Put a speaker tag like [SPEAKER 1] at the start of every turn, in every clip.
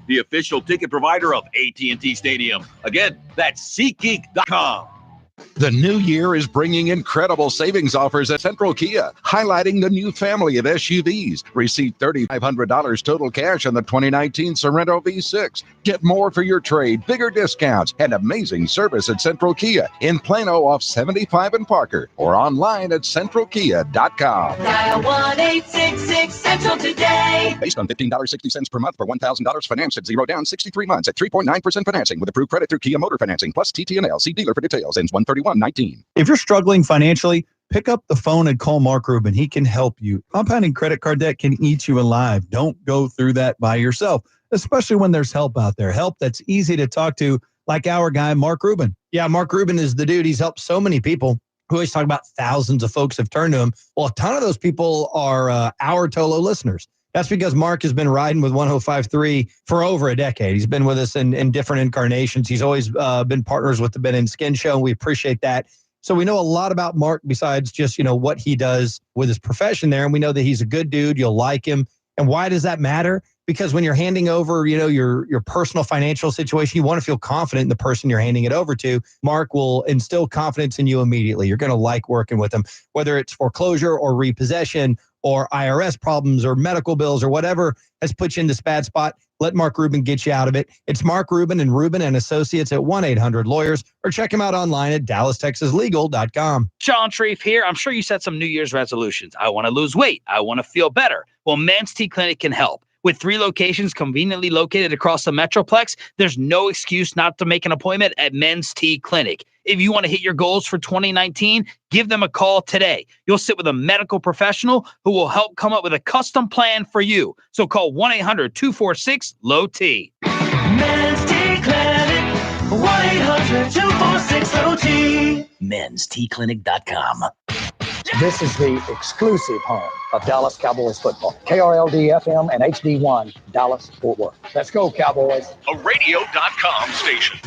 [SPEAKER 1] the official ticket provider of AT&T Stadium. Again, that's SeatGeek.com.
[SPEAKER 2] The new year is bringing incredible savings offers at Central Kia, highlighting the new family of SUVs. Receive $3,500 total cash on the 2019 Sorento V6. Get more for your trade, bigger discounts, and amazing service at Central Kia in Plano off 75 and Parker, or online at centralkia.com.
[SPEAKER 3] Dial 1-866-CENTRAL today.
[SPEAKER 2] Based on $15.60 per month for $1,000 financed at 0 down 63 months at 3.9% financing with approved credit through Kia Motor Financing plus TTNL. See dealer for details. Ends 1/31/19.
[SPEAKER 4] If you're struggling financially, pick up the phone and call Mark Rubin. He can help you. Compounding credit card debt can eat you alive. Don't go through that by yourself, especially when there's help out there. Help that's easy to talk to, like our guy, Mark Rubin. Yeah, Mark Rubin is the dude. He's helped so many people. We always talk about thousands of folks have turned to him. Well, a ton of those people are our Tolo listeners. That's because Mark has been riding with 105.3 for over a decade. He's been with us in different incarnations. He's always been partners with the Ben and Skin Show, and we appreciate that. So we know a lot about Mark besides just, what he does with his profession there. And we know that he's a good dude. You'll like him. And why does that matter? Because when you're handing over, your personal financial situation, you want to feel confident in the person you're handing it over to. Mark will instill confidence in you immediately. You're going to like working with him, whether it's foreclosure or repossession or IRS problems or medical bills or whatever has put you in this bad spot. Let Mark Rubin get you out of it. It's Mark Rubin and Rubin and Associates at 1-800-LAWYERS, or check him out online at DallasTexasLegal.com.
[SPEAKER 5] Sean Shreve here. I'm sure you set some New Year's resolutions. I want to lose weight. I want to feel better. Well, Men's T Clinic can help. With 3 locations conveniently located across the Metroplex, there's no excuse not to make an appointment at Men's T Clinic. If you want to hit your goals for 2019, give them a call today. You'll sit with a medical professional who will help come up with a custom plan for you. So call 1-800-246-LOW-T.
[SPEAKER 3] Men's T Clinic, 1-800-246-LOW-T.
[SPEAKER 6] mensteclinic.com.
[SPEAKER 7] This is the exclusive home of Dallas Cowboys football. KRLD FM and HD1, Dallas, Fort Worth. Let's go, Cowboys.
[SPEAKER 1] A radio.com station.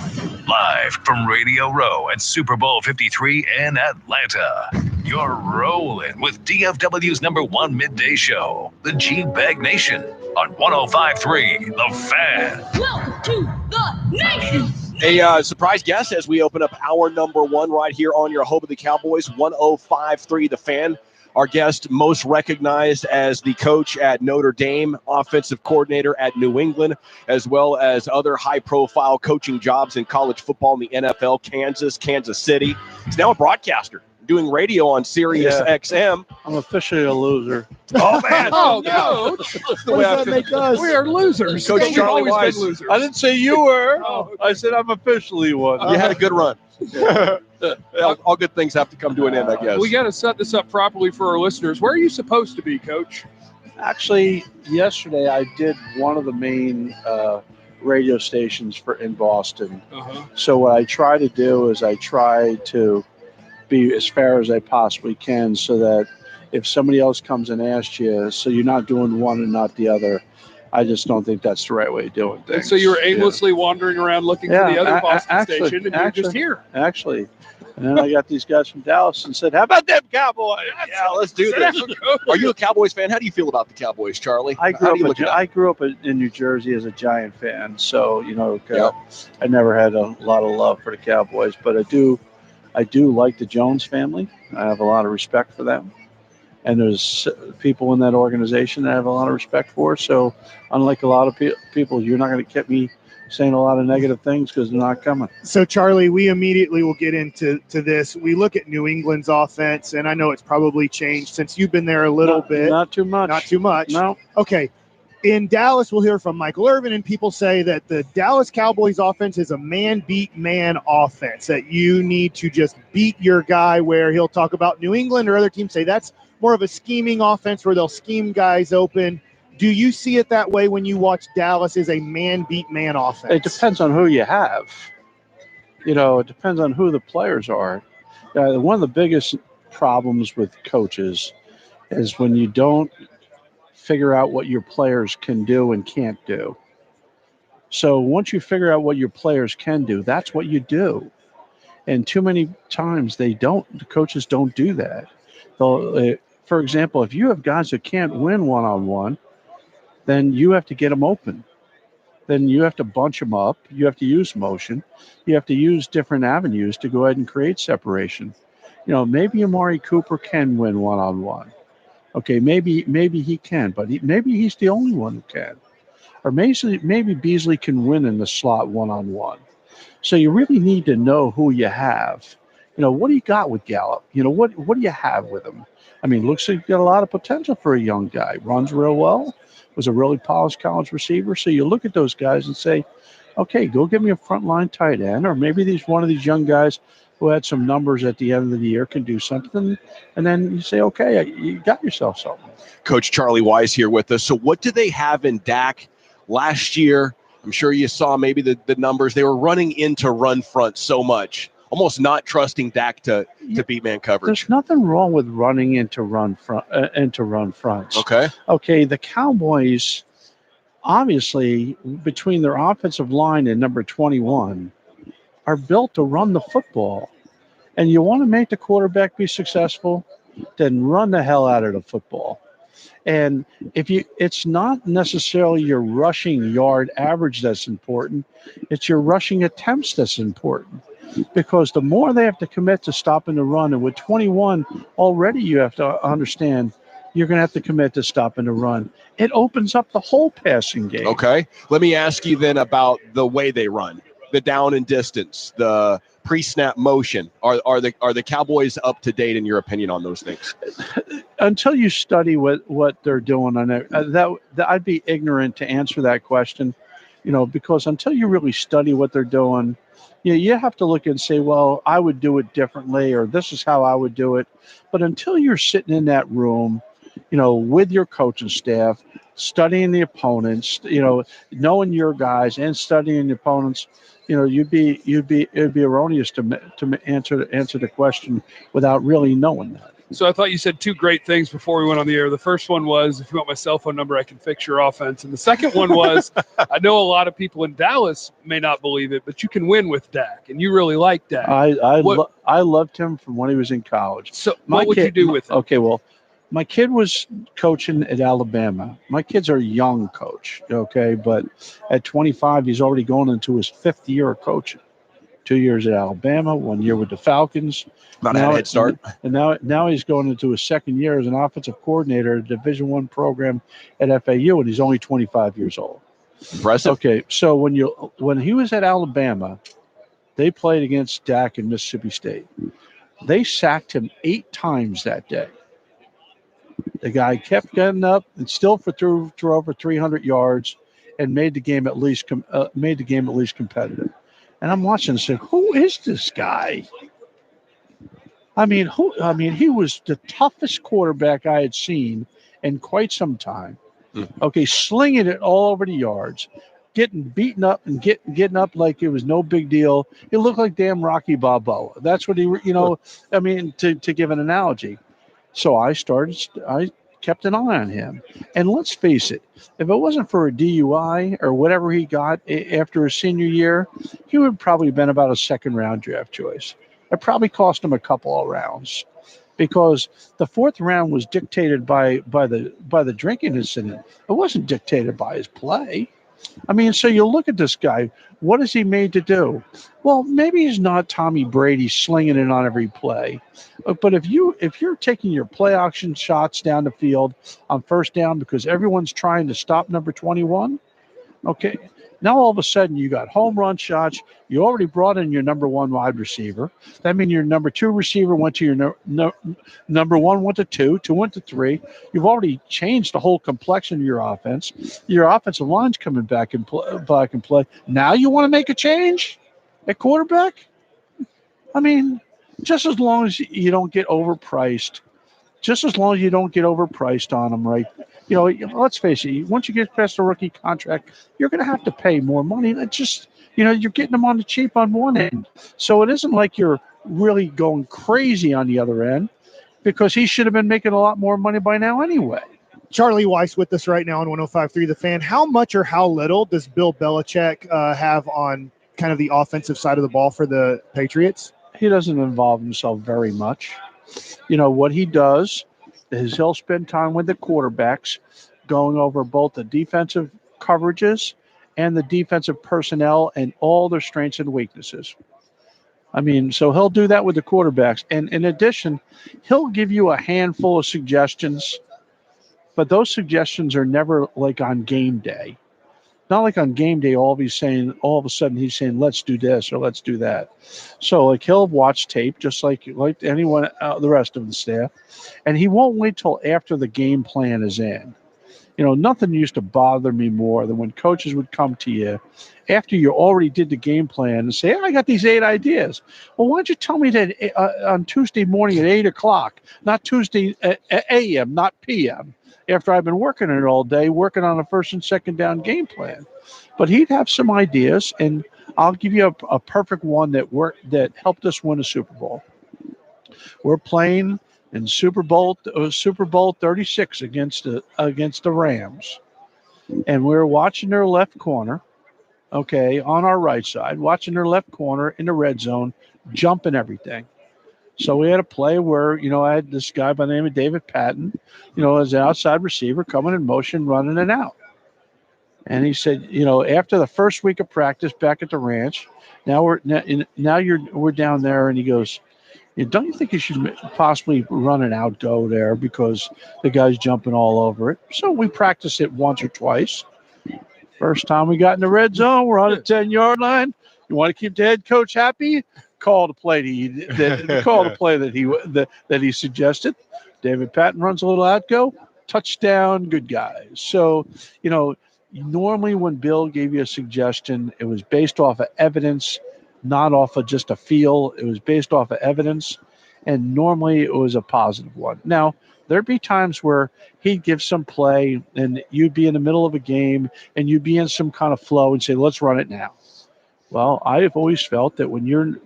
[SPEAKER 8] Live from Radio Row at Super Bowl 53 in Atlanta. You're rolling with DFW's #1 midday show, the GBAG Nation, on 105.3 The Fan.
[SPEAKER 3] Welcome to the nation.
[SPEAKER 9] A surprise guest as we open up hour #1 right here on your home of the Cowboys, 105.3 The Fan. Our guest, most recognized as the coach at Notre Dame, offensive coordinator at New England, as well as other high-profile coaching jobs in college football in the NFL, Kansas City. He's now a broadcaster, doing radio on Sirius XM.
[SPEAKER 10] I'm officially a loser.
[SPEAKER 9] Oh, man.
[SPEAKER 10] Oh, no. What does that make us? We are losers.
[SPEAKER 9] Coach Charlie Wise.
[SPEAKER 10] Losers. I didn't say you were. I said I'm officially one.
[SPEAKER 9] You had a good run. All good things have to come to an end, I guess.
[SPEAKER 11] We got to set this up properly for our listeners. Where are you supposed to be, Coach?
[SPEAKER 10] Actually, yesterday I did one of the main radio stations in Boston. So what I try to do is I try to be as fair as I possibly can so that if somebody else comes and asks you, so you're not doing one and not the other. I just don't think that's the right way of doing things.
[SPEAKER 11] And so you were aimlessly wandering around looking for the other Boston station, and you're just here.
[SPEAKER 10] Actually. And then I got these guys from Dallas and said, how about them Cowboys?
[SPEAKER 9] Yeah, let's do this. Are you a Cowboys fan? How do you feel about the Cowboys, Charlie?
[SPEAKER 10] I grew up in New Jersey as a Giant fan. So, I never had a lot of love for the Cowboys. But I do like the Jones family. I have a lot of respect for them. And there's people in that organization that I have a lot of respect for. So unlike a lot of people, you're not going to get me saying a lot of negative things because they're not coming.
[SPEAKER 12] So, Charlie, we immediately will get into this. We look at New England's offense, and I know it's probably changed since you've been there a little bit.
[SPEAKER 10] Not too much.
[SPEAKER 12] Not too much.
[SPEAKER 10] No.
[SPEAKER 12] Okay. In Dallas, we'll hear from Michael Irvin, and people say that the Dallas Cowboys offense is a man-beat-man offense, that you need to just beat your guy, where he'll talk about New England or other teams say that's more of a scheming offense where they'll scheme guys open. Do you see it that way when you watch Dallas as a man-beat-man offense?
[SPEAKER 10] It depends on who you have. It depends on who the players are. One of the biggest problems with coaches is when you don't figure out what your players can do and can't do. So once you figure out what your players can do, that's what you do. And too many times the coaches don't do that. For example, if you have guys that can't win one-on-one, then you have to get them open. then you have to bunch them up. You have to use motion. You have to use different avenues to go ahead and create separation. Maybe Amari Cooper can win one-on-one. Okay, maybe he can, but maybe he's the only one who can. Or maybe Beasley can win in the slot one-on-one. So you really need to know who you have. What do you got with Gallup? What do you have with him? I mean, looks like you got a lot of potential for a young guy. Runs real well. Was a really polished college receiver. So you look at those guys and say, okay, go get me a frontline tight end, or maybe one of these young guys who had some numbers at the end of the year can do something. And then you say, okay, you got yourself something.
[SPEAKER 9] Coach Charlie Wise here with us. So what do they have in Dak last year? I'm sure you saw maybe the numbers. They were running into run front so much, almost not trusting Dak to beat man coverage.
[SPEAKER 10] There's nothing wrong with running into run fronts. Okay, the Cowboys, obviously, between their offensive line and number 21, are built to run the football. And you want to make the quarterback be successful, then run the hell out of the football. And it's not necessarily your rushing yard average that's important. It's your rushing attempts that's important. Because the more they have to commit to stopping the run, and with 21 already, you have to understand you're going to have to commit to stopping the run. It opens up the whole passing game.
[SPEAKER 9] Okay. Let me ask you then about the way they run, the down and distance, the pre-snap motion. Are the Cowboys up to date in your opinion on those things?
[SPEAKER 10] Until you study what they're doing on it, that I'd be ignorant to answer that question, because until you really study what they're doing, you have to look and say, well, I would do it differently, or this is how I would do it. But until you're sitting in that room, with your coaching staff, studying the opponents, knowing your guys and studying the opponents, it'd be erroneous to answer the question without really knowing that.
[SPEAKER 11] So I thought you said two great things before we went on the air. The first one was, if you want my cell phone number, I can fix your offense. And the second one was, I know a lot of people in Dallas may not believe it, but you can win with Dak, and you really like Dak.
[SPEAKER 10] I loved him from when he was in college.
[SPEAKER 11] So what would you do with him?
[SPEAKER 10] Okay, well, my kid was coaching at Alabama. My kid's a young coach, okay, but at 25, he's already going into his fifth year of coaching. 2 years at Alabama, 1 year with the Falcons.
[SPEAKER 9] Not a head start.
[SPEAKER 10] And now he's going into his second year as an offensive coordinator at a Division I program at FAU, and he's only 25 years old.
[SPEAKER 9] Impressive.
[SPEAKER 10] Okay, so when he was at Alabama, they played against Dak in Mississippi State. They sacked him 8 times that day. The guy kept getting up and still threw over 300 yards and made the game at least competitive. And I'm watching and saying, who is this guy? I mean, he was the toughest quarterback I had seen in quite some time. Okay, slinging it all over the yards, getting beaten up and getting up like it was no big deal. It looked like damn Rocky Balboa. That's what to give an analogy. So I kept an eye on him. And let's face it, if it wasn't for a DUI or whatever he got after his senior year, he would have probably been about a second-round draft choice. It probably cost him a couple of rounds because the fourth round was dictated by the drinking incident. It wasn't dictated by his play. I mean, so you look at this guy. What is he made to do? Well, maybe he's not Tommy Brady slinging it on every play. But if you're taking your play action shots down the field on first down because everyone's trying to stop number 21, okay, now all of a sudden you got home run shots. You already brought in your number 1 wide receiver. That means your number 2 receiver went to your number 1 went to 2, 2 went to 3. You've already changed the whole complexion of your offense. Your offensive line's coming back and play. Now you want to make a change at quarterback? I mean, just as long as you don't get overpriced. Just as long as you don't get overpriced on them, right? Let's face it. Once you get past the rookie contract, you're going to have to pay more money. It's just, you're getting them on the cheap on one end. So it isn't like you're really going crazy on the other end because he should have been making a lot more money by now anyway.
[SPEAKER 12] Charlie Weiss with us right now on 105.3 The Fan. How much or how little does Bill Belichick have on kind of the offensive side of the ball for the Patriots?
[SPEAKER 10] He doesn't involve himself very much. What he does is he'll spend time with the quarterbacks going over both the defensive coverages and the defensive personnel and all their strengths and weaknesses. I mean, so he'll do that with the quarterbacks. And in addition, he'll give you a handful of suggestions, but those suggestions are never like on game day. Not like on game day, all of a sudden he's saying, let's do this or let's do that. So like he'll watch tape just like anyone, the rest of the staff, and he won't wait till after the game plan is in. You know, nothing used to bother me more than when coaches would come to you after you already did the game plan and say, I got these 8 ideas. Well, why don't you tell me that on Tuesday morning at 8 o'clock, not Tuesday a.m., not p.m., after I've been working it all day, working on a first and second down game plan. But he'd have some ideas, and I'll give you a perfect one that helped us win a Super Bowl. We're playing in Super Bowl 36 against the Rams, and we're watching their left corner, okay, on our right side, watching their left corner in the red zone, jumping everything. So we had a play where, I had this guy by the name of David Patton, as an outside receiver coming in motion, running it out. And he said, after the first week of practice back at the ranch, we're down there, and he goes, don't you think you should possibly run an out go there because the guy's jumping all over it? So we practiced it once or twice. First time we got in the red zone, we're on the 10-yard line. You want to keep the head coach happy? Call the play that he suggested. David Patton runs a little out go, touchdown, good guys. So, normally when Bill gave you a suggestion, it was based off of evidence, not off of just a feel. It was based off of evidence, and normally it was a positive one. Now, there'd be times where he'd give some play, and you'd be in the middle of a game, and you'd be in some kind of flow and say, let's run it now. Well, I have always felt that when you're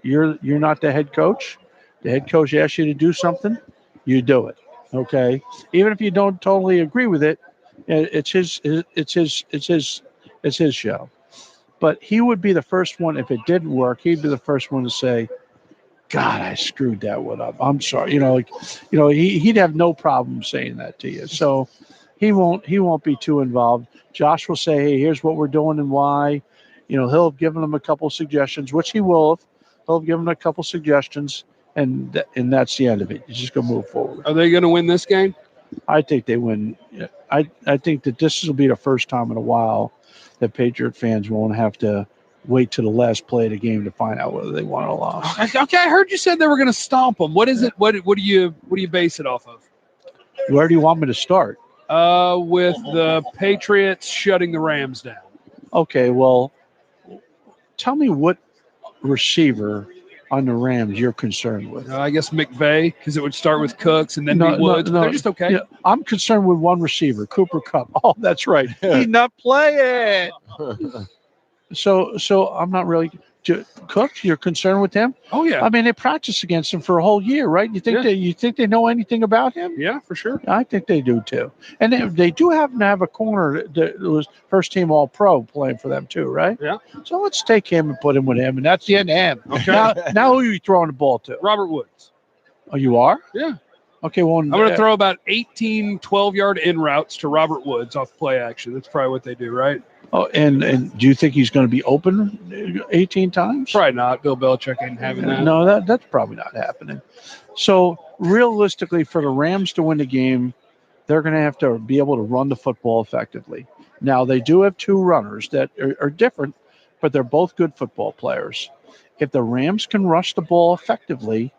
[SPEAKER 10] not the head coach asks you to do something, you do it. Okay, even if you don't totally agree with it, it's his show. But he would be the first one if it didn't work. He'd be the first one to say, "God, I screwed that one up. I'm sorry." He'd have no problem saying that to you. So he won't be too involved. Josh will say, "Hey, here's what we're doing and why." He'll have given them a couple of suggestions, which he will have. He'll have given them a couple of suggestions, and that's the end of it. You just go move forward.
[SPEAKER 11] Are they going to win this game?
[SPEAKER 10] I think they win. I think that this will be the first time in a while that Patriot fans won't have to wait to the last play of the game to find out whether they won or lost.
[SPEAKER 11] Okay, I heard you said they were going to stomp them. What is it? What do you base it off of?
[SPEAKER 10] Where do you want me to start?
[SPEAKER 11] With the Patriots shutting the Rams down.
[SPEAKER 10] Okay, well, tell me what receiver on the Rams you're concerned with.
[SPEAKER 11] I guess McVay, because it would start with Cooks and then be Woods. No. They're just okay.
[SPEAKER 10] Yeah, I'm concerned with one receiver, Cooper Kupp. Oh, that's right. He's not playing. So I'm not really. Cook, you're concerned with him?
[SPEAKER 11] Oh yeah.
[SPEAKER 10] I mean, they practiced against him for a whole year, right? You think they know anything about him?
[SPEAKER 11] Yeah, for sure.
[SPEAKER 10] I think they do too. And they do happen to have a corner that was first team All Pro playing for them too, right?
[SPEAKER 11] Yeah.
[SPEAKER 10] So let's take him and put him with him, and that's the end of him.
[SPEAKER 11] Okay.
[SPEAKER 10] Now who are you throwing the ball to?
[SPEAKER 11] Robert Woods.
[SPEAKER 10] Oh, you are?
[SPEAKER 11] Yeah.
[SPEAKER 10] Okay, well,
[SPEAKER 11] I'm going to throw about 18 12-yard in routes to Robert Woods off play action. That's probably what they do, right?
[SPEAKER 10] Oh, and do you think he's going to be open 18 times?
[SPEAKER 11] Probably not. Bill Belichick ain't having that.
[SPEAKER 10] No, that's probably not happening. So realistically, for the Rams to win the game, they're going to have to be able to run the football effectively. Now, they do have two runners that are different, but they're both good football players. If the Rams can rush the ball effectively,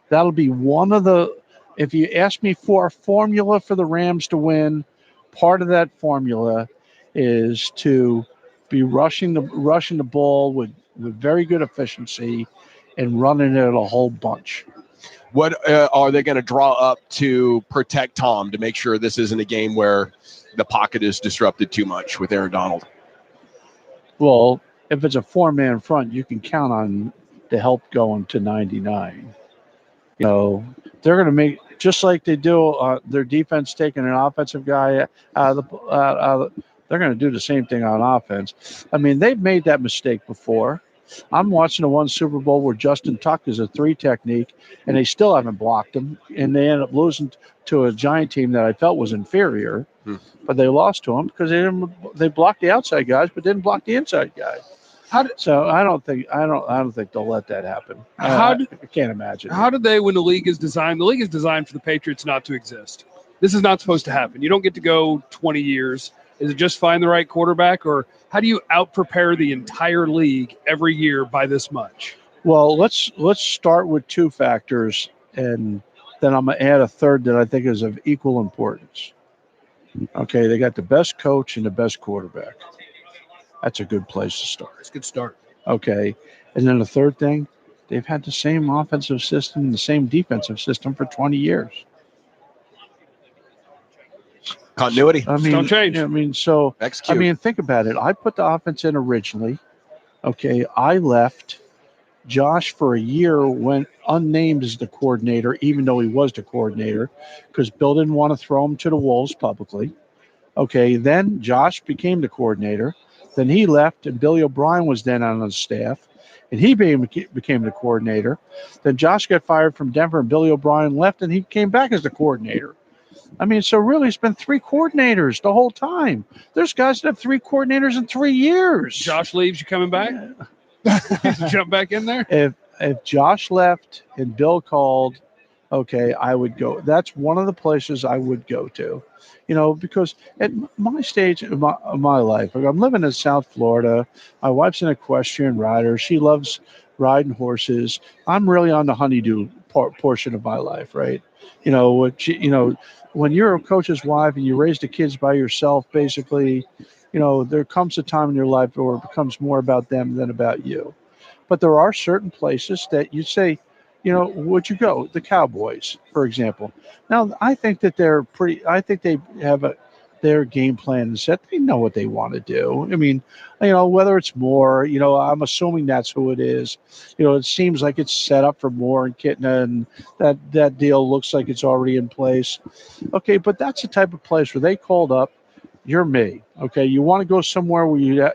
[SPEAKER 10] that'll be one of the – if you ask me for a formula for the Rams to win, part of that formula is to be rushing the ball with very good efficiency and running it a whole bunch.
[SPEAKER 9] What are they going to draw up to protect Tom to make sure this isn't a game where the pocket is disrupted too much with Aaron Donald?
[SPEAKER 10] Well, if it's a four-man front, you can count on the help going to 99. They're going to make just like they do their defense, taking an offensive guy out of the they're going to do the same thing on offense. I mean, they've made that mistake before. I'm watching the one Super Bowl where Justin Tuck is a 3 technique, and they still haven't blocked him, and they end up losing to a Giant team that I felt was inferior. but they lost to them because they blocked the outside guys, but didn't block the inside guys. So I don't think they'll let that happen. I can't imagine.
[SPEAKER 11] How did they, when the league is designed? The league is designed for the Patriots not to exist. This is not supposed to happen. You don't get to go 20 years. Is it just find the right quarterback, or how do you out-prepare the entire league every year by this much?
[SPEAKER 10] Well, let's start with two factors, and then I'm going to add a third that I think is of equal importance. Okay, they got the best coach and the best quarterback. That's a good place to start.
[SPEAKER 11] It's a good start.
[SPEAKER 10] Okay, and then the third thing, they've had the same offensive system and the same defensive system for 20 years.
[SPEAKER 9] Continuity.
[SPEAKER 10] I mean,
[SPEAKER 11] don't change.
[SPEAKER 10] I mean, so
[SPEAKER 9] Execute.
[SPEAKER 10] I mean, think about it. I put the offense in originally. Okay, I left. Josh for a year went unnamed as the coordinator, even though he was the coordinator, because Bill didn't want to throw him to the wolves publicly. Okay, then Josh became the coordinator. Then he left, and Billy O'Brien was then on the staff, and he became the coordinator. Then Josh got fired from Denver, and Billy O'Brien left, and he came back as the coordinator. I mean, so really it's been three coordinators the whole time. There's guys that have three coordinators in 3 years.
[SPEAKER 11] Josh leaves, you coming back? Jump back in there?
[SPEAKER 10] If Josh left and Bill called, okay, I would go. That's one of the places I would go to. You know, because at my stage of my life, I'm living in South Florida. My wife's an equestrian rider. She loves riding horses. I'm really on the honeydew portion of my life, right? When you're a coach's wife and you raise the kids by yourself, basically, there comes a time in your life where it becomes more about them than about you. But there are certain places that you say, would you go? The Cowboys, for example. Now, I think that I think they have their game plan set. They know what they want to do. I mean, whether it's Moore, I'm assuming that's who it is. It seems like it's set up for Moore and Kitna, and that deal looks like it's already in place. Okay, but that's the type of place where they called up, you're me. Okay, you want to go somewhere where you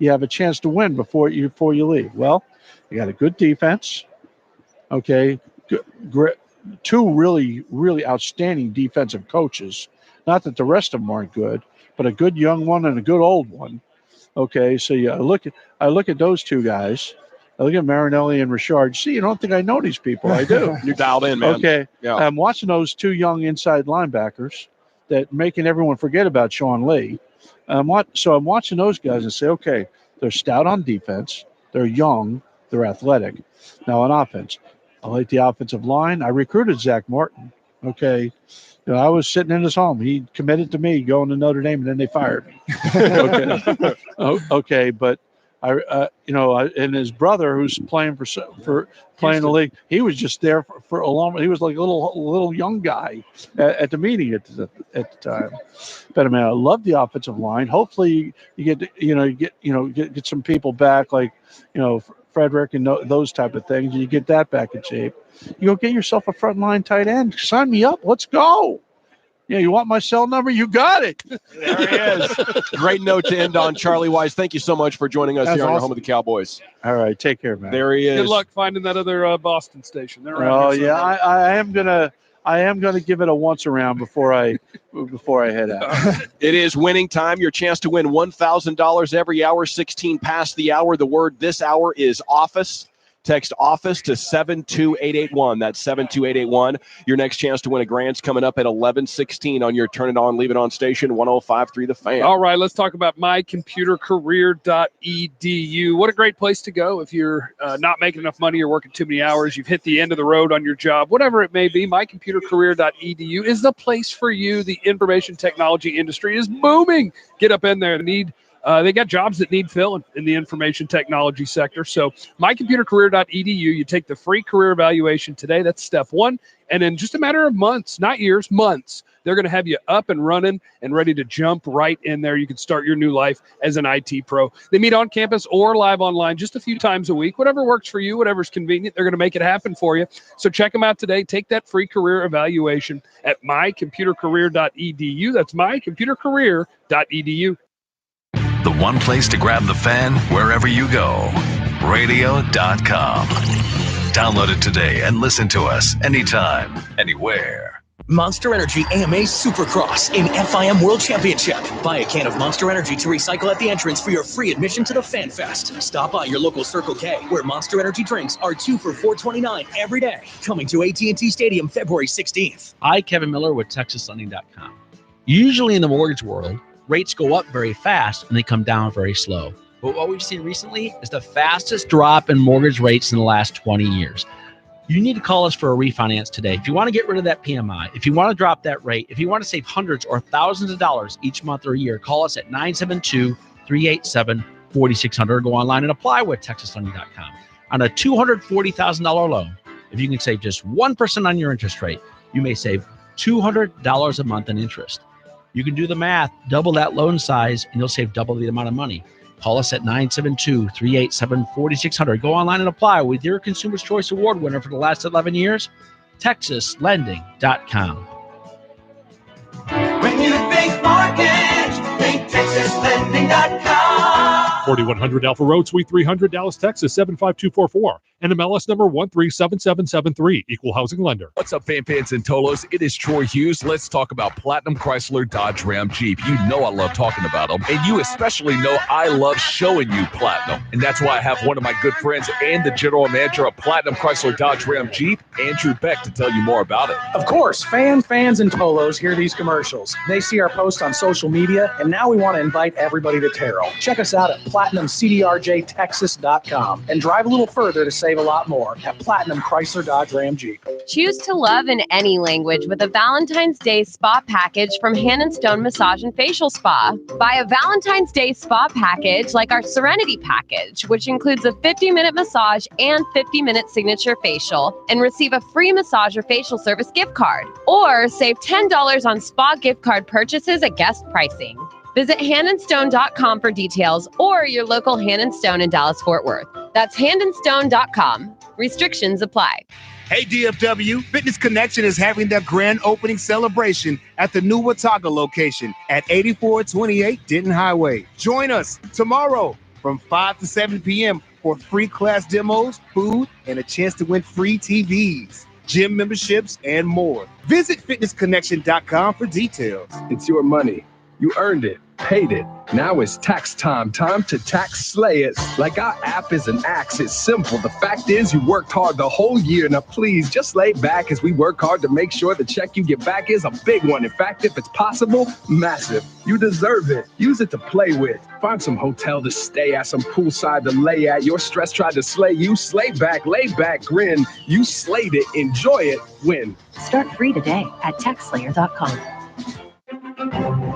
[SPEAKER 10] have a chance to win before you leave. Well, you got a good defense. Okay, two really, really outstanding defensive coaches. Not that the rest of them aren't good, but a good young one and a good old one. Okay, so I look at those two guys. I look at Marinelli and Richard. See, you don't think I know these people? I do.
[SPEAKER 9] You're dialed in, man.
[SPEAKER 10] Okay,
[SPEAKER 9] yeah.
[SPEAKER 10] I'm watching those two young inside linebackers that making everyone forget about Sean Lee. So I'm watching those guys and say, okay, they're stout on defense, they're young, they're athletic. Now on offense, I like the offensive line. I recruited Zach Martin. Okay. I was sitting in his home. He committed to me going to Notre Dame, and then they fired me. Okay. Okay. But and his brother, who's playing for playing the league, he was just there for a long. He was like a little young guy at the meeting at the time. But I mean, I love the offensive line. Hopefully, you get some people back like Frederick and those type of things. You get that back in shape. You go get yourself a frontline tight end. Sign me up. Let's go. Yeah, you want my cell number? You got it.
[SPEAKER 9] There he is. Great note to end on. Charlie Wise, thank you so much for joining us here on your home of the Cowboys.
[SPEAKER 10] All right, take care, man.
[SPEAKER 9] There he is.
[SPEAKER 11] Good luck finding that other Boston station. They're
[SPEAKER 10] around here somewhere. I am gonna give it a once around before I head out.
[SPEAKER 9] It is winning time. Your chance to win $1,000 every hour. 16 past the hour. The word this hour is office. Text office to 72881. That's 72881. Your next chance to win a grant's coming up at 11:16 on your Turn It On, Leave It On station 105.3 The Fan.
[SPEAKER 11] All right, let's talk about mycomputercareer.edu. What a great place to go if you're not making enough money or working too many hours. You've hit the end of the road on your job, whatever it may be. Mycomputercareer.edu is the place for you. The information technology industry is booming. Get up in there. They got jobs that need filling in the information technology sector. So mycomputercareer.edu, you take the free career evaluation today. That's step one. And in just a matter of months, not years, months, they're going to have you up and running and ready to jump right in there. You can start your new life as an IT pro. They meet on campus or live online just a few times a week. Whatever works for you, whatever's convenient, they're going to make it happen for you. So check them out today. Take that free career evaluation at mycomputercareer.edu. That's mycomputercareer.edu.
[SPEAKER 8] The one place to grab the fan wherever you go. Radio.com. Download it today and listen to us anytime, anywhere.
[SPEAKER 6] Monster Energy AMA Supercross in FIM World Championship. Buy a can of Monster Energy to recycle at the entrance for your free admission to the Fan Fest. Stop by your local Circle K, where Monster Energy drinks are 2 for $4.29 every day. Coming to AT&T Stadium February 16th.
[SPEAKER 13] Hi, Kevin Miller with TexasLending.com. Usually in the mortgage world, rates go up very fast and they come down very slow. But what we've seen recently is the fastest drop in mortgage rates in the last 20 years. You need to call us for a refinance today. If you want to get rid of that PMI, if you want to drop that rate, if you want to save hundreds or thousands of dollars each month or year, call us at 972-387-4600 or go online and apply with TexasLending.com. On a $240,000 loan, if you can save just 1% on your interest rate, you may save $200 a month in interest. You can do the math, double that loan size, and you'll save double the amount of money. Call us at 972-387-4600. Go online and apply with your Consumer's Choice Award winner for the last 11 years, TexasLending.com.
[SPEAKER 3] When you think mortgage, think TexasLending.com.
[SPEAKER 14] 4100 Alpha Road, Suite 300, Dallas, Texas, 75244. And MLS number 137773. Equal housing lender.
[SPEAKER 15] What's up, fans and Tolos? It is Troy Hughes. Let's talk about Platinum Chrysler Dodge Ram Jeep. You know I love talking about them, and you especially know I love showing you Platinum. And that's why I have one of my good friends and the general manager of Platinum Chrysler Dodge Ram Jeep, Andrew Beck, to tell you more about it.
[SPEAKER 7] Of course, fans and Tolos hear these commercials. They see our posts on social media, and now we want to invite everybody to Terrell. Check us out at PlatinumCDRJTexas.com and drive a little further to save a lot more at Platinum Chrysler Dodge Ram Jeep.
[SPEAKER 16] Choose to love in any language with a Valentine's Day spa package from Hand & Stone Massage and Facial Spa. Buy a Valentine's Day spa package like our Serenity package, which includes a 50-minute massage and 50-minute signature facial, and receive a free massage or facial service gift card. Or save $10 on spa gift card purchases at guest pricing. Visit handandstone.com for details or your local Hand & Stone in Dallas-Fort Worth. That's handandstone.com. Restrictions apply.
[SPEAKER 17] Hey, DFW, Fitness Connection is having their grand opening celebration at the new Watauga location at 8428 Denton Highway. Join us tomorrow from 5 to 7 p.m. for free class demos, food, and a chance to win free TVs, gym memberships, and more. Visit fitnessconnection.com for details.
[SPEAKER 18] It's your money. You earned it, paid it. Now it's tax time. Time to tax slay it. Like our app is an axe. It's simple. The fact is you worked hard the whole year. Now please just lay back as we work hard to make sure the check you get back is a big one. In fact, if it's possible, massive. You deserve it. Use it to play with. Find some hotel to stay at, some poolside to lay at. Your stress tried to slay you. Slay back, lay back, grin. You slayed it. Enjoy it. Win.
[SPEAKER 19] Start free today at taxslayer.com.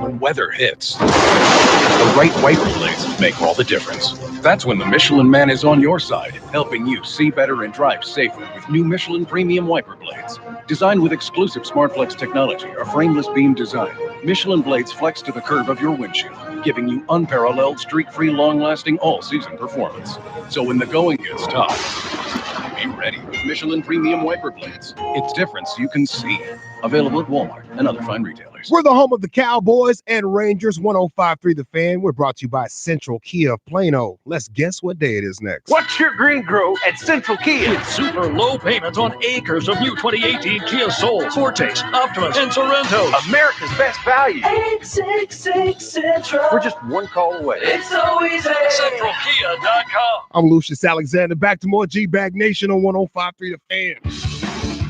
[SPEAKER 20] When weather hits, the right wiper blades make all the difference. That's when the Michelin Man is on your side, helping you see better and drive safer with new Michelin Premium Wiper Blades. Designed with exclusive SmartFlex technology or frameless beam design, Michelin blades flex to the curve of your windshield, giving you unparalleled, streak-free, long-lasting, all-season performance. So when the going gets tough, be ready with Michelin Premium Wiper Blades. It's difference you can see. Available at Walmart and other fine retailers.
[SPEAKER 17] We're the home of the Cowboys and Rangers. 105.3 The Fan. We're brought to you by Central Kia of Plano. Let's guess what day it is next.
[SPEAKER 21] Watch your green grow at Central Kia. With super low payments on acres of new 2018 Kia Soul, Fortes, Optimus, and Sorrento. America's best value.
[SPEAKER 3] 866 Central.
[SPEAKER 21] We're just one call away.
[SPEAKER 3] It's so easy.
[SPEAKER 21] CentralKia.com.
[SPEAKER 17] I'm Lucius Alexander. Back to more GBAG Nation on 105.3 The Fan.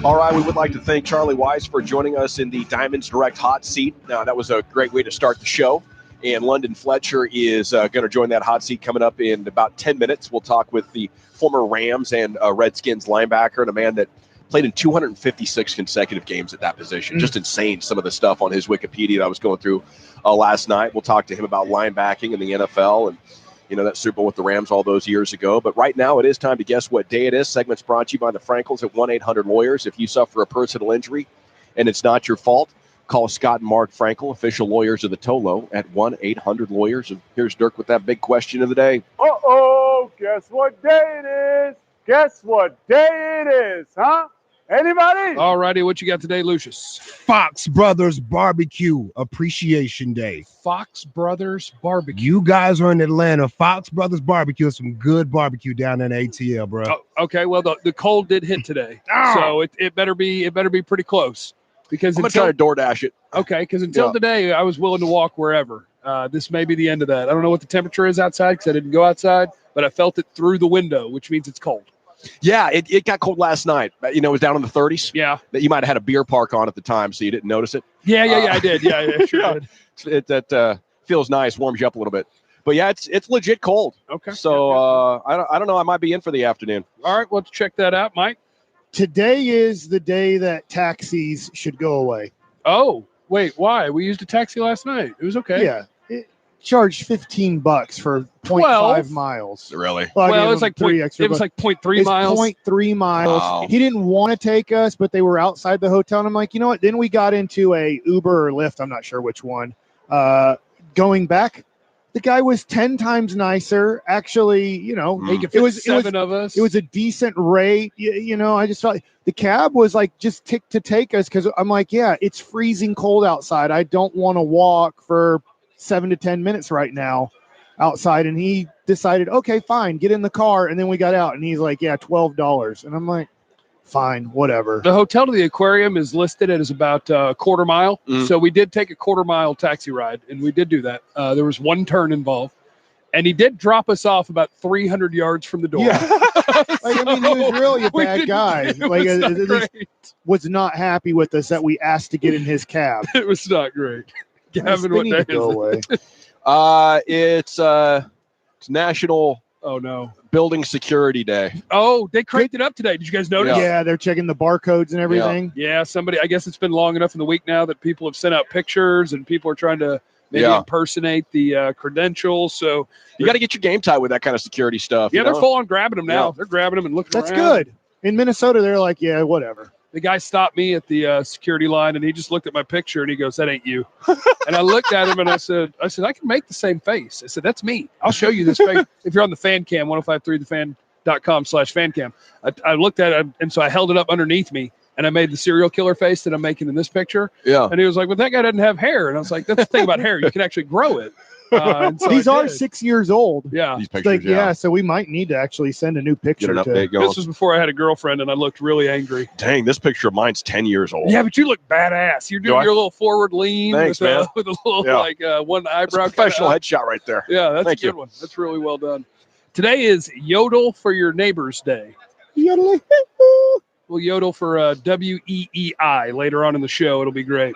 [SPEAKER 9] All right, we would like to thank Charlie Wise for joining us in the Diamonds Direct hot seat. Now, that was a great way to start the show. And London Fletcher is going to join that hot seat coming up in about 10 minutes. We'll talk with the former Rams and Redskins linebacker and a man that played in 256 consecutive games at that position. Just insane, some of the stuff on his Wikipedia that I was going through last night. We'll talk to him about linebacking in the NFL and that Super Bowl with the Rams all those years ago. But right now, it is time to guess what day it is. Segment's brought to you by the Frankels at 1-800-LAWYERS. If you suffer a personal injury and it's not your fault, call Scott and Mark Frankel, official lawyers of the Tolo, at 1-800-LAWYERS. And here's Dirk with that big question of the day.
[SPEAKER 22] Uh-oh, guess what day it is? Guess what day it is, huh? Anybody?
[SPEAKER 11] All righty, what you got today, Lucius?
[SPEAKER 17] Fox Brothers Barbecue Appreciation Day.
[SPEAKER 11] Fox Brothers Barbecue.
[SPEAKER 17] You guys are in Atlanta. Fox Brothers Barbecue is some good barbecue down in ATL, bro.
[SPEAKER 11] Oh, okay, well, the cold did hit today, so it better be pretty close. Because
[SPEAKER 9] I'm going to try to DoorDash it.
[SPEAKER 11] Okay, because until today, I was willing to walk wherever. This may be the end of that. I don't know what the temperature is outside because I didn't go outside, but I felt it through the window, which means it's cold.
[SPEAKER 9] Yeah, it got cold last night. It was down in the 30s.
[SPEAKER 11] Yeah.
[SPEAKER 9] That you might have had a beer park on at the time, so you didn't notice it.
[SPEAKER 11] Yeah, I did. Yeah, sure did.
[SPEAKER 9] That feels nice, warms you up a little bit. But yeah, it's legit cold.
[SPEAKER 11] Okay.
[SPEAKER 9] So I don't know. I might be in for the afternoon.
[SPEAKER 11] All right, well, let's check that out, Mike.
[SPEAKER 12] Today is the day that taxis should go away.
[SPEAKER 11] Oh, wait, why? We used a taxi last night. It was okay.
[SPEAKER 12] Yeah. It charged $15 for 0.5 miles.
[SPEAKER 9] Really?
[SPEAKER 11] Well, it was like 0.3 miles.
[SPEAKER 12] 0.3 miles.
[SPEAKER 9] Wow.
[SPEAKER 12] He didn't want to take us, but they were outside the hotel. And I'm like, you know what? Then we got into a Uber or Lyft. I'm not sure which one. Going back, the guy was 10 times nicer. Actually,
[SPEAKER 11] He could fit seven of us.
[SPEAKER 12] It was a decent rate. I just felt the cab was like just to take us because I'm like, yeah, it's freezing cold outside. I don't want to walk for 7 to 10 minutes right now outside. And he decided, okay, fine, get in the car. And then we got out and he's like, yeah, $12. And I'm like, fine, whatever.
[SPEAKER 11] The hotel to the aquarium is listed as about a quarter mile. So we did take a quarter mile taxi ride, and we did do that. There was one turn involved, and he did drop us off about 300 yards from the door.
[SPEAKER 12] Yeah. He was really a bad guy. Was not happy with us that we asked to get in his cab.
[SPEAKER 11] It was not great. Gavin, what day is it?
[SPEAKER 9] It's National Building Security Day.
[SPEAKER 11] Oh, they cranked it up today. Did you guys notice?
[SPEAKER 12] Yeah, they're checking the barcodes and everything.
[SPEAKER 11] Yeah, somebody, I guess it's been long enough in the week now that people have sent out pictures and people are trying to maybe impersonate the credentials. So
[SPEAKER 9] you got to get your game tight with that kind of security stuff.
[SPEAKER 11] Yeah, they're full on grabbing them now. Yeah. They're grabbing them and looking
[SPEAKER 12] That's
[SPEAKER 11] around.
[SPEAKER 12] Good. In Minnesota, they're like, yeah, whatever.
[SPEAKER 11] The guy stopped me at the security line, and he just looked at my picture, and he goes, "That ain't you." And I looked at him, and I said, "I can make the same face." I said, "That's me. I'll show you this face." If you're on the fan cam, 1053thefan.com/fancam. I looked at it, and so I held it up underneath me, and I made the serial killer face that I'm making in this picture.
[SPEAKER 9] Yeah.
[SPEAKER 11] And he was like, "But that guy doesn't have hair." And I was like, "That's the thing about hair. You can actually grow it." So
[SPEAKER 12] these are 6 years old.
[SPEAKER 11] Yeah.
[SPEAKER 9] These pictures,
[SPEAKER 12] so we might need to actually send a new picture.
[SPEAKER 9] Get an update going.
[SPEAKER 11] This was before I had a girlfriend, and I looked really angry.
[SPEAKER 9] Dang, this picture of mine's 10 years old.
[SPEAKER 11] Yeah, but you look badass. You're doing your little forward lean.
[SPEAKER 9] Thanks,
[SPEAKER 11] with,
[SPEAKER 9] man.
[SPEAKER 11] With a little one eyebrow.
[SPEAKER 9] That's a professional headshot right there.
[SPEAKER 11] Yeah, that's
[SPEAKER 9] Thank
[SPEAKER 11] a good one. That's really well done. Today is Yodel for Your Neighbors Day.
[SPEAKER 12] Yodeling.
[SPEAKER 11] We'll yodel for WEEI later on in the show. It'll be great.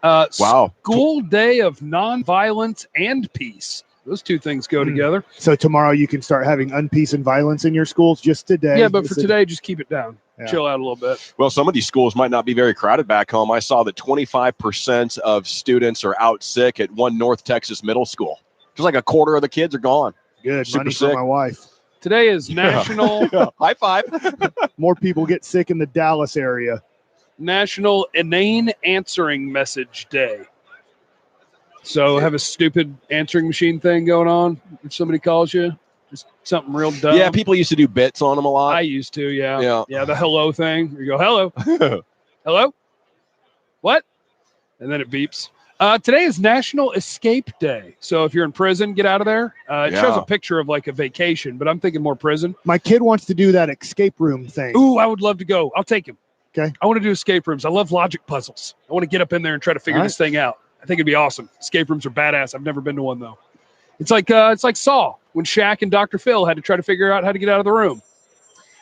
[SPEAKER 9] Wow.
[SPEAKER 11] School Day of Nonviolence and Peace. Those two things go together.
[SPEAKER 12] So tomorrow you can start having unpeace and violence in your schools just today.
[SPEAKER 11] Yeah, but for today, just keep it down.
[SPEAKER 12] Yeah.
[SPEAKER 11] Chill out a little bit.
[SPEAKER 9] Well, some of these schools might not be very crowded back home. I saw that 25% of students are out sick at one North Texas middle school. Just like a quarter of the kids are gone.
[SPEAKER 12] Good.
[SPEAKER 9] Super
[SPEAKER 12] Money
[SPEAKER 9] sick.
[SPEAKER 12] for my wife.
[SPEAKER 11] Today is National
[SPEAKER 9] High five.
[SPEAKER 12] More people get sick in the Dallas area.
[SPEAKER 11] National Inane Answering Message Day. So have a stupid answering machine thing going on. If somebody calls you, just something real dumb.
[SPEAKER 9] Yeah, people used to do bits on them a lot.
[SPEAKER 11] I used to,
[SPEAKER 9] Yeah.
[SPEAKER 11] Yeah, the hello thing. You go, hello. Hello? What? And then it beeps. Today is National Escape Day. So if you're in prison, get out of there. It shows a picture of like a vacation, but I'm thinking more prison.
[SPEAKER 12] My kid wants to do that escape room thing.
[SPEAKER 11] Ooh, I would love to go. I'll take him.
[SPEAKER 12] Okay.
[SPEAKER 11] I want to do escape rooms. I love logic puzzles. I want to get up in there and try to figure this thing out. I think it'd be awesome. Escape rooms are badass. I've never been to one though. It's like Saw when Shaq and Dr. Phil had to try to figure out how to get out of the room.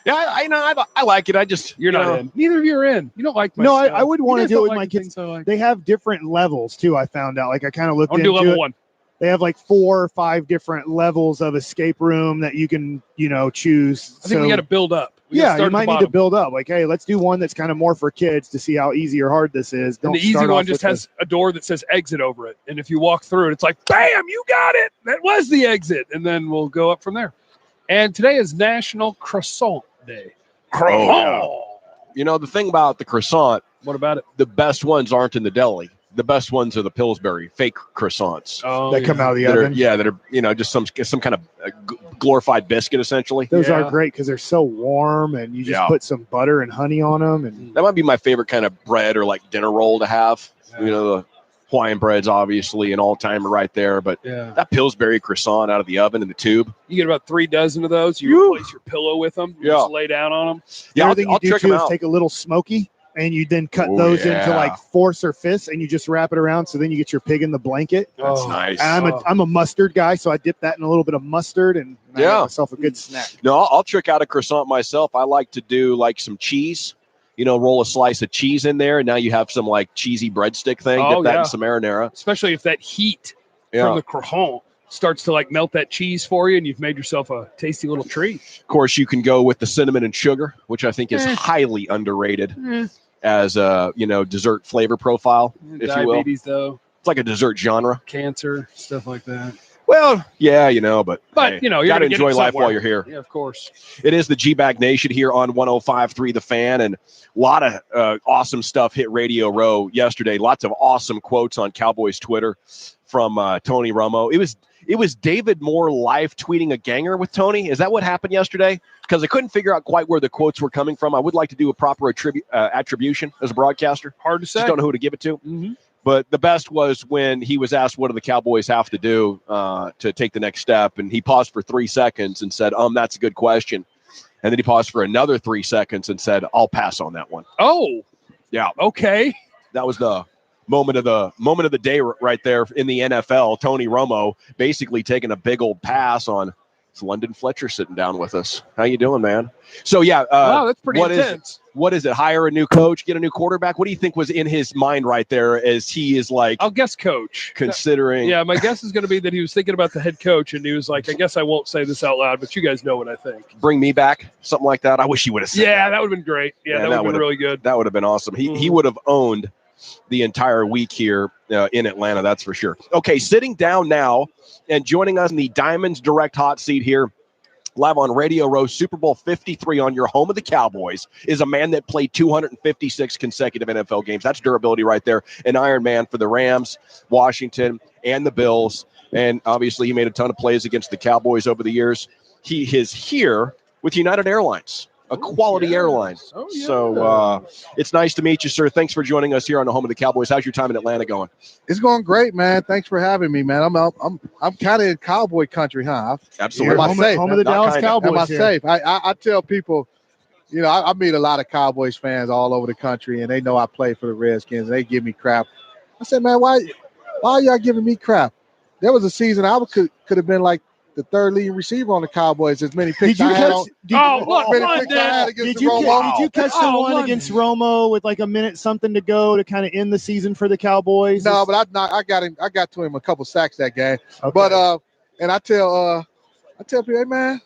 [SPEAKER 9] Yeah, I like it. I just
[SPEAKER 11] you're not in. Neither of you are in. You don't like my
[SPEAKER 12] No,
[SPEAKER 11] stuff.
[SPEAKER 12] I would want to do it with
[SPEAKER 11] like
[SPEAKER 12] my
[SPEAKER 11] the
[SPEAKER 12] kids.
[SPEAKER 11] things I like.
[SPEAKER 12] They have different levels too. I found out. Like I kind of looked
[SPEAKER 11] I'll
[SPEAKER 12] into
[SPEAKER 11] do level
[SPEAKER 12] it.
[SPEAKER 11] 1.
[SPEAKER 12] They have like 4 or 5 different levels of escape room that you can, choose.
[SPEAKER 11] I think we got to build up.
[SPEAKER 12] You might need to build up. Like, hey, let's do one that's kind of more for kids to see how easy or hard this is.
[SPEAKER 11] And the easy one just has a door that says exit over it. And if you walk through it, it's like, bam, you got it. That was the exit. And then we'll go up from there. And today is National Croissant Day.
[SPEAKER 9] Oh, yeah. The thing about the croissant,
[SPEAKER 11] what about it?
[SPEAKER 9] The best ones aren't in the deli. The best ones are the Pillsbury fake croissants.
[SPEAKER 12] That come out of the oven.
[SPEAKER 9] That are just some kind of glorified biscuit essentially.
[SPEAKER 12] Those are great because they're so warm, and you just put some butter and honey on them. And
[SPEAKER 9] that might be my favorite kind of bread or like dinner roll to have. Yeah. The Hawaiian bread's obviously an all-timer right there, but that Pillsbury croissant out of the oven in the tube.
[SPEAKER 11] You get about 3 dozen of those. You replace your pillow with them. You just lay down on them.
[SPEAKER 12] Yeah, I'll check them out. Take a little smoky. and you then cut those into like fourths or fifths, and you just wrap it around. So then you get your pig in the blanket.
[SPEAKER 9] That's nice.
[SPEAKER 12] And I'm a mustard guy, so I dip that in a little bit of mustard, and I got myself a good snack.
[SPEAKER 9] No, I'll trick out a croissant myself. I like to do like some cheese. Roll a slice of cheese in there, and now you have some like cheesy breadstick thing. Dip that in some marinara.
[SPEAKER 11] Especially if that heat from the croissant starts to like melt that cheese for you, and you've made yourself a tasty little treat.
[SPEAKER 9] Of course, you can go with the cinnamon and sugar, which I think is highly underrated as a dessert flavor profile. If
[SPEAKER 11] Diabetes,
[SPEAKER 9] you will.
[SPEAKER 11] though.
[SPEAKER 9] It's like a dessert genre.
[SPEAKER 11] Cancer, stuff like that.
[SPEAKER 9] Well, yeah, but hey,
[SPEAKER 11] you're
[SPEAKER 9] got to
[SPEAKER 11] gonna
[SPEAKER 9] enjoy life while you're here.
[SPEAKER 11] Yeah, of course.
[SPEAKER 9] It is the GBAG Nation here on 105.3 The Fan, and a lot of awesome stuff hit Radio Row yesterday. Lots of awesome quotes on Cowboys Twitter from Tony Romo. It was David Moore live tweeting a ganger with Tony. Is that what happened yesterday? Because I couldn't figure out quite where the quotes were coming from. I would like to do a proper attribution as a broadcaster.
[SPEAKER 11] Hard to say.
[SPEAKER 9] Just don't know who to give it to.
[SPEAKER 11] Mm-hmm.
[SPEAKER 9] But the best was when he was asked, what do the Cowboys have to do to take the next step? And he paused for 3 seconds and said, that's a good question. And then he paused for another 3 seconds and said, I'll pass on that one.
[SPEAKER 11] Oh,
[SPEAKER 9] yeah.
[SPEAKER 11] Okay.
[SPEAKER 9] That was the moment of the day right there in the NFL. Tony Romo basically taking a big old pass on London Fletcher sitting down with us. How you doing, man? So,
[SPEAKER 11] wow, that's pretty intense.
[SPEAKER 9] What is it? Hire a new coach, get a new quarterback? What do you think was in his mind right there as he is like?
[SPEAKER 11] I'll guess coach.
[SPEAKER 9] Considering.
[SPEAKER 11] Yeah, my guess is going to be that he was thinking about the head coach, and he was like, I guess I won't say this out loud, but you guys know what I think.
[SPEAKER 9] Bring me back, something like that. I wish he would have said
[SPEAKER 11] that would have been great. Yeah, that would have been really good.
[SPEAKER 9] That would have been awesome. He would have owned the entire week here in Atlanta, that's for sure. Okay, sitting down now and joining us in the Diamonds Direct hot seat here, live on Radio Row, Super Bowl 53 on your home of the Cowboys, is a man that played 256 consecutive NFL games. That's durability right there. An Iron Man for the Rams, Washington, and the Bills. And obviously he made a ton of plays against the Cowboys over the years. He is here with United Airlines, a quality airline.
[SPEAKER 11] Oh, yeah.
[SPEAKER 9] So it's nice to meet you, sir. Thanks for joining us here on the home of the Cowboys. How's your time in Atlanta going?
[SPEAKER 2] It's going great, man. Thanks for having me, man. I'm kind of in cowboy country, huh?
[SPEAKER 9] Absolutely.
[SPEAKER 12] Home of the Dallas Cowboys.
[SPEAKER 2] Am I safe? I tell people, I meet a lot of Cowboys fans all over the country, and they know I play for the Redskins. And they give me crap. I said, man, why are y'all giving me crap? There was a season I could have been like the third leading receiver on the Cowboys. As many picks I had on.
[SPEAKER 12] Did you catch the one against Romo with like a minute something to go to kind of end the season for the Cowboys?
[SPEAKER 2] No, but I got to him a couple sacks that game. Okay. But and I tell people, hey man,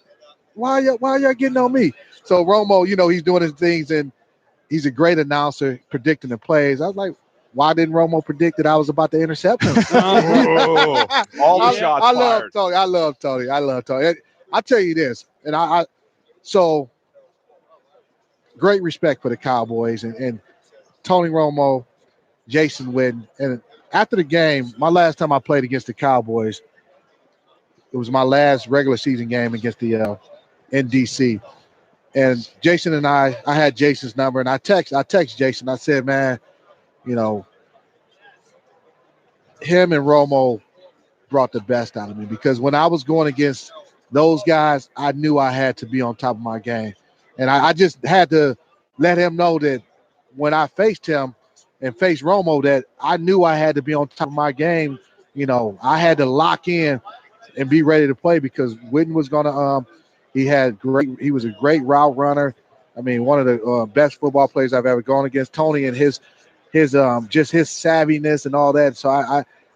[SPEAKER 2] why y'all getting on me? So Romo, he's doing his things and he's a great announcer predicting the plays. I was like, why didn't Romo predict that I was about to intercept him?
[SPEAKER 9] All the shots
[SPEAKER 2] I
[SPEAKER 9] fired.
[SPEAKER 2] love Tony. I tell you this, and so great respect for the Cowboys and Tony Romo, Jason Witten. And after the game, my last time I played against the Cowboys, it was my last regular season game against the in DC. And Jason and I had Jason's number, and I text Jason. I said, man, him and Romo brought the best out of me because when I was going against those guys, I knew I had to be on top of my game. And I just had to let him know that when I faced him and faced Romo, that I knew I had to be on top of my game. I had to lock in and be ready to play because Witten was going to he was a great route runner. I mean, one of the best football players I've ever gone against. Tony and his just his savviness and all that. So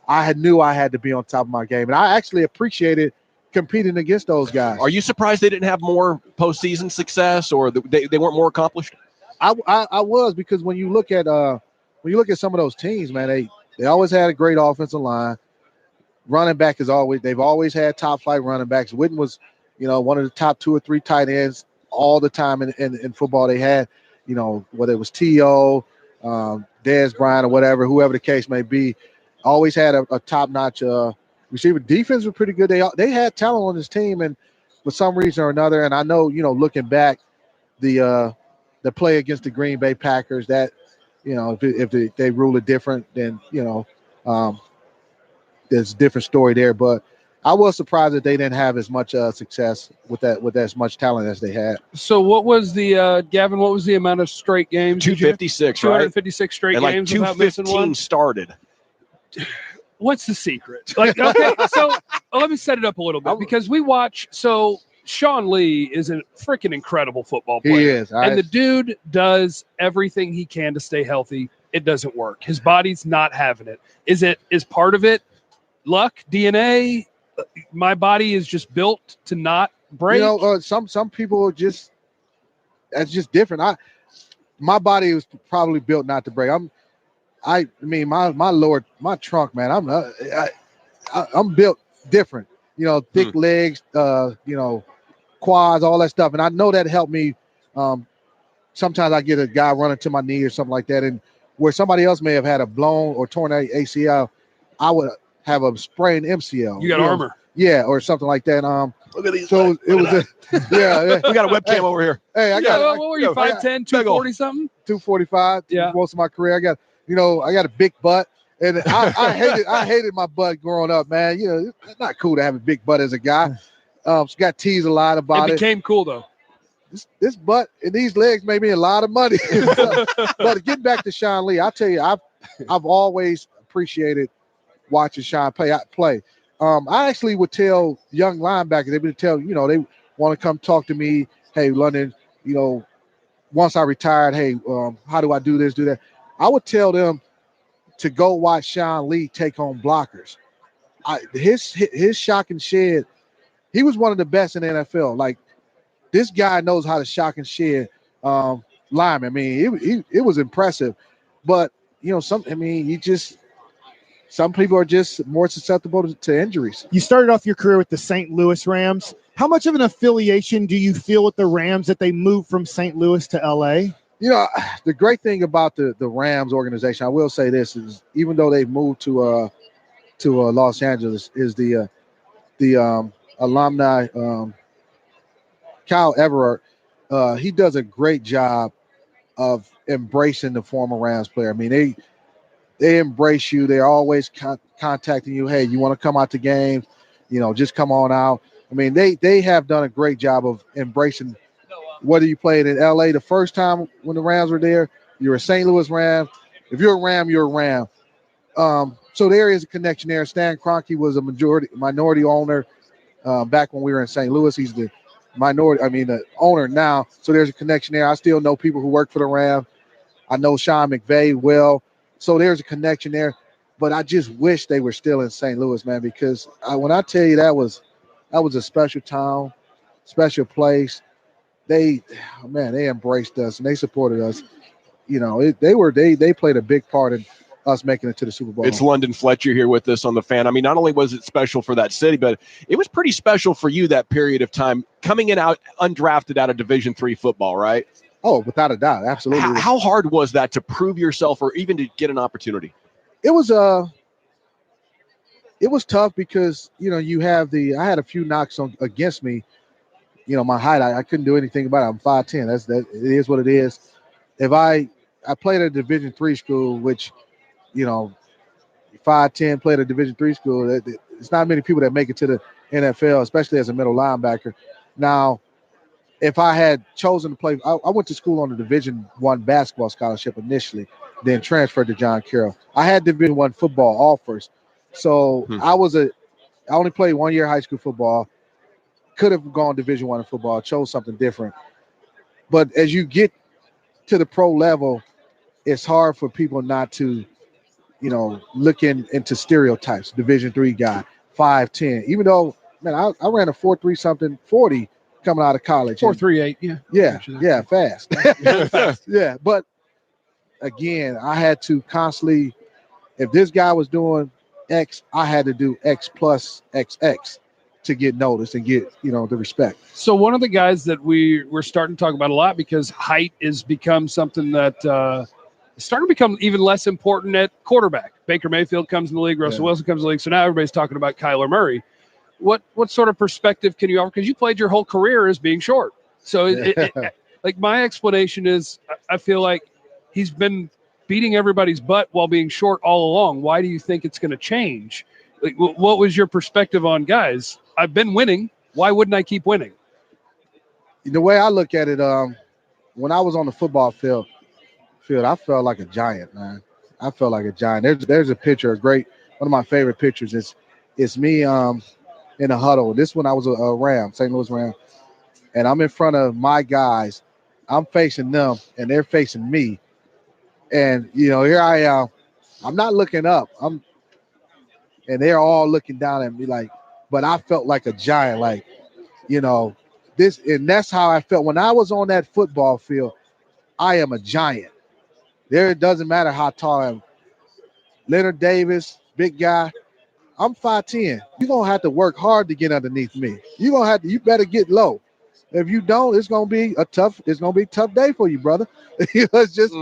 [SPEAKER 2] I knew I had to be on top of my game, and I actually appreciated competing against those guys.
[SPEAKER 9] Are you surprised they didn't have more postseason success, or they weren't more accomplished?
[SPEAKER 2] I was, because when you look at some of those teams, man, they always had a great offensive line. Running back they've always had top flight running backs. Witten was, one of the top 2 or 3 tight ends all the time in football. They had, whether it was T.O., Dez Bryant or whatever, whoever the case may be, always had a top-notch receiver. Defense was pretty good. They had talent on this team, and for some reason or another, and I know, looking back, the play against the Green Bay Packers, that, if they rule it different, then, there's a different story there. But I was surprised that they didn't have as much success with as much talent as they had.
[SPEAKER 11] So what was the Gavin? What was the amount of straight games?
[SPEAKER 9] 256, right?
[SPEAKER 11] 256 straight
[SPEAKER 9] and
[SPEAKER 11] games
[SPEAKER 9] like
[SPEAKER 11] without missing
[SPEAKER 9] 215
[SPEAKER 11] one.
[SPEAKER 9] started.
[SPEAKER 11] What's the secret? Like, okay, so let me set it up a little bit because we watch. So Sean Lee is a freaking incredible football player.
[SPEAKER 2] He is,
[SPEAKER 11] and the dude does everything he can to stay healthy. It doesn't work. His body's not having it. Is part of it luck, DNA? My body is just built to not break.
[SPEAKER 2] You know, some people are just that's just different. My body was probably built not to break. I mean, my trunk, man. I'm built different. You know, thick legs, you know, quads, all that stuff, and I know that helped me. Sometimes I get a guy running to my knee or something like that, and where somebody else may have had a blown or torn ACL, I would have a sprained MCL.
[SPEAKER 11] You got armor,
[SPEAKER 2] yeah, or something like that.
[SPEAKER 9] Look at these.
[SPEAKER 2] So it was yeah.
[SPEAKER 9] We got a webcam over here.
[SPEAKER 2] Hey, I got.
[SPEAKER 11] What were you, 5'10", 240 something?
[SPEAKER 2] 245.
[SPEAKER 11] Yeah.
[SPEAKER 2] Most of my career, I got a big butt, and I hated my butt growing up, man. You know, it's not cool to have a big butt as a guy. Got teased a lot about it.
[SPEAKER 11] It became cool though.
[SPEAKER 2] This butt and these legs made me a lot of money. But getting back to Sean Lee, I tell you, I've always appreciated watching Sean play. I actually would tell young linebackers, they would tell, you know, they want to come talk to me. Hey, London, you know, once I retired, hey, how do I do this, do that? I would tell them to go watch Sean Lee take on blockers. His shock and shed, he was one of the best in the NFL. Like, this guy knows how to shock and shed linemen. I mean, it was impressive. But, you know, some people are just more susceptible to injuries.
[SPEAKER 12] You started off your career with the St. Louis Rams. How much of an affiliation do you feel with the Rams that they moved from St. Louis to LA?
[SPEAKER 2] You know, the great thing about the Rams organization, I will say this, is even though they've moved to Los Angeles, is the alumni, Kyle Everett. He does a great job of embracing the former Rams player. I mean, they embrace you. They're always contacting you. Hey, you want to come out to games? You know, just come on out. I mean, they have done a great job of embracing. Whether you played in LA the first time when the Rams were there, you're a St. Louis Ram. If you're a Ram, you're a Ram. So there is a connection there. Stan Kroenke was a minority owner back when we were in St. Louis. He's the the owner now. So there's a connection there. I still know people who work for the Rams. I know Sean McVay well. So there's a connection there. But I just wish they were still in St. Louis, man, because when I tell you that was a special town, special place. They embraced us and they supported us. You know, they played a big part in us making it to the Super Bowl.
[SPEAKER 9] It's London Fletcher here with us on the Fan. I mean, not only was it special for that city, but it was pretty special for you that period of time coming in out undrafted out of Division III football, right?
[SPEAKER 2] Oh, without a doubt, absolutely.
[SPEAKER 9] How hard was that to prove yourself or even to get an opportunity?
[SPEAKER 2] It was tough because, you know, I had a few knocks against me. You know, my height, I couldn't do anything about it. I'm 5'10". It is what it is. If I played at a Division III school, which, you know, 5'10", played at a Division III school, it's not many people that make it to the NFL, especially as a middle linebacker. Now, if I had chosen to play, I went to school on a Division I basketball scholarship initially, then transferred to John Carroll. I had Division I football offers. So I only played 1 year high school football. Could have gone Division I in football, chose something different. But as you get to the pro level, it's hard for people not to, you know, look into stereotypes. Division III guy, 5'10". Even though, man, I ran a 4.3 something 40 coming out of college.
[SPEAKER 11] 4.38,
[SPEAKER 2] yeah, fast. Yeah, but again, I had to constantly, if this guy was doing X, I had to do X plus XX to get noticed and get, you know, the respect.
[SPEAKER 11] So one of the guys that we're starting to talk about a lot, because height has become something that is starting to become even less important at quarterback. Baker Mayfield comes in the league, Russell Wilson comes in the league, so now everybody's talking about Kyler Murray. What sort of perspective can you offer? Because you played your whole career as being short. So like my explanation is, I feel like he's been beating everybody's butt while being short all along. Why do you think it's going to change Like, what was your perspective on, guys, I've been winning. Why wouldn't I keep winning?
[SPEAKER 2] The way I look at it, when I was on the football field, I felt like a giant, man. I felt like a giant. There's a picture, one of my favorite pictures. It's me in a huddle. This one I was a Ram, St. Louis Ram, and I'm in front of my guys. I'm facing them, and they're facing me. And here I am. I'm not looking up. And they're all looking down at me but I felt like a giant, this, and that's how I felt when I was on that football field. I am a giant. It doesn't matter how tall I am. Leonard Davis, big guy. I'm 5'10". You're gonna have to work hard to get underneath me. You better get low. If you don't, it's gonna be a tough day for you, brother. It's just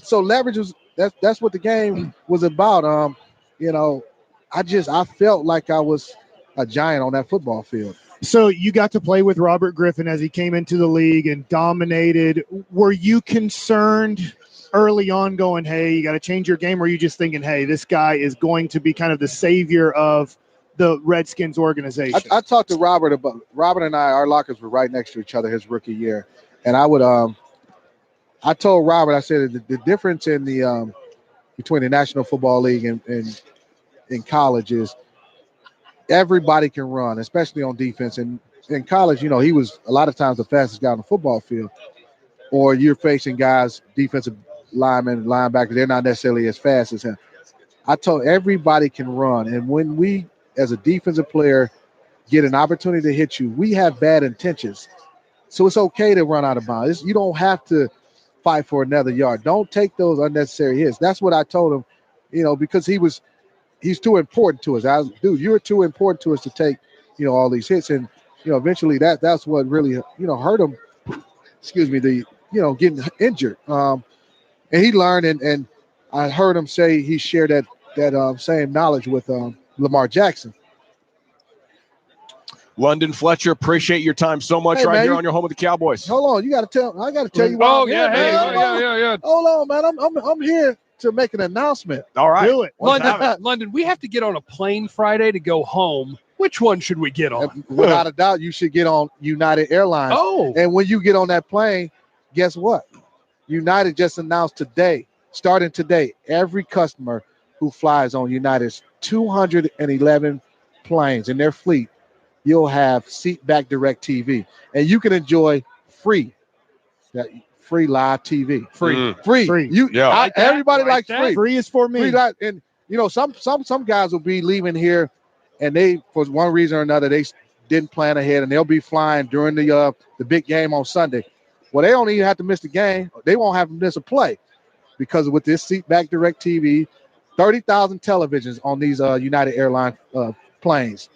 [SPEAKER 2] so leverage was that's what the game was about. I felt like I was a giant on that football field.
[SPEAKER 12] So you got to play with Robert Griffin as he came into the league and dominated. Were you concerned early on going, hey, you got to change your game? Or were you just thinking, hey, this guy is going to be kind of the savior of the Redskins organization?
[SPEAKER 2] I talked to Robert and I, our lockers were right next to each other his rookie year. And I told Robert, I said the difference in the between the National Football League and in college is everybody can run, especially on defense. And in college, he was a lot of times the fastest guy on the football field. Or you're facing guys, defensive linemen, linebackers, they're not necessarily as fast as him. I told everybody can run. And when we, as a defensive player, get an opportunity to hit you, we have bad intentions. So it's okay to run out of bounds. You don't have to fight for another yard. Don't take those unnecessary hits. That's what I told him, because he's too important to us. Dude, you're too important to us to take, all these hits. And, eventually that's what really, hurt him. Excuse me, getting injured. And he learned, and I heard him say he shared that same knowledge with Lamar Jackson.
[SPEAKER 9] London Fletcher, appreciate your time so much here on your home of the Cowboys.
[SPEAKER 2] Hold on, I got to tell you why.
[SPEAKER 11] Oh, yeah, yeah.
[SPEAKER 2] Hold on, man. I'm here to make an announcement.
[SPEAKER 9] All right.
[SPEAKER 2] Do it.
[SPEAKER 11] London, we have to get on a plane Friday to go home. Which one should we get on?
[SPEAKER 2] Without a doubt, you should get on United Airlines.
[SPEAKER 11] Oh.
[SPEAKER 2] And when you get on that plane, guess what? United just announced starting today, every customer who flies on United's 211 planes in their fleet, you'll have seat back direct TV. And you can enjoy free live TV. Free. Everybody likes free.
[SPEAKER 12] Free is for me.
[SPEAKER 2] And some guys will be leaving here, and they, for one reason or another, they didn't plan ahead, and they'll be flying during the big game on Sunday. Well, they don't even have to miss the game. They won't have to miss a play, because with this seat back direct TV, 30,000 televisions on these United Airlines planes,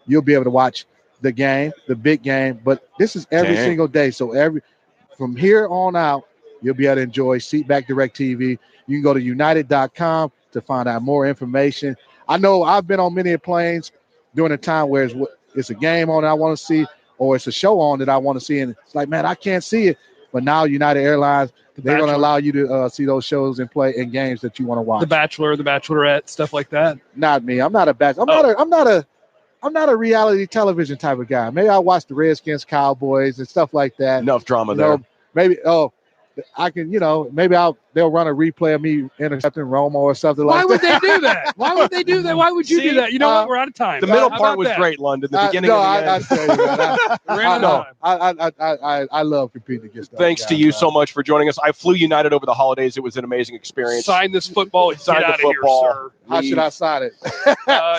[SPEAKER 2] you'll be able to watch the game, the big game. But this is every single day. So from here on out, you'll be able to enjoy seat back direct TV. You can go to united.com to find out more information. I know I've been on many planes during a time where it's a game on that I want to see, or it's a show on that I want to see, and it's like, man, I can't see it. But now United Airlines, they're going to allow you to see those shows and play in games that you want to watch.
[SPEAKER 11] The Bachelor, The Bachelorette, stuff like that.
[SPEAKER 2] Not me. I'm not a bachelor. I'm not a reality television type of guy. Maybe I watch the Redskins, Cowboys, and stuff like that.
[SPEAKER 9] Enough drama there.
[SPEAKER 2] Maybe I can, maybe they'll run a replay of me intercepting Romo or something like that.
[SPEAKER 11] Why would they do that? Why would they do that? Why would you do that? You know what? We're out of time.
[SPEAKER 9] The middle part was great, London. The beginning of the end.
[SPEAKER 2] I tell you, man, I love competing against them.
[SPEAKER 9] Thanks to you so much for joining us. I flew United over the holidays. It was an amazing experience.
[SPEAKER 11] Sign this football and get out of here, sir.
[SPEAKER 2] How should I sign it?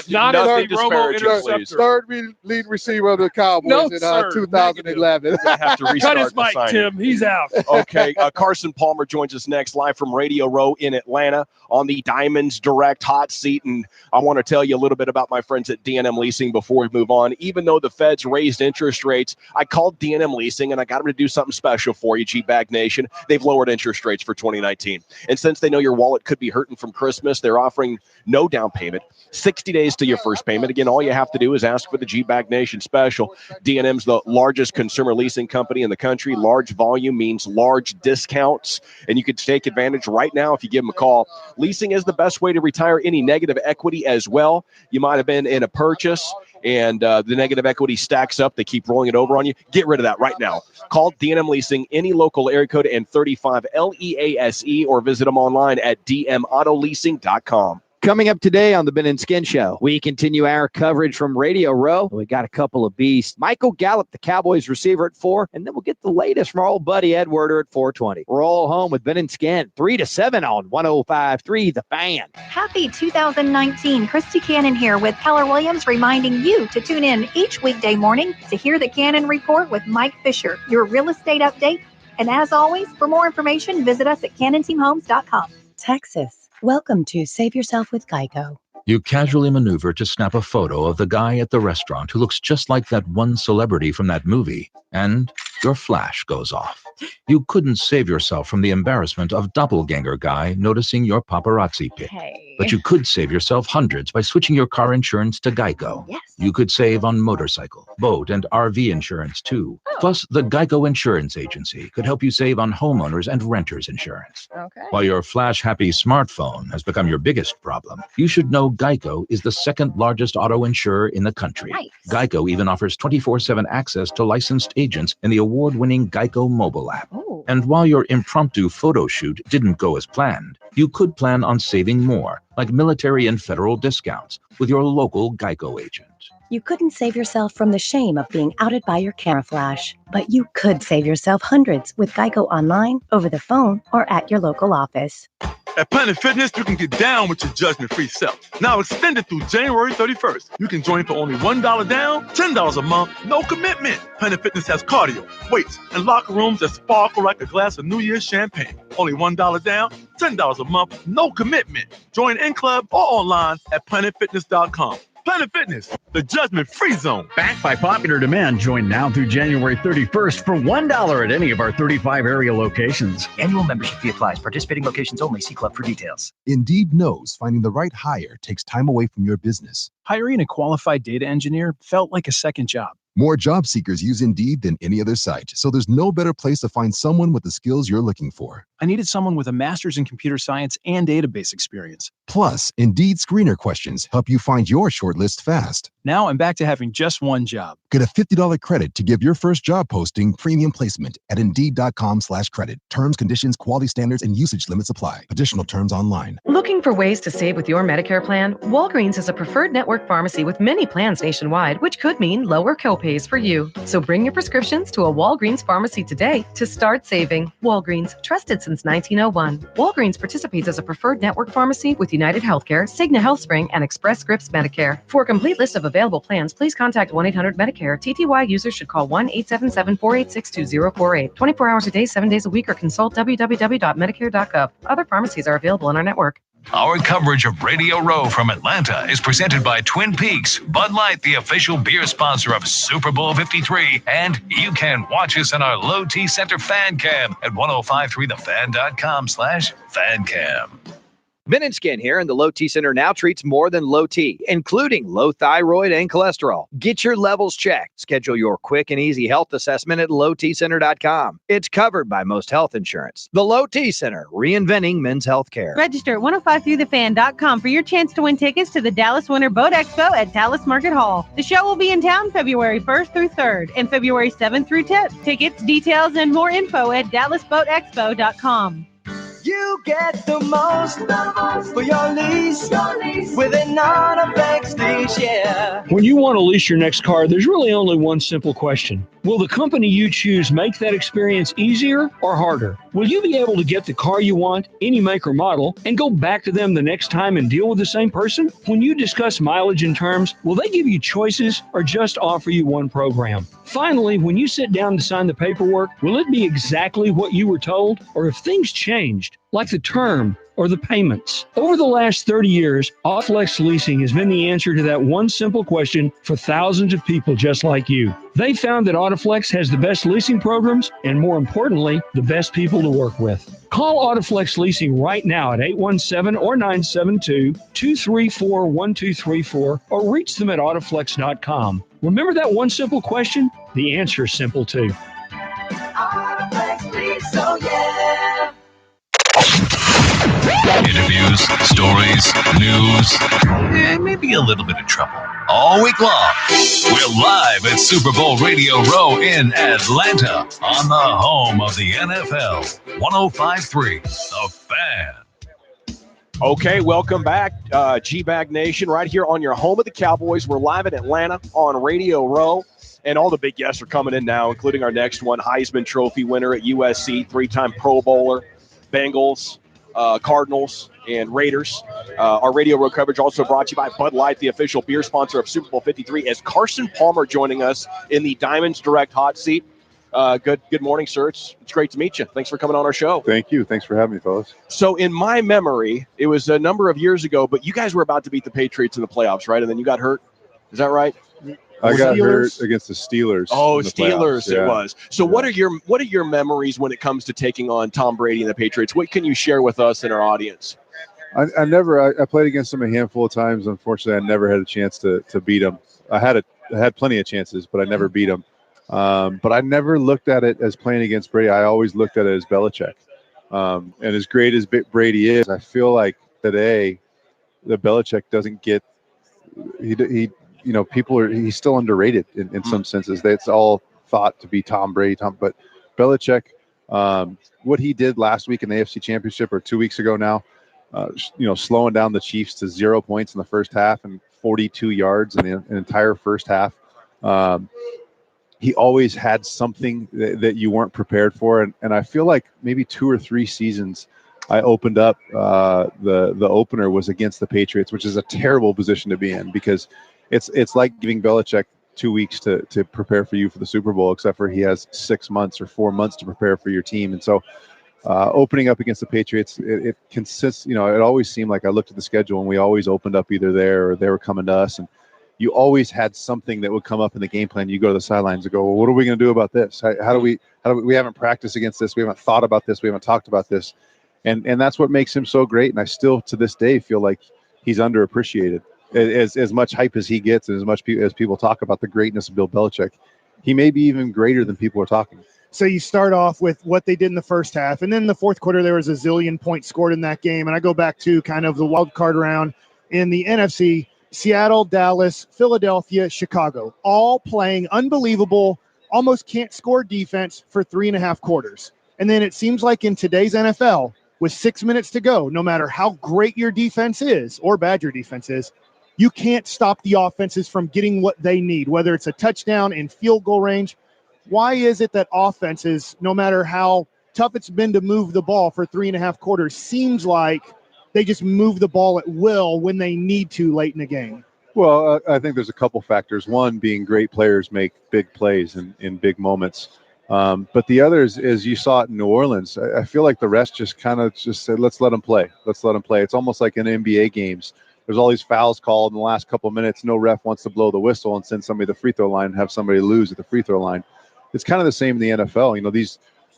[SPEAKER 11] Not as the Romo interceptor.
[SPEAKER 2] Third lead receiver of the Cowboys in 2011.
[SPEAKER 9] Have to
[SPEAKER 11] Cut his mic, Tim. He's out.
[SPEAKER 9] Okay, Carson Palmer joins us next live from Radio Row in Atlanta on the Diamonds Direct hot seat. And I want to tell you a little bit about my friends at D&M Leasing before we move on. Even though the Feds raised interest rates, I called D&M Leasing and I got them to do something special for you, GBAG Nation. They've lowered interest rates for 2019. And since they know your wallet could be hurting from Christmas, they're offering no down payment, 60 days to your first payment. Again, all you have to do is ask for the GBAG Nation special. D&M's the largest consumer leasing company in the country. Large volume means large discounts, and you could take advantage right now if you give them a call. Leasing is the best way to retire any negative equity as well. You might have been in a purchase and the negative equity stacks up. They keep rolling it over on you. Get rid of that right now. Call D&M Leasing, any local area code, and 35 LEASE, or visit them online at dmautoleasing.com.
[SPEAKER 4] Coming up today on the Ben and Skin Show, we continue our coverage from Radio Row. We got a couple of beasts. Michael Gallup, the Cowboys receiver, at 4, and then we'll get the latest from our old buddy Ed Werder at 4:20. We're all home with Ben and Skin, 3 to 7 on 105.3 The Fan.
[SPEAKER 5] Happy 2019. Christy Cannon here with Keller Williams, reminding you to tune in each weekday morning to hear the Cannon Report with Mike Fisher, your real estate update. And as always, for more information, visit us at cannonteamhomes.com.
[SPEAKER 19] Texas. Welcome to Save Yourself with Geico.
[SPEAKER 23] You casually maneuver to snap a photo of the guy at the restaurant who looks just like that one celebrity from that movie, and your flash goes off. You couldn't save yourself from the embarrassment of doppelganger guy noticing your paparazzi pic. But you could save yourself hundreds by switching your car insurance to Geico.
[SPEAKER 5] Yes.
[SPEAKER 23] You could save on motorcycle, boat, and RV insurance too. Plus, the Geico Insurance Agency could help you save on homeowners and renters insurance.
[SPEAKER 5] Okay.
[SPEAKER 23] While your flash-happy smartphone has become your biggest problem, you should know Geico is the second largest auto insurer in the country.
[SPEAKER 5] Nice.
[SPEAKER 23] Geico even offers 24/7 access to licensed agents in the award-winning Geico mobile app.
[SPEAKER 5] Ooh.
[SPEAKER 23] And while your impromptu photo shoot didn't go as planned, you could plan on saving more, like military and federal discounts, with your local Geico agent.
[SPEAKER 19] You couldn't save yourself from the shame of being outed by your camera flash, but you could save yourself hundreds with Geico online, over the phone, or at your local office.
[SPEAKER 24] At Planet Fitness, you can get down with your judgment-free self. Now extended through January 31st. You can join for only $1 down, $10 a month, no commitment. Planet Fitness has cardio, weights, and locker rooms that sparkle like a glass of New Year's champagne. Only $1 down, $10 a month, no commitment. Join in club or online at planetfitness.com. Planet Fitness, the judgment-free zone.
[SPEAKER 25] Backed by popular demand, join now through January 31st for $1 at any of our 35 area locations.
[SPEAKER 6] Annual membership fee applies. Participating locations only. See club for details.
[SPEAKER 26] Indeed knows finding the right hire takes time away from your business.
[SPEAKER 27] Hiring a qualified data engineer felt like a second job.
[SPEAKER 26] More job seekers use Indeed than any other site, so there's no better place to find someone with the skills you're looking for.
[SPEAKER 27] I needed someone with a master's in computer science and database experience.
[SPEAKER 26] Plus, Indeed screener questions help you find your shortlist fast.
[SPEAKER 27] Now I'm back to having just one job.
[SPEAKER 26] Get a $50 credit to give your first job posting premium placement at Indeed.com/credit. Terms, conditions, quality standards, and usage limits apply. Additional terms online.
[SPEAKER 28] Looking for ways to save with your Medicare plan? Walgreens is a preferred network pharmacy with many plans nationwide, which could mean lower copays for you. So bring your prescriptions to a Walgreens pharmacy today to start saving. Walgreens, trusted since 1901. Walgreens participates as a preferred network pharmacy with United Healthcare, Cigna HealthSpring, and Express Scripts Medicare. For a complete list of available plans, please contact 1-800-MEDICARE. TTY users should call 1-877-486-2048. 24 hours a day, 7 days a week, or consult www.medicare.gov. Other pharmacies are available in our network.
[SPEAKER 8] Our coverage of Radio Row from Atlanta is presented by Twin Peaks, Bud Light, the official beer sponsor of Super Bowl 53, and you can watch us on our Low T Center fan cam at 1053thefan.com/fancam.
[SPEAKER 4] Ben and Skin here, and the Low T Center now treats more than low T, including low thyroid and cholesterol. Get your levels checked. Schedule your quick and easy health assessment at lowtcenter.com. It's covered by most health insurance. The Low T Center, reinventing men's health care.
[SPEAKER 29] Register at 1053thefan.com for your chance to win tickets to the Dallas Winter Boat Expo at Dallas Market Hall. The show will be in town February 1st through 3rd and February 7th through 10th. Tickets, details, and more info at dallasboatexpo.com.
[SPEAKER 3] You get the most for your lease with an Autoflex lease, yeah.
[SPEAKER 21] When you want to lease your next car, there's really only one simple question. Will the company you choose make that experience easier or harder? Will you be able to get the car you want, any make or model, and go back to them the next time and deal with the same person? When you discuss mileage and terms, will they give you choices or just offer you one program? Finally, when you sit down to sign the paperwork, will it be exactly what you were told, or if things changed, like the term or the payments? Over the last 30 years, Autoflex Leasing has been the answer to that one simple question for thousands of people just like you. They found that Autoflex has the best leasing programs and, more importantly, the best people to work with. Call Autoflex Leasing right now at 817 or 972-234-1234 or reach them at autoflex.com. Remember that one simple question? The answer is simple too.
[SPEAKER 3] Autoflex lease, oh yeah.
[SPEAKER 8] Interviews, stories, news, and maybe a little bit of trouble. All week long, we're live at Super Bowl Radio Row in Atlanta on the home of the NFL, 105.3 The Fan.
[SPEAKER 9] Okay, welcome back, GBAG Nation, right here on your home of the Cowboys. We're live in Atlanta on Radio Row, and all the big guests are coming in now, including our next one, Heisman Trophy winner at USC, three-time Pro Bowler, Bengals, Cardinals, and Raiders. Our Radio Row coverage also brought to you by Bud Light, the official beer sponsor of Super Bowl 53, as Carson Palmer joining us in the Diamonds Direct hot seat. Good morning, sir. It's great to meet you. Thanks for coming on our show.
[SPEAKER 1] Thank you. Thanks for having me, fellas.
[SPEAKER 9] So in my memory, it was a number of years ago, but you guys were about to beat the Patriots in the playoffs, right? And then you got hurt. Is that right?
[SPEAKER 1] I got hurt against the Steelers.
[SPEAKER 9] Oh, Steelers
[SPEAKER 1] yeah.
[SPEAKER 9] It was. So what are your memories when it comes to taking on Tom Brady and the Patriots? What can you share with us and our audience?
[SPEAKER 1] I played against them a handful of times. Unfortunately, I never had a chance to beat them. I had plenty of chances, but I never beat them. But I never looked at it as playing against Brady. I always looked at it as Belichick. And as great as Brady is, I feel like today the Belichick doesn't get he's still underrated in some senses. It's all thought to be Tom Brady, but Belichick, what he did last week in the AFC Championship or 2 weeks ago now, slowing down the Chiefs to 0 points in the first half and 42 yards in the entire first half. He always had something that you weren't prepared for. And I feel like maybe 2 or 3 seasons I opened up the opener was against the Patriots, which is a terrible position to be in because it's like giving Belichick 2 weeks to prepare for you for the Super Bowl, except for he has 6 months or 4 months to prepare for your team. And so opening up against the Patriots, it consists, it always seemed like I looked at the schedule and we always opened up either there or they were coming to us. And you always had something that would come up in the game plan. You go to the sidelines and go, well, what are we going to do about this? How do we haven't practiced against this. We haven't thought about this. We haven't talked about this. And that's what makes him so great. And I still, to this day, feel like he's underappreciated. As much hype as he gets and as much as people talk about the greatness of Bill Belichick, he may be even greater than people are talking.
[SPEAKER 12] So you start off with what they did in the first half, and then the fourth quarter, there was a zillion points scored in that game. And I go back to kind of the wild card round in the NFC, Seattle, Dallas, Philadelphia, Chicago, all playing unbelievable, almost can't score defense for 3.5 quarters. And then it seems like in today's NFL, with 6 minutes to go, no matter how great your defense is or bad your defense is, you can't stop the offenses from getting what they need, whether it's a touchdown in field goal range. Why is it that offenses, no matter how tough it's been to move the ball for 3.5 quarters, seems like they just move the ball at will when they need to late in the game?
[SPEAKER 1] Well, I think there's a couple factors. One being great players make big plays in big moments. But the other is you saw it in New Orleans. I feel like the rest just kind of just said, let's let them play. Let's let them play. It's almost like in NBA games. There's all these fouls called in the last couple of minutes. No ref wants to blow the whistle and send somebody to the free throw line and have somebody lose at the free throw line. It's kind of the same in the NFL.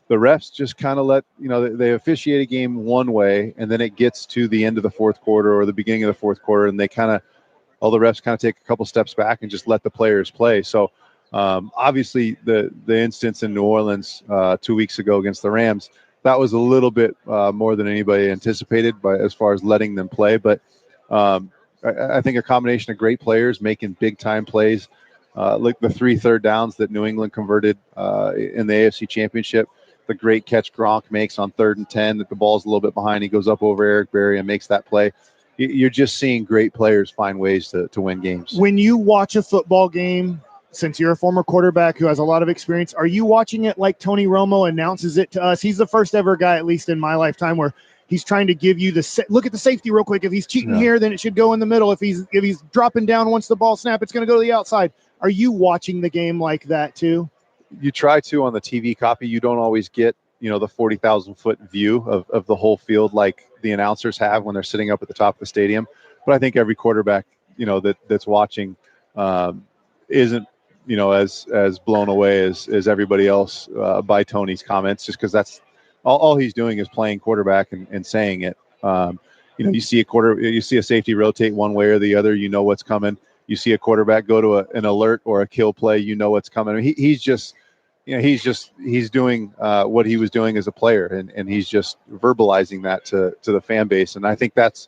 [SPEAKER 1] The refs just kind of let, they officiate a game one way, and then it gets to the end of the fourth quarter or the beginning of the fourth quarter, and all the refs kind of take a couple steps back and just let the players play. So obviously the instance in New Orleans 2 weeks ago against the Rams, that was a little bit more than anybody anticipated as far as letting them play. But I think a combination of great players making big time plays, like the 3 third downs that New England converted in the AFC Championship, the great catch Gronk makes on 3rd and 10, that the ball's a little bit behind. He goes up over Eric Berry and makes that play. You're just seeing great players find ways to win games.
[SPEAKER 12] When you watch a football game, since you're a former quarterback who has a lot of experience, are you watching it like Tony Romo announces it to us? He's the first ever guy, at least in my lifetime, where he's trying to give you look at the safety real quick. If he's cheating here, then it should go in the middle. If he's dropping down once the ball snap, it's going to go to the outside. Are you watching the game like that too?
[SPEAKER 1] You try to on the TV copy. You don't always get, the 40,000-foot view of the whole field like the announcers have when they're sitting up at the top of the stadium. But I think every quarterback, that's watching isn't, as blown away as everybody else by Tony's comments, just because that's all he's doing is playing quarterback and saying it. You see a safety rotate one way or the other, what's coming. You see a quarterback go to an alert or a kill play, what's coming. I mean, he's just he's doing what he was doing as a player, and he's just verbalizing that to the fan base. And I think that's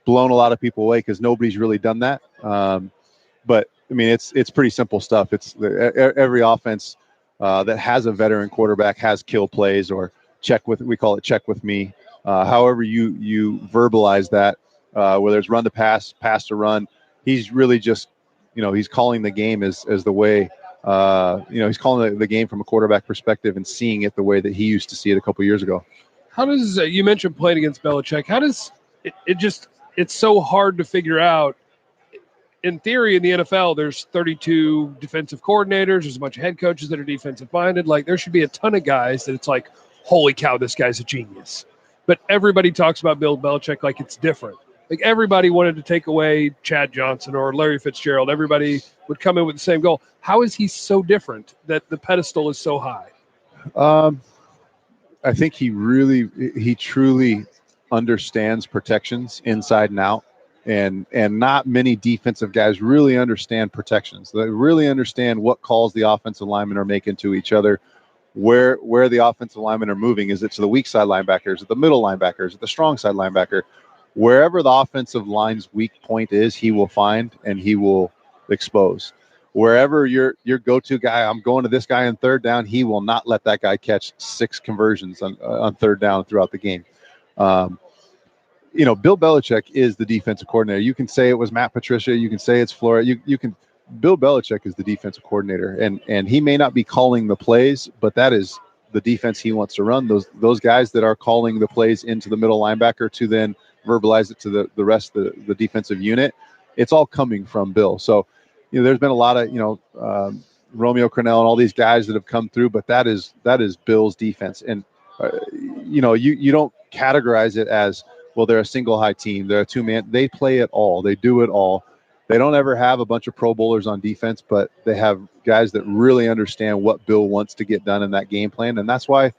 [SPEAKER 1] blown a lot of people away because nobody's really done that. But I mean, it's pretty simple stuff. It's every offense that has a veteran quarterback has kill plays or we call it check with me. However you verbalize that, whether it's run to pass to run, he's really just, he's calling the game as the way, he's calling the game from a quarterback perspective and seeing it the way that he used to see it a couple years ago.
[SPEAKER 11] How does you mentioned playing against Belichick? How does it's so hard to figure out. In theory, in the NFL, there's 32 defensive coordinators. There's a bunch of head coaches that are defensive minded. Like, there should be a ton of guys that it's like, holy cow, this guy's a genius. But everybody talks about Bill Belichick like it's different. Like, everybody wanted to take away Chad Johnson or Larry Fitzgerald. Everybody would come in with the same goal. How is he so different that the pedestal is so high?
[SPEAKER 1] I think he truly understands protections inside and out. And not many defensive guys really understand protections. They really understand what calls the offensive linemen are making to each other, where the offensive linemen are moving. Is it to the weak side linebackers, is it the middle linebackers, is it the strong side linebacker? Wherever the offensive line's weak point is, he will find and he will expose. Wherever your go-to guy, I'm going to this guy on third down, he will not let that guy catch 6 conversions on third down throughout the game. Bill Belichick is the defensive coordinator. You can say it was Matt Patricia. You can say it's Flora. Bill Belichick is the defensive coordinator, and he may not be calling the plays, but that is the defense he wants to run. Those guys that are calling the plays into the middle linebacker to then verbalize it to the rest of the defensive unit. It's all coming from Bill. So, there's been a lot of, Romeo Crennel and all these guys that have come through, but that is Bill's defense. And, you don't categorize it as, well, they're a single high team. They're a 2-man. They play it all. They do it all. They don't ever have a bunch of Pro Bowlers on defense, but they have guys that really understand what Bill wants to get done in that game plan. And that's why,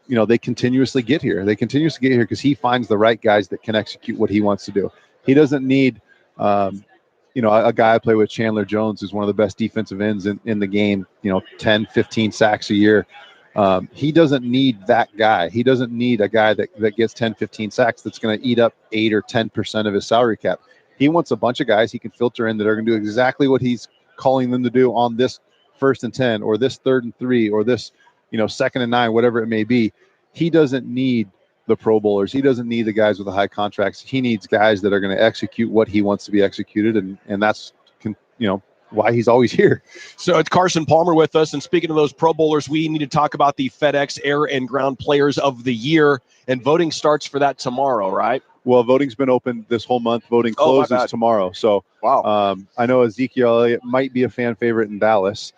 [SPEAKER 1] they continuously get here. They continuously get here because he finds the right guys that can execute what he wants to do. He doesn't need, a guy I play with, Chandler Jones, who's one of the best defensive ends in the game, 10, 15 sacks a year. He doesn't need that guy. He doesn't need a guy that gets 10, 15 sacks that's going to eat up 8 or 10% of his salary cap. He wants a bunch of guys he can filter in that are going to do exactly what he's calling them to do on this 1st and 10 or this 3rd and 3 or this, 2nd and 9, whatever it may be. He doesn't need the Pro Bowlers. He doesn't need the guys with the high contracts. He needs guys that are going to execute what he wants to be executed. And that's, why he's always here.
[SPEAKER 9] So it's Carson Palmer with us. And speaking of those Pro Bowlers, we need to talk about the FedEx Air and Ground Players of the Year. And voting starts for that tomorrow, right?
[SPEAKER 1] Well, voting's been open this whole month. Voting closes tomorrow. So
[SPEAKER 9] wow.
[SPEAKER 1] I know Ezekiel Elliott might be a fan favorite in Dallas.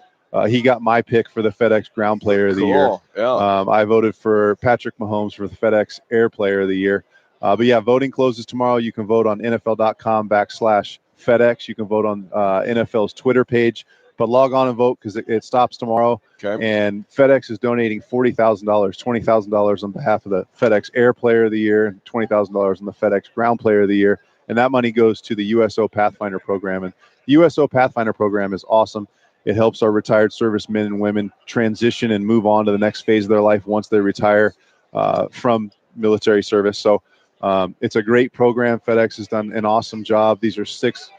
[SPEAKER 1] He got my pick for the FedEx Ground Player of the Year.
[SPEAKER 9] Yeah.
[SPEAKER 1] I voted for Patrick Mahomes for the FedEx Air Player of the Year. But yeah, voting closes tomorrow. You can vote on NFL.com/FedEx. You can vote on NFL's Twitter page, but log on and vote because it stops tomorrow.
[SPEAKER 9] Okay.
[SPEAKER 1] And FedEx is donating $40,000, $20,000 on behalf of the FedEx Air Player of the Year, and $20,000 on the FedEx Ground Player of the Year. And that money goes to the USO Pathfinder program. And the USO Pathfinder program is awesome. It helps our retired servicemen and women transition and move on to the next phase of their life once they retire from military service. So it's a great program. FedEx has done an awesome job. These are 6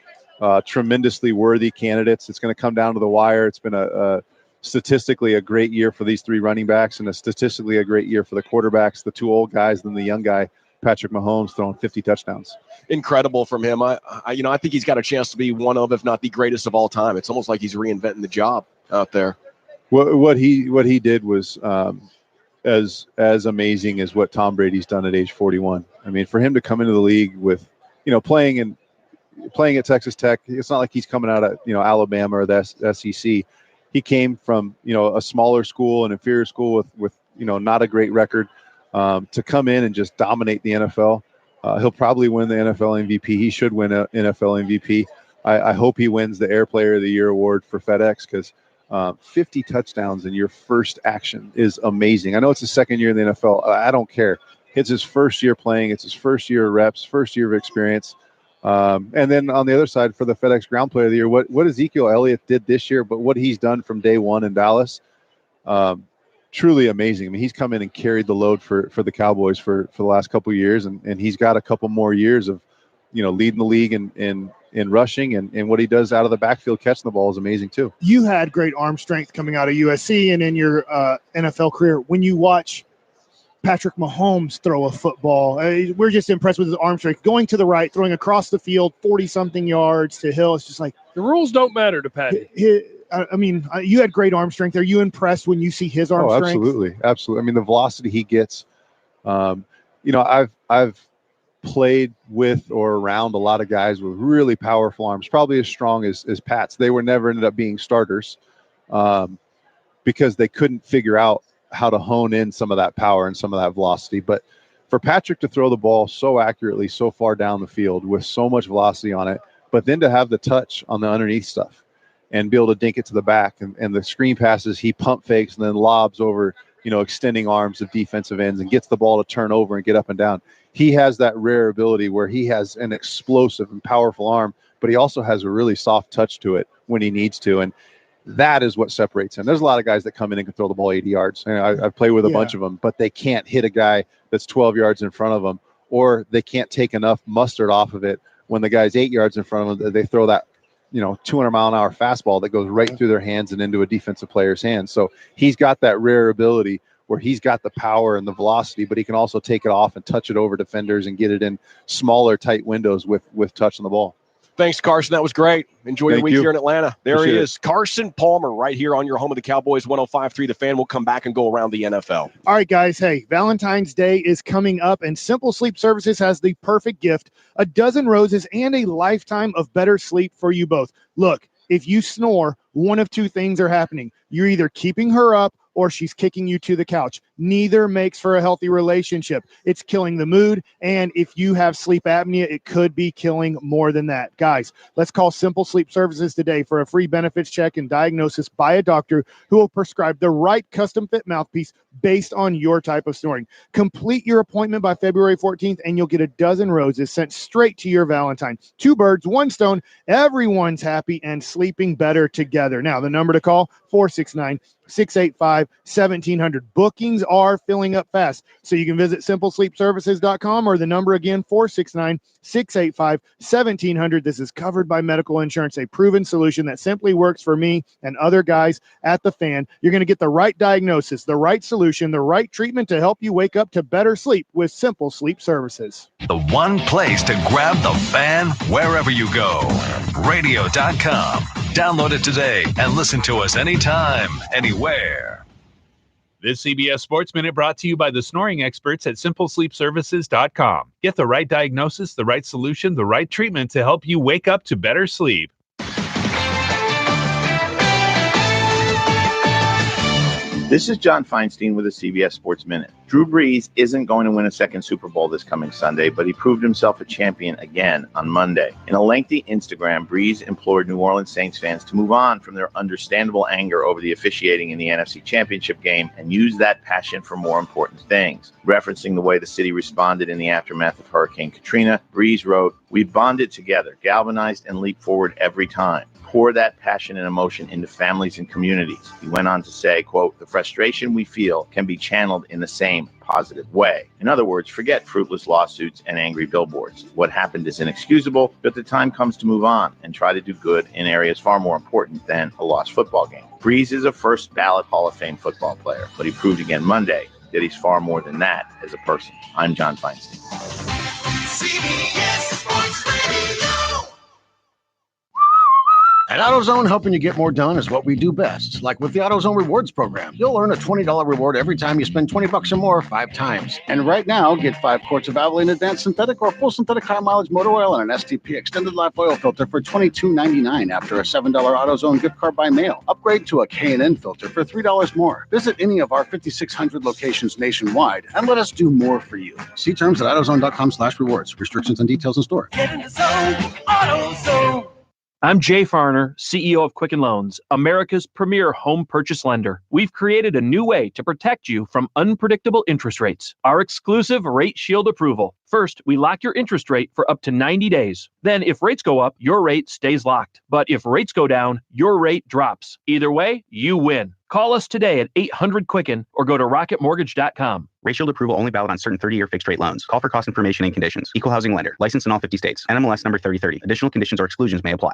[SPEAKER 1] tremendously worthy candidates. It's going to come down to the wire. It's been a statistically a great year for these 3 running backs and a statistically a great year for the quarterbacks, the 2 old guys, then the young guy, Patrick Mahomes, throwing 50 touchdowns.
[SPEAKER 9] Incredible from him. I think he's got a chance to be one of, if not the greatest of all time. It's almost like he's reinventing the job out there.
[SPEAKER 1] What he did was as amazing as what Tom Brady's done at age 41. I mean, for him to come into the league with, playing at Texas Tech, it's not like he's coming out of, Alabama or the SEC. He came from, a smaller school, an inferior school with not a great record, to come in and just dominate the NFL. He'll probably win the NFL MVP. He should win an NFL MVP. I hope he wins the Air Player of the Year award for FedEx because 50 touchdowns in your first action is amazing. I know it's his 2nd year in the NFL. I don't care. It's his first year playing. It's his first year of reps, first year of experience. And then on the other side, for the FedEx Ground Player of the Year, what Ezekiel Elliott did this year, but what he's done from day one in Dallas, truly amazing. I mean, he's come in and carried the load for the Cowboys for the last couple of years, and he's got a couple more years of, leading the league in rushing, and what he does out of the backfield catching the ball is amazing too.
[SPEAKER 12] You had great arm strength coming out of USC and in your NFL career. When you watch Patrick Mahomes throw a football, we're just impressed with his arm strength. Going to the right, throwing across the field, 40-something yards to Hill. It's just like
[SPEAKER 11] the rules don't matter to Patty.
[SPEAKER 12] You had great arm strength. Are you impressed when you see his arm strength?
[SPEAKER 1] Absolutely. I mean, the velocity he gets. I've played with or around a lot of guys with really powerful arms, probably as strong as Pat's. They were never ended up being starters because they couldn't figure out how to hone in some of that power and some of that velocity. But for Patrick to throw the ball so accurately, so far down the field with so much velocity on it, but then to have the touch on the underneath stuff and be able to dink it to the back and the screen passes, he pump fakes and then lobs over, extending arms of defensive ends and gets the ball to turn over and get up and down. He has that rare ability where he has an explosive and powerful arm, but he also has a really soft touch to it when he needs to. And that is what separates him. There's a lot of guys that come in and can throw the ball 80 yards. And I've played with a bunch of them, but they can't hit a guy that's 12 yards in front of them, or they can't take enough mustard off of it when the guy's 8 yards in front of them. They throw that 200-mile-an-hour fastball that goes right through their hands and into a defensive player's hands. So he's got that rare ability where he's got the power and the velocity, but he can also take it off and touch it over defenders and get it in smaller, tight windows with touch on the ball.
[SPEAKER 9] Thanks, Carson. That was great. Enjoy your week here in Atlanta. There
[SPEAKER 1] Appreciate
[SPEAKER 9] he is, Carson Palmer, right here on your home of the Cowboys, 105.3 The Fan. We'll come back and go around the NFL.
[SPEAKER 12] All right, guys. Hey, Valentine's Day is coming up, and Simple Sleep Services has the perfect gift, a dozen roses and a lifetime of better sleep for you both. Look, if you snore, one of two things are happening. You're either keeping her up or she's kicking you to the couch. Neither makes for a healthy relationship. It's killing the mood, and if you have sleep apnea, it could be killing more than that. Guys, let's call Simple Sleep Services today for a free benefits check and diagnosis by a doctor who will prescribe the right custom-fit mouthpiece based on your type of snoring. Complete your appointment by February 14th, and you'll get a dozen roses sent straight to your Valentine. 2 birds, 1 stone. Everyone's happy and sleeping better together. Now, the number to call, 469-685-1700. Bookings are filling up fast, so you can visit simplesleepservices.com or the number again, 469-685-1700. This is covered by medical insurance, a proven solution that simply works for me and other guys at the Fan. You're going to get the right diagnosis, the right solution, the right treatment to help you wake up to better sleep with Simple Sleep Services.
[SPEAKER 8] The one place to grab the Fan wherever you go. Radio.com. Download it today and listen to us anytime, anywhere.
[SPEAKER 7] This CBS Sports Minute brought to you by the snoring experts at simplesleepservices.com. Get the right diagnosis, the right solution, the right treatment to help you wake up to better sleep.
[SPEAKER 10] This is John Feinstein with the CBS Sports Minute. Drew Brees isn't going to win a second Super Bowl this coming Sunday, but he proved himself a champion again on Monday. In a lengthy Instagram, Brees implored New Orleans Saints fans to move on from their understandable anger over the officiating in the NFC Championship game and use that passion for more important things. Referencing the way the city responded in the aftermath of Hurricane Katrina, Brees wrote, "We bonded together, galvanized and leaped forward every time. Pour that passion and emotion into families and communities." He went on to say, quote, "The frustration we feel can be channeled in the same positive way. In other words, forget fruitless lawsuits and angry billboards. What happened is inexcusable, but the time comes to move on and try to do good in areas far more important than a lost football game." Brees is a first ballot Hall of Fame football player, but he proved again Monday that he's far more than that as a person. I'm John Feinstein.
[SPEAKER 13] CBS Sports Radio.
[SPEAKER 14] At AutoZone, helping you get more done is what we do best. Like with the AutoZone Rewards program, you'll earn a $20 reward every time you spend $20 or more 5 times. And right now, get 5 quarts of Valvoline Advanced Synthetic or full synthetic high mileage motor oil and an STP extended life oil filter for $22.99 after a $7 AutoZone gift card by mail. Upgrade to a K&N filter for $3 more. Visit any of our 5,600 locations nationwide and let us do more for you. See terms at AutoZone.com/rewards. Restrictions and details in store.
[SPEAKER 13] Get in the zone, AutoZone.
[SPEAKER 2] I'm Jay Farner, CEO of Quicken Loans, America's premier home purchase lender. We've created a new way to protect you from unpredictable interest rates. Our exclusive Rate Shield approval. First, we lock your interest rate for up to 90 days. Then, if rates go up, your rate stays locked. But if rates go down, your rate drops. Either way, you win. Call us today at 800-QUICKEN or go to rocketmortgage.com.
[SPEAKER 5] Rate Shield approval only valid on certain 30-year fixed-rate loans. Call for cost information and conditions. Equal housing lender. Licensed in all 50 states. NMLS number 3030. Additional conditions or exclusions may apply.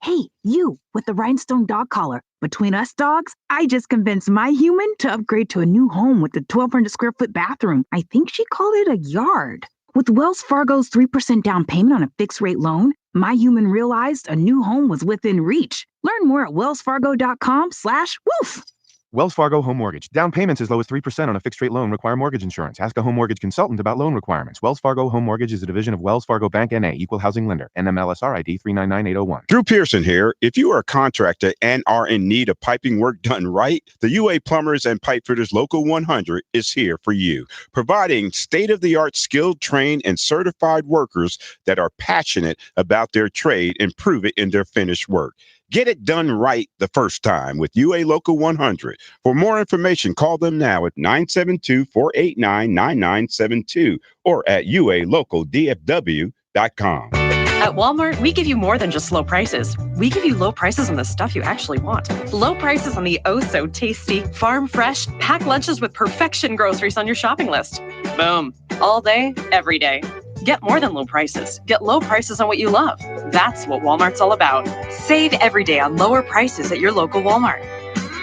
[SPEAKER 13] Hey, you with the rhinestone dog collar. Between us dogs, I just convinced my human to upgrade to a new home with a 1,200 square foot bathroom. I think she called it a yard. With Wells Fargo's 3% down payment on a fixed rate loan, my human realized a new home was within reach. Learn more at wellsfargo.com/woof.
[SPEAKER 15] Wells Fargo Home Mortgage. Down payments as low as 3% on a fixed-rate loan require mortgage insurance. Ask a home mortgage consultant about loan requirements. Wells Fargo Home Mortgage is a division of Wells Fargo Bank N.A., Equal Housing Lender, NMLSR ID 399801.
[SPEAKER 16] Drew Pearson here. If you are a contractor and are in need of piping work done right, the UA Plumbers and Pipe Fitters Local 100 is here for you, providing state-of-the-art skilled, trained, and certified workers that are passionate about their trade and prove it in their finished work. Get it done right the first time with UA Local 100. For more information, call them now at 972-489-9972 or at ualocaldfw.com.
[SPEAKER 17] At Walmart, we give you more than just low prices. We give you low prices on the stuff you actually want. Low prices on the oh-so-tasty, farm-fresh, packed lunches with perfection groceries on your shopping list. Boom. All day, every day. Get more than low prices. Get low prices on what you love. That's what Walmart's all about. Save every day on lower prices at your local Walmart.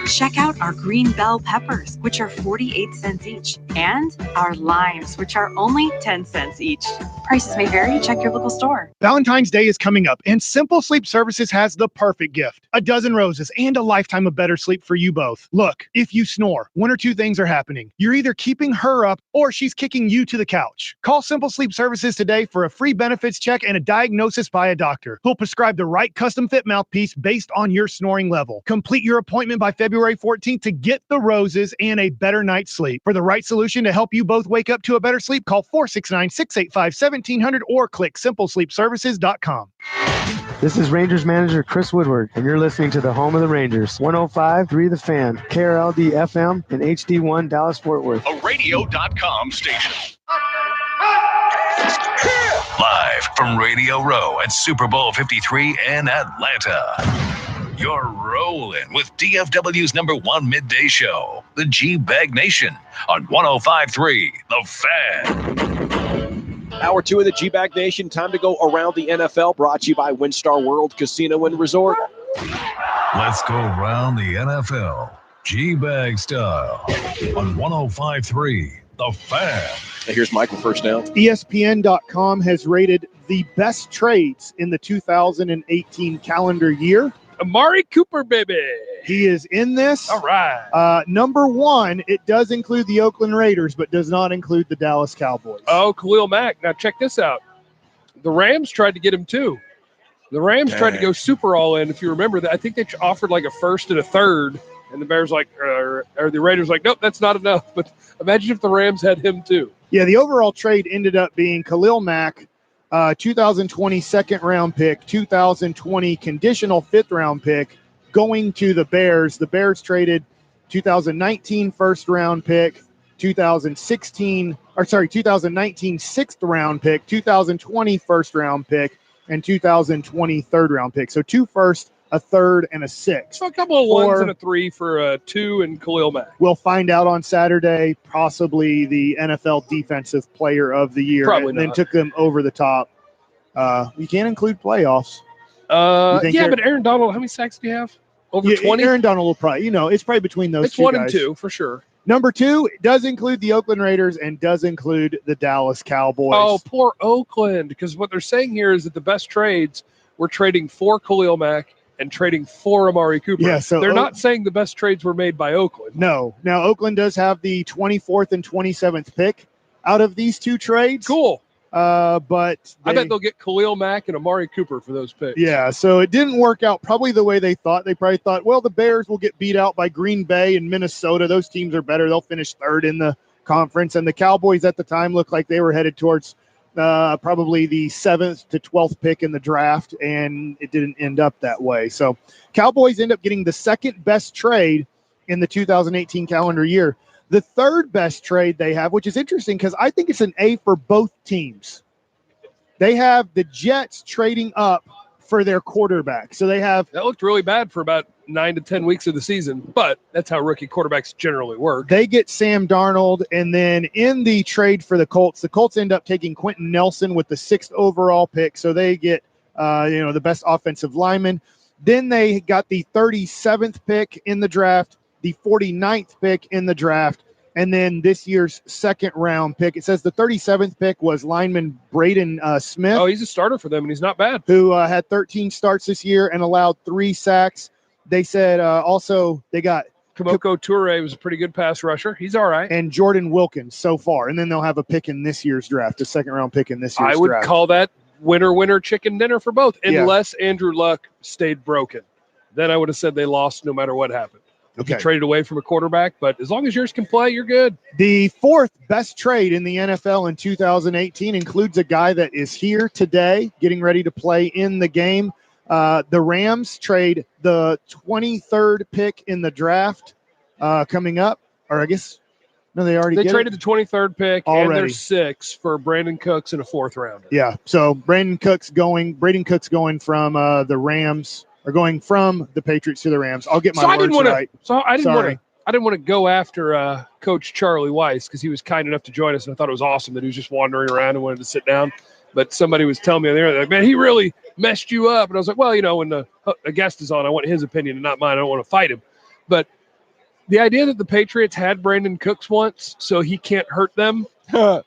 [SPEAKER 17] Check out our green bell peppers, which are 48 cents each, and our limes, which are only 10 cents each. Prices may vary. Check your local store.
[SPEAKER 12] Valentine's Day is coming up, and Simple Sleep Services has the perfect gift. A dozen roses and a lifetime of better sleep for you both. Look, if you snore, one or two things are happening. You're either keeping her up or she's kicking you to the couch. Call Simple Sleep Services today for a free benefits check and a diagnosis by a doctor who'll prescribe the right custom fit mouthpiece based on your snoring level. Complete your appointment by February 14th to get the roses and a better night's sleep. For the right solution to help you both wake up to a better sleep, call 469-685-1700 or click simplesleepservices.com.
[SPEAKER 18] This is Rangers manager Chris Woodward, and you're listening to the home of the Rangers, 105.3 The Fan, KRLD FM, and HD1 Dallas-Fort Worth.
[SPEAKER 8] A radio.com station. Live from Radio Row at Super Bowl 53 in Atlanta. You're rolling with DFW's #1 midday show, the GBAG Nation, on 105.3 The Fan.
[SPEAKER 9] Hour 2 of the GBAG Nation. Time to go around the NFL. Brought to you by WinStar World Casino and Resort.
[SPEAKER 8] Let's go around the NFL, GBAG style, on 105.3 The Fan.
[SPEAKER 9] Here's Michael first down.
[SPEAKER 12] ESPN.com has rated the best trades in the 2018 calendar year.
[SPEAKER 11] Amari Cooper, baby.
[SPEAKER 12] He is in this.
[SPEAKER 11] All right.
[SPEAKER 12] Number 1, it does include the Oakland Raiders, but does not include the Dallas Cowboys.
[SPEAKER 11] Oh, Khalil Mack. Now check this out. The Rams tried to get him too. The Rams tried to go super all in. If you remember that, I think they offered like a first and a third, and the Bears or the Raiders like, nope, that's not enough. But imagine if the Rams had him too.
[SPEAKER 12] Yeah, the overall trade ended up being Khalil Mack, 2020 second-round pick, 2020 conditional fifth-round pick, going to the Bears. The Bears traded 2019 first-round pick, 2019 sixth-round pick, 2020 first-round pick, and 2020 third-round pick. So 2 first, a third, and a sixth.
[SPEAKER 11] So a couple of 1s and a 3 for a 2 and Khalil Mack.
[SPEAKER 12] We'll find out on Saturday, possibly the NFL Defensive Player of the Year.
[SPEAKER 11] Probably
[SPEAKER 12] and then
[SPEAKER 11] not.
[SPEAKER 12] took them over the top. We can't include playoffs.
[SPEAKER 11] Yeah, but Aaron Donald, how many sacks do you have? Over 20?
[SPEAKER 12] Aaron Donald will probably, it's probably between those
[SPEAKER 11] It's
[SPEAKER 12] two
[SPEAKER 11] 1
[SPEAKER 12] guys.
[SPEAKER 11] and 2 for sure.
[SPEAKER 12] Number 2 does include the Oakland Raiders and does include the Dallas Cowboys.
[SPEAKER 11] Oh, poor Oakland, because what they're saying here is that the best trades were trading for Khalil Mack and trading for Amari Cooper.
[SPEAKER 12] Yeah, so
[SPEAKER 11] they're not saying the best trades were made by Oakland.
[SPEAKER 12] No. Now, Oakland does have the 24th and 27th pick out of these 2 trades.
[SPEAKER 11] Cool.
[SPEAKER 12] But
[SPEAKER 11] I bet they'll get Khalil Mack and Amari Cooper for those picks.
[SPEAKER 12] Yeah, so it didn't work out probably the way they thought. They probably thought, well, the Bears will get beat out by Green Bay and Minnesota. Those teams are better. They'll finish third in the conference. And the Cowboys at the time looked like they were headed towards probably the 7th to 12th pick in the draft, and it didn't end up that way. So Cowboys end up getting the second best trade in the 2018 calendar year. The third best trade they have, which is interesting because I think it's an A for both teams. They have the Jets trading up for their quarterback. So they have...
[SPEAKER 11] That looked really bad for about 9 to 10 weeks of the season, but that's how rookie quarterbacks generally work.
[SPEAKER 12] They get Sam Darnold, and then in the trade for the Colts end up taking Quentin Nelson with the 6th overall pick, so they get the best offensive lineman. Then they got the 37th pick in the draft, the 49th pick in the draft, and then this year's second-round pick. It says the 37th pick was lineman Braden Smith.
[SPEAKER 11] Oh, he's a starter for them, and he's not bad.
[SPEAKER 12] Who had 13 starts this year and allowed 3 sacks. They said also they got
[SPEAKER 11] Kamoko Toure was a pretty good pass rusher. He's all right.
[SPEAKER 12] And Jordan Wilkins so far. And then they'll have a pick in this year's draft, a second-round pick in this year's draft.
[SPEAKER 11] I would call that winner chicken dinner for both, unless Andrew Luck stayed broken. Then I would have said they lost no matter what happened.
[SPEAKER 12] Okay.
[SPEAKER 11] You traded away from a quarterback, but as long as yours can play, you're good.
[SPEAKER 12] The fourth best trade in the NFL in 2018 includes a guy that is here today, getting ready to play in the game. The Rams trade the 23rd pick in the draft coming up, or I guess no, they
[SPEAKER 11] traded the 23rd pick
[SPEAKER 12] already.
[SPEAKER 11] And their 6 for Brandon Cooks and a 4th rounder.
[SPEAKER 12] Yeah, so Braden Cook's going from the Rams. Or going from the Patriots to the Rams. I'll get my words right.
[SPEAKER 11] So I didn't want to go after Coach Charlie Weiss because he was kind enough to join us, and I thought it was awesome that he was just wandering around and wanted to sit down. But somebody was telling me there, like, man, he really messed you up. And I was like, well, when a guest is on, I want his opinion and not mine. I don't want to fight him. But the idea that the Patriots had Brandon Cooks once so he can't hurt them,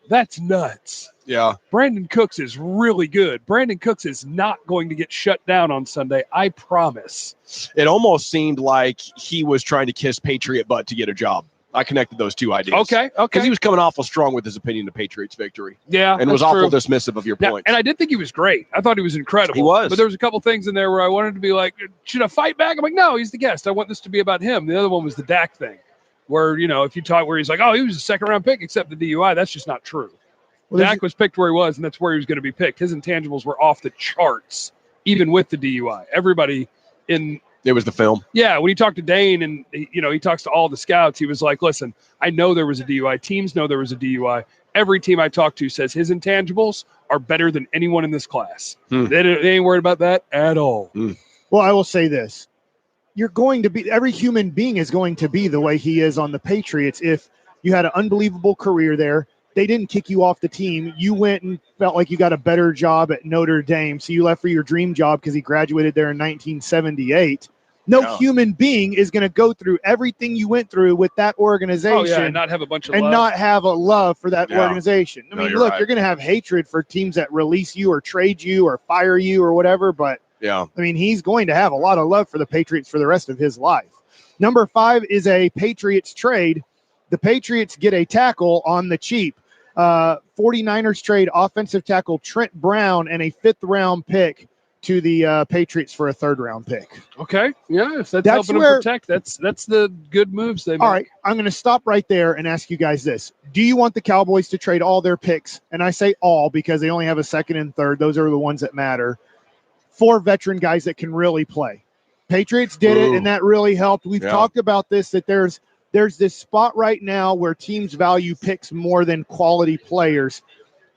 [SPEAKER 11] that's nuts.
[SPEAKER 9] Yeah.
[SPEAKER 11] Brandon Cooks is really good. Brandon Cooks is not going to get shut down on Sunday. I promise.
[SPEAKER 9] It almost seemed like he was trying to kiss Patriot butt to get a job. I connected those two ideas.
[SPEAKER 11] Okay.
[SPEAKER 9] Because he was coming awful strong with his opinion of Patriots victory.
[SPEAKER 11] Yeah.
[SPEAKER 9] And was awful dismissive of your point.
[SPEAKER 11] And I did think he was great. I thought he was incredible.
[SPEAKER 9] He was.
[SPEAKER 11] But there was a couple things in there where I wanted to be like, should I fight back? I'm like, no, he's the guest. I want this to be about him. The other one was the Dak thing where, if you talk where he's like, oh, he was a second-round pick except the DUI. That's just not true. Well, Dak was picked where he was, and that's where he was going to be picked. His intangibles were off the charts, even with the DUI. Everybody in –
[SPEAKER 9] it was the film.
[SPEAKER 11] Yeah, when he talked to Dane and, he talks to all the scouts, he was like, listen, I know there was a DUI. Teams know there was a DUI. Every team I talked to says his intangibles are better than anyone in this class. They ain't worried about that at all.
[SPEAKER 12] Well, I will say this. Every human being is going to be the way he is on the Patriots. If you had an unbelievable career there, they didn't kick you off the team. You went and felt like you got a better job at Notre Dame, so you left for your dream job because he graduated there in 1978. No human being is going to go through everything you went through with that organization.
[SPEAKER 11] Oh, yeah, and not have a bunch of
[SPEAKER 12] and
[SPEAKER 11] love.
[SPEAKER 12] not have a love for that organization. I mean, look,
[SPEAKER 9] right.
[SPEAKER 12] You're going to have hatred for teams that release you or trade you or fire you or whatever, but I mean, he's going to have a lot of love for the Patriots for the rest of his life. Number 5 is a Patriots trade. The Patriots get a tackle on the cheap. 49ers trade offensive tackle Trent Brown and a 5th-round pick to the Patriots for a 3rd-round pick.
[SPEAKER 11] Okay, yeah, if that's helping them protect, that's the good moves they make.
[SPEAKER 12] All right, I'm going to stop right there and ask you guys this. Do you want the Cowboys to trade all their picks, and I say all because they only have a 2nd and 3rd, those are the ones that matter, for veteran guys that can really play? Patriots did it, and that really helped. We've talked about this, that there's this spot right now where teams value picks more than quality players.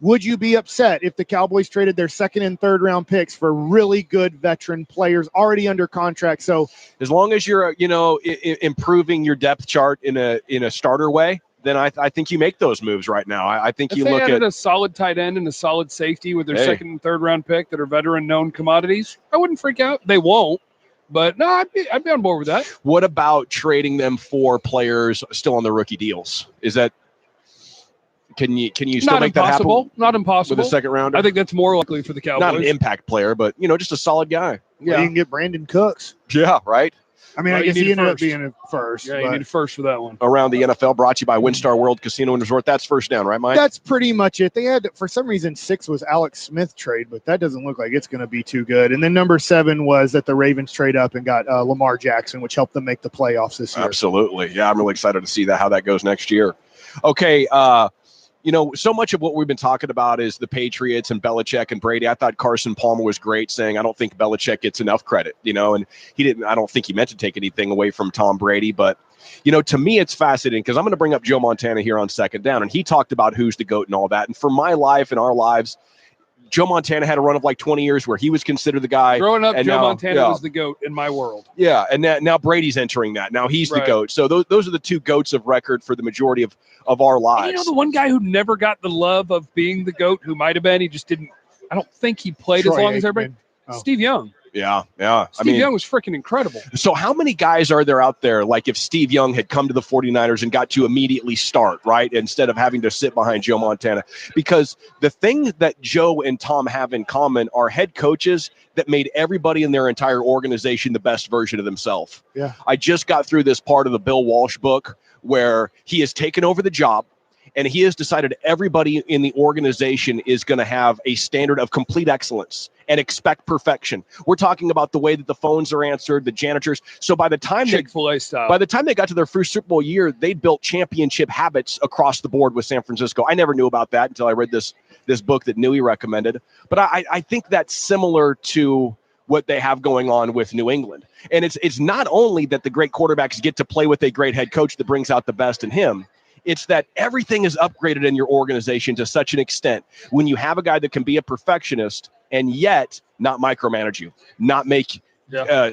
[SPEAKER 12] Would you be upset if the Cowboys traded their 2nd and 3rd round picks for really good veteran players already under contract? So
[SPEAKER 9] as long as you're, improving your depth chart in a starter way, then I think you make those moves right now. I think you look at
[SPEAKER 11] a solid tight end and a solid safety with their 2nd and 3rd round pick that are veteran known commodities. I wouldn't freak out. They won't. But no, I'd be on board with that.
[SPEAKER 9] What about trading them for players still on their rookie deals? Is that can you still make that happen?
[SPEAKER 11] Not impossible.
[SPEAKER 9] With a 2nd rounder?
[SPEAKER 11] I think that's more likely for the Cowboys.
[SPEAKER 9] Not an impact player, but just a solid guy.
[SPEAKER 12] Yeah, you can get Brandon Cooks.
[SPEAKER 9] Yeah, right.
[SPEAKER 12] I mean, I guess he ended up being a first.
[SPEAKER 11] Yeah, you need a first for that one.
[SPEAKER 9] Around the NFL, brought to you by WinStar World Casino and Resort. That's first down, right, Mike?
[SPEAKER 12] That's pretty much it. They had, for some reason, 6 was Alex Smith trade, but that doesn't look like it's going to be too good. And then number 7 was that the Ravens trade up and got Lamar Jackson, which helped them make the playoffs this year.
[SPEAKER 9] Absolutely. Yeah, I'm really excited to see how that goes next year. Okay, so much of what we've been talking about is the Patriots and Belichick and Brady. I thought Carson Palmer was great, saying, I don't think Belichick gets enough credit, and I don't think he meant to take anything away from Tom Brady. But, to me, it's fascinating because I'm going to bring up Joe Montana here on Second Down. And he talked about who's the GOAT and all that. And for my life and our lives, Joe Montana had a run of like 20 years where he was considered the guy.
[SPEAKER 11] Growing up, Joe Montana was the GOAT in my world.
[SPEAKER 9] Yeah, and now Brady's entering that. Now he's the GOAT. So those are the two GOATs of record for the majority of our lives.
[SPEAKER 11] And the one guy who never got the love of being the GOAT, who might have been, he just didn't. I don't think he played as long as everybody. Steve Young.
[SPEAKER 9] Yeah.
[SPEAKER 11] Steve Young was freaking incredible.
[SPEAKER 9] So how many guys are there out there, like if Steve Young had come to the 49ers and got to immediately start, right, instead of having to sit behind Joe Montana? Because the thing that Joe and Tom have in common are head coaches that made everybody in their entire organization the best version of themselves.
[SPEAKER 12] Yeah.
[SPEAKER 9] I just got through this part of the Bill Walsh book where he has taken over the job. And he has decided everybody in the organization is going to have a standard of complete excellence and expect perfection. We're talking about the way that the phones are answered, the janitors. So by the time
[SPEAKER 11] Chick-fil-A style.
[SPEAKER 9] By the time they got to their first Super Bowl year, they built championship habits across the board with San Francisco. I never knew about that until I read this book that Newey recommended. But I think that's similar to what they have going on with New England. And it's not only that the great quarterbacks get to play with a great head coach that brings out the best in him. It's that everything is upgraded in your organization to such an extent when you have a guy that can be a perfectionist and yet not micromanage you, not make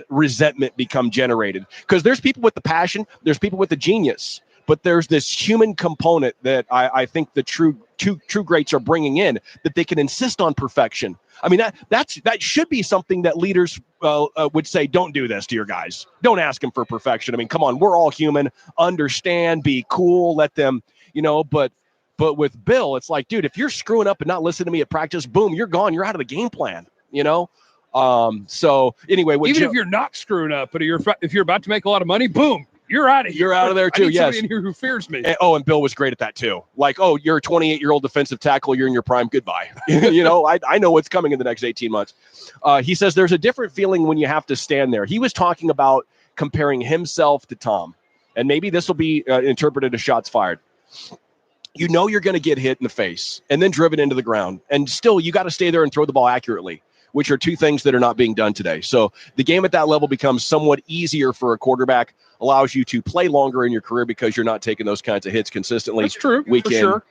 [SPEAKER 9] resentment become generated. Because there's people with the passion, there's people with the genius, but there's this human component that I think the true greats are bringing in, that they can insist on perfection. I mean, that should be something that leaders would say, don't do this to your guys. Don't ask them for perfection. I mean, come on, we're all human. Understand, be cool, let them, but with Bill, it's like, dude, if you're screwing up and not listening to me at practice, boom, you're gone. You're out of the game plan, So anyway,
[SPEAKER 11] even if you're not screwing up, but if you're about to make a lot of money, boom, you're out of here.
[SPEAKER 9] You're out of there too.
[SPEAKER 11] I need
[SPEAKER 9] yes.
[SPEAKER 11] somebody in here who fears me.
[SPEAKER 9] And Bill was great at that too. Like, you're a 28-year-old defensive tackle. You're in your prime. Goodbye. I know what's coming in the next 18 months. He says there's a different feeling when you have to stand there. He was talking about comparing himself to Tom, and maybe this will be interpreted as shots fired. You're going to get hit in the face and then driven into the ground, and still you got to stay there and throw the ball accurately, which are two things that are not being done today. So the game at that level becomes somewhat easier for a quarterback, allows you to play longer in your career because you're not taking those kinds of hits consistently.
[SPEAKER 11] That's true,
[SPEAKER 9] week in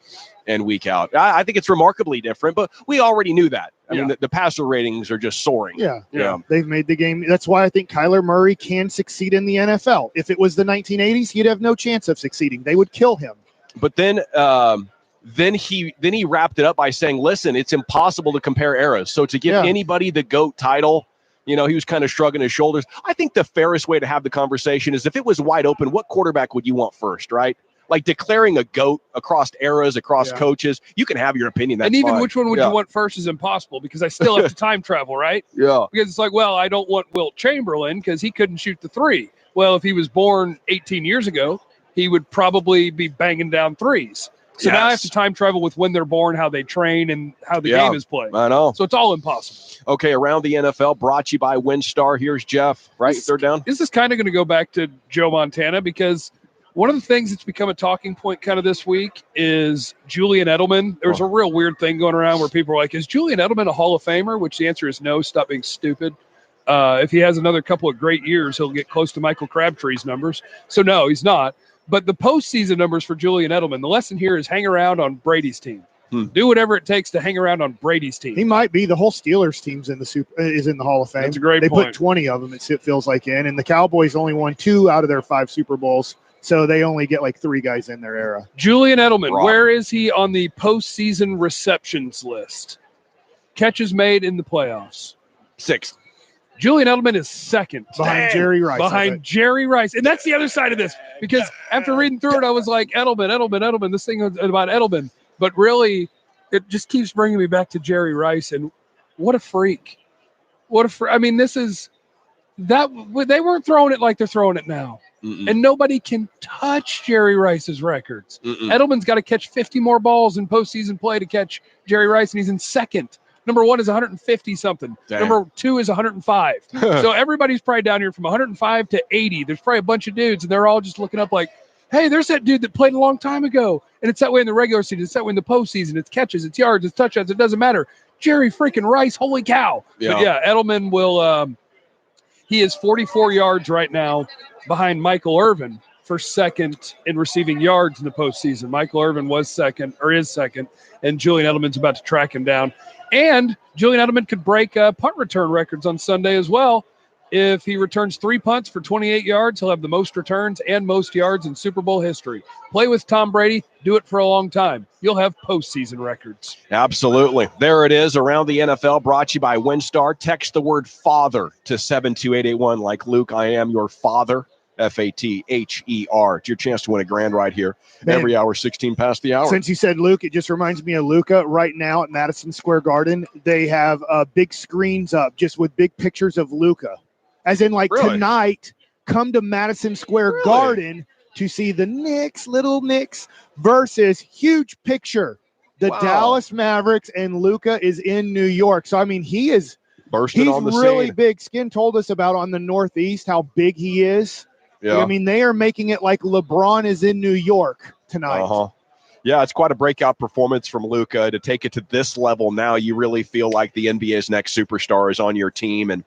[SPEAKER 9] and week out. I think it's remarkably different, but we already knew that. I mean, the passer ratings are just soaring.
[SPEAKER 12] Yeah. They've made the game. That's why I think Kyler Murray can succeed in the NFL. If it was the 1980s, he'd have no chance of succeeding. They would kill him.
[SPEAKER 9] But then he wrapped it up by saying, listen, it's impossible to compare eras. So to give anybody the GOAT title, he was kind of shrugging his shoulders. I think the fairest way to have the conversation is if it was wide open, what quarterback would you want first, right? Like declaring a GOAT across eras, across coaches, you can have your opinion. That's
[SPEAKER 11] and even
[SPEAKER 9] fine.
[SPEAKER 11] Which one would you want first is impossible because I still have to time travel, right?
[SPEAKER 9] Yeah.
[SPEAKER 11] Because it's like, well, I don't want Wilt Chamberlain because he couldn't shoot the three. Well, if he was born 18 years ago, he would probably be banging down threes. So now I have to time travel with when they're born, how they train, and how the game is played.
[SPEAKER 9] I know.
[SPEAKER 11] So it's all impossible.
[SPEAKER 9] Okay, around the NFL, brought to you by WinStar. Here's Jeff, right? Third down.
[SPEAKER 11] This is kind of going to go back to Joe Montana because one of the things that's become a talking point kind of this week is Julian Edelman. There's a real weird thing going around where people are like, is Julian Edelman a Hall of Famer? Which the answer is no. Stop being stupid. If he has another couple of great years, he'll get close to Michael Crabtree's numbers. So no, he's not. But the postseason numbers for Julian Edelman, the lesson here is hang around on Brady's team. Do whatever it takes to hang around on Brady's team.
[SPEAKER 12] He might be. The whole Steelers team's is in the Hall of Fame.
[SPEAKER 11] That's a great
[SPEAKER 12] point. They put 20 of them, it feels like, in. And the Cowboys only won 2 out of their 5 Super Bowls. So they only get like 3 guys in their era.
[SPEAKER 11] Julian Edelman, where is he on the postseason receptions list? Catches made in the playoffs.
[SPEAKER 9] 6th.
[SPEAKER 11] Julian Edelman is 2nd.
[SPEAKER 12] Behind Jerry Rice.
[SPEAKER 11] Behind Jerry Rice. And that's the other side of this. Because after reading through it, I was like, Edelman. This thing about Edelman. But really, it just keeps bringing me back to Jerry Rice. And what a freak. I mean, this is that they weren't throwing it like they're throwing it now. And nobody can touch Jerry Rice's records. Edelman's got to catch 50 more balls in postseason play to catch Jerry Rice, and he's in 2nd. Number 1 is 150 something.
[SPEAKER 9] Damn.
[SPEAKER 11] Number 2 is 105. So everybody's probably down here from 105 to 80. There's probably a bunch of dudes, and they're all just looking up like, hey, there's that dude that played a long time ago. And it's that way in the regular season. It's that way in the postseason. It's catches, it's yards, it's touchdowns. It doesn't matter. Jerry freaking Rice, holy cow.
[SPEAKER 9] Yeah.
[SPEAKER 11] But yeah, Edelman will he is 44 yards right now behind Michael Irvin for second in receiving yards in the postseason. Michael Irvin is second, and Julian Edelman's about to track him down. And Julian Edelman could break punt return records on Sunday as well. If he returns 3 punts for 28 yards, he'll have the most returns and most yards in Super Bowl history. Play with Tom Brady. Do it for a long time. You'll have postseason records.
[SPEAKER 9] Absolutely. There it is, around the NFL, brought to you by WinStar. Text the word father to 72881 like Luke, I am your father, Father. It's your chance to win $1,000 right here.
[SPEAKER 12] Man,
[SPEAKER 9] every hour, 16 past the hour.
[SPEAKER 12] Since you said Luke, it just reminds me of Luca. Right now at Madison Square Garden, they have big screens up just with big pictures of Luca. As in, like,
[SPEAKER 9] Really?
[SPEAKER 12] tonight, come to Madison Square Garden to see the Little Knicks versus huge picture. The Dallas Mavericks, and Luca is in New York. So, I mean, he's
[SPEAKER 9] on the
[SPEAKER 12] really
[SPEAKER 9] scene.
[SPEAKER 12] big. Skin told us about on the Northeast how big he is.
[SPEAKER 9] Yeah.
[SPEAKER 12] I mean, they are making it like LeBron is in New York tonight.
[SPEAKER 9] Yeah, it's quite a breakout performance from Luka to take it to this level. Now you really feel like the NBA's next superstar is on your team, and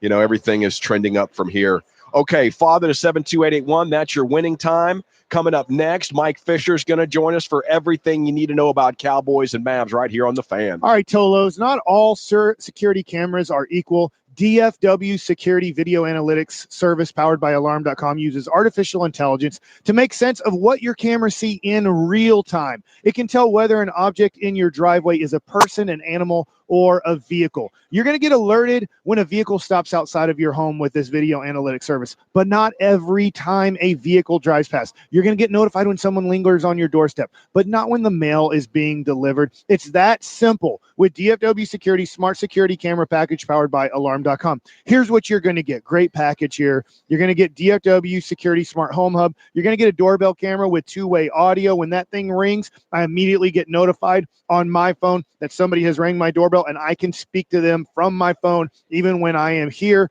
[SPEAKER 9] you know everything is trending up from here. Okay, father to 72881. That's your winning time. Coming up next, Mike Fisher's going to join us for everything you need to know about Cowboys and Mavs right here on The Fan.
[SPEAKER 12] All right, Tolos, not all security cameras are equal. DFW Security Video Analytics Service, powered by Alarm.com, uses artificial intelligence to make sense of what your cameras see in real time. It can tell whether an object in your driveway is a person, an animal, or a vehicle. You're going to get alerted when a vehicle stops outside of your home with this video analytics service, but not every time a vehicle drives past. You're going to get notified when someone lingers on your doorstep, but not when the mail is being delivered. It's that simple with DFW Security Smart Security Camera Package powered by Alarm.com. Here's what you're going to get. Great package here. You're going to get DFW Security Smart Home Hub. You're going to get a doorbell camera with two-way audio. When that thing rings, I immediately get notified on my phone that somebody has rang my doorbell, and I can speak to them from my phone even when I am here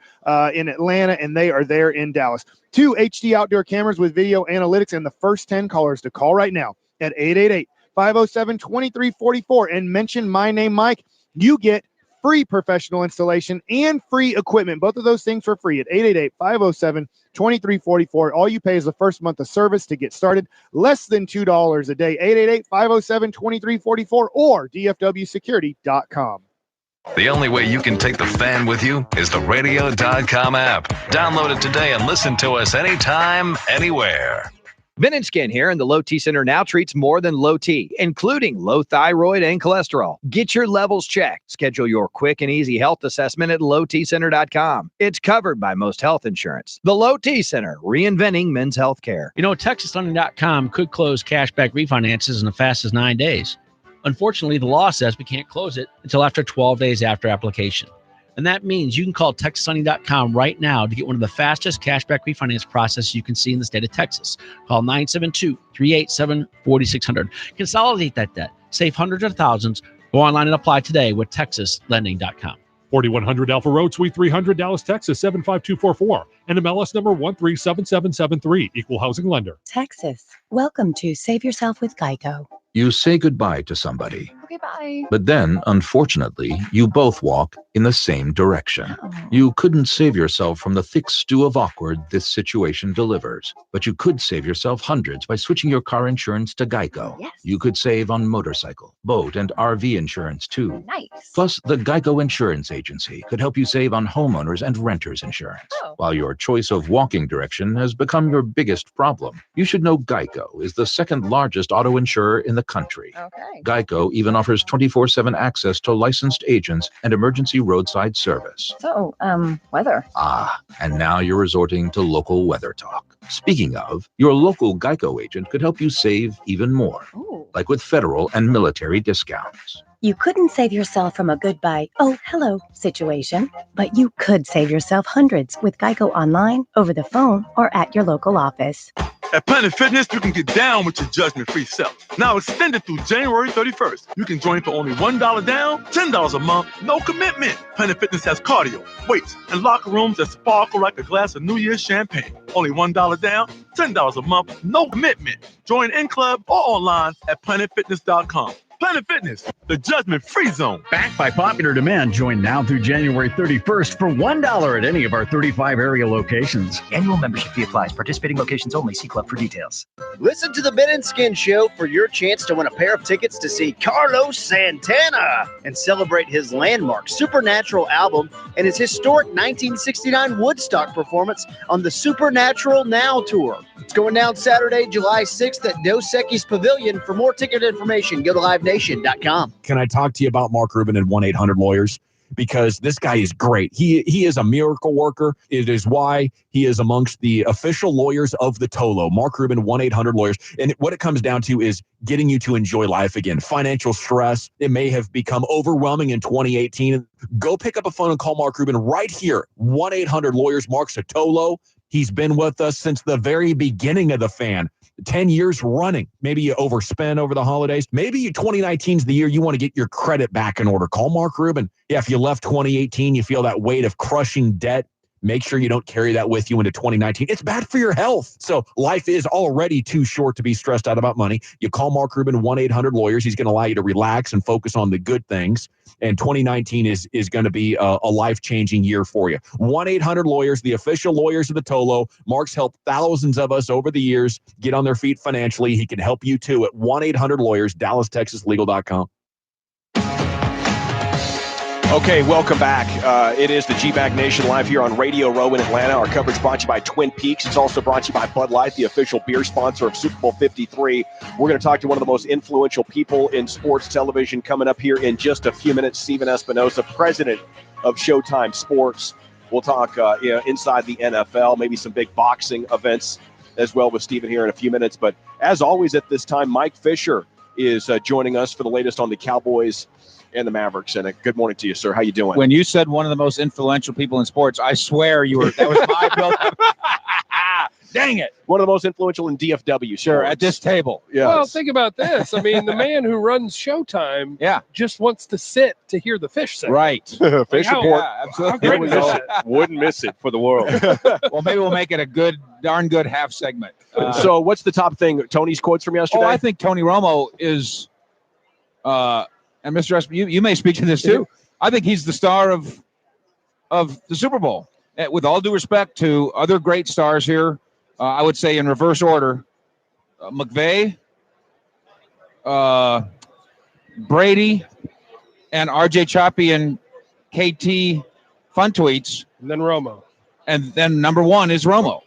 [SPEAKER 12] in Atlanta and they are there in Dallas. 2 HD outdoor cameras with video analytics, and the first 10 callers to call right now at 888-507-2344 and mention my name, Mike, you get free professional installation and free equipment. Both of those things for free at 888-507-2344. All you pay is the first month of service to get started. Less than $2 a day. 888-507-2344 or dfwsecurity.com.
[SPEAKER 8] The only way you can take the fan with you is the radio.com app. Download it today and listen to us anytime, anywhere.
[SPEAKER 4] Vin and Skin here, and the Low T Center now treats more than low T, including low thyroid and cholesterol. Get your levels checked. Schedule your quick and easy health assessment at LIICenter.com. It's covered by most health insurance. The Low T Center, reinventing men's health care.
[SPEAKER 6] You know, TexasLending.com could close cashback refinances in as fast as 9 days. Unfortunately, the law says we can't close it until after 12 days after application. And that means you can call TexasLending.com right now to get one of the fastest cashback refinance processes you can see in the state of Texas. Call 972-387-4600. Consolidate that debt. Save hundreds of thousands. Go online and apply today with TexasLending.com.
[SPEAKER 19] 4100 Alpha Road, Suite 300, Dallas, Texas, 75244. NMLS number 137773. Equal housing lender.
[SPEAKER 20] Texas. Welcome to Save Yourself with Geico.
[SPEAKER 22] You say goodbye to somebody.
[SPEAKER 20] Okay, bye.
[SPEAKER 22] But then, unfortunately, you both walk in the same direction. You couldn't save yourself from the thick stew of awkward this situation delivers. But you could save yourself hundreds by switching your car insurance to Geico.
[SPEAKER 20] Yes.
[SPEAKER 22] You could save on motorcycle, boat, and RV insurance too.
[SPEAKER 20] Nice.
[SPEAKER 22] Plus, the Geico Insurance Agency could help you save on homeowners and renters insurance. While your choice of walking direction has become your biggest problem, you should know Geico is the second largest auto insurer in the country.
[SPEAKER 20] Okay.
[SPEAKER 22] Geico even offers 24/7 access to licensed agents and emergency roadside service.
[SPEAKER 20] So, weather.
[SPEAKER 22] Ah, and now you're resorting to local weather talk. Speaking of, your local Geico agent could help you save even more, like with federal and military discounts.
[SPEAKER 20] You couldn't save yourself from a goodbye, oh, hello situation, but you could save yourself hundreds with Geico online, over the phone, or at your local office.
[SPEAKER 3] At Planet Fitness, you can get down with your judgment-free self. Now extended through January 31st. You can join for only $1 down, $10 a month, no commitment. Planet Fitness has cardio, weights, and locker rooms that sparkle like a glass of New Year's champagne. Only $1 down, $10 a month, no commitment. Join in club or online at planetfitness.com. Planet Fitness, the judgment-free zone.
[SPEAKER 21] Backed by popular demand, join now through January 31st for $1 at any of our 35 area locations.
[SPEAKER 23] Annual membership fee applies. Participating locations only. See club for details.
[SPEAKER 24] Listen to the Ben and Skin Show for your chance to win a pair of tickets to see Carlos Santana and celebrate his landmark Supernatural album and his historic 1969 Woodstock performance on the Supernatural Now Tour. It's going down Saturday, July 6th at Dos Equis Pavilion. For more ticket information, go to livenation.com.
[SPEAKER 25] Can I talk to you about Mark Rubin and 1-800-Lawyers? Because this guy is great. He is a miracle worker. It is why he is amongst the official lawyers of the Tolo. Mark Rubin, 1-800-Lawyers. And what it comes down to is getting you to enjoy life again. Financial stress, it may have become overwhelming in 2018. Go pick up a phone and call Mark Rubin right here. 1-800-Lawyers. Mark's a Tolo. He's been with us since the very beginning of the Fan. 10 years running. Maybe you overspend over the holidays. Maybe 2019 is the year you want to get your credit back in order. Call Mark Rubin. Yeah, if you left 2018, you feel that weight of crushing debt. Make sure you don't carry that with you into 2019. It's bad for your health. So life is already too short to be stressed out about money. You call Mark Rubin, 1-800-Lawyers. He's going to allow you to relax and focus on the good things. And 2019 is going to be a life-changing year for you. 1-800-Lawyers, the official lawyers of the Tolo. Mark's helped thousands of us over the years get on their feet financially. He can help you too at 1-800-Lawyers, DallasTexasLegal.com.
[SPEAKER 9] Okay, welcome back. It is the GBAG Nation live here on Radio Row in Atlanta. Our coverage brought to you by Twin Peaks. It's also brought to you by Bud Light, the official beer sponsor of Super Bowl 53. We're going to talk to one of the most influential people in sports television coming up here in just a few minutes, Steven Espinosa, president of Showtime Sports. We'll talk inside the NFL, maybe some big boxing events as well with Steven here in a few minutes. But as always at this time, Mike Fisher is joining us for the latest on the Cowboys and the Mavericks. And good morning to you, sir. How you doing?
[SPEAKER 26] When you said one of the most influential people in sports, I swear that was my build-up. Dang it.
[SPEAKER 9] One of the most influential in DFW.
[SPEAKER 26] Sure, at this table.
[SPEAKER 9] Yeah.
[SPEAKER 11] Well, think about this. I mean, the man who runs Showtime just wants to sit to hear the fish say.
[SPEAKER 26] Right.
[SPEAKER 9] Fish report.
[SPEAKER 26] Yeah, absolutely.
[SPEAKER 9] Wouldn't miss it for the world.
[SPEAKER 26] Well, maybe we'll make it a darn good half segment.
[SPEAKER 9] So what's the top thing? Tony's quotes from yesterday?
[SPEAKER 26] Oh, I think Tony Romo is and Mr. S, you may speak to this too. I think he's the star of the Super Bowl. With all due respect to other great stars here, I would say in reverse order, McVay, Brady, and RJ Choppy and KT Fun Tweets.
[SPEAKER 11] And then Romo.
[SPEAKER 26] And then number one is Romo.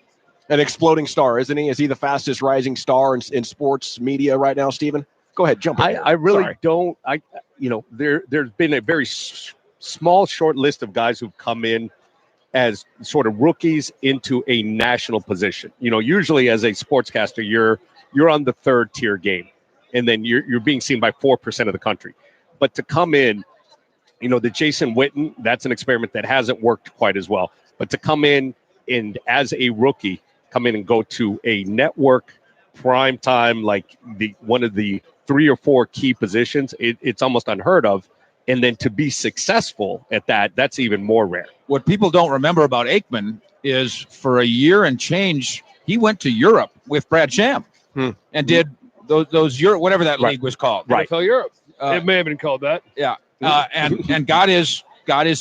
[SPEAKER 9] An exploding star, isn't he? Is he the fastest rising star in sports media right now, Steven? Go ahead, jump in.
[SPEAKER 27] I really don't. There's been a very small, short list of guys who've come in as sort of rookies into a national position. Usually as a sportscaster, you're on the third tier game, and then you're being seen by 4% of the country. But to come in, the Jason Witten, that's an experiment that hasn't worked quite as well. But to come in and as a rookie, come in and go to a network prime time, like one of the 3 or 4 key positions, it's almost unheard of. And then to be successful at that's even more rare.
[SPEAKER 26] What people don't remember about Aikman is for a year and change, he went to Europe with Brad Sham and did those Europe, whatever that league was called.
[SPEAKER 11] Right. NFL Europe. It may have been called that.
[SPEAKER 26] Yeah. And got his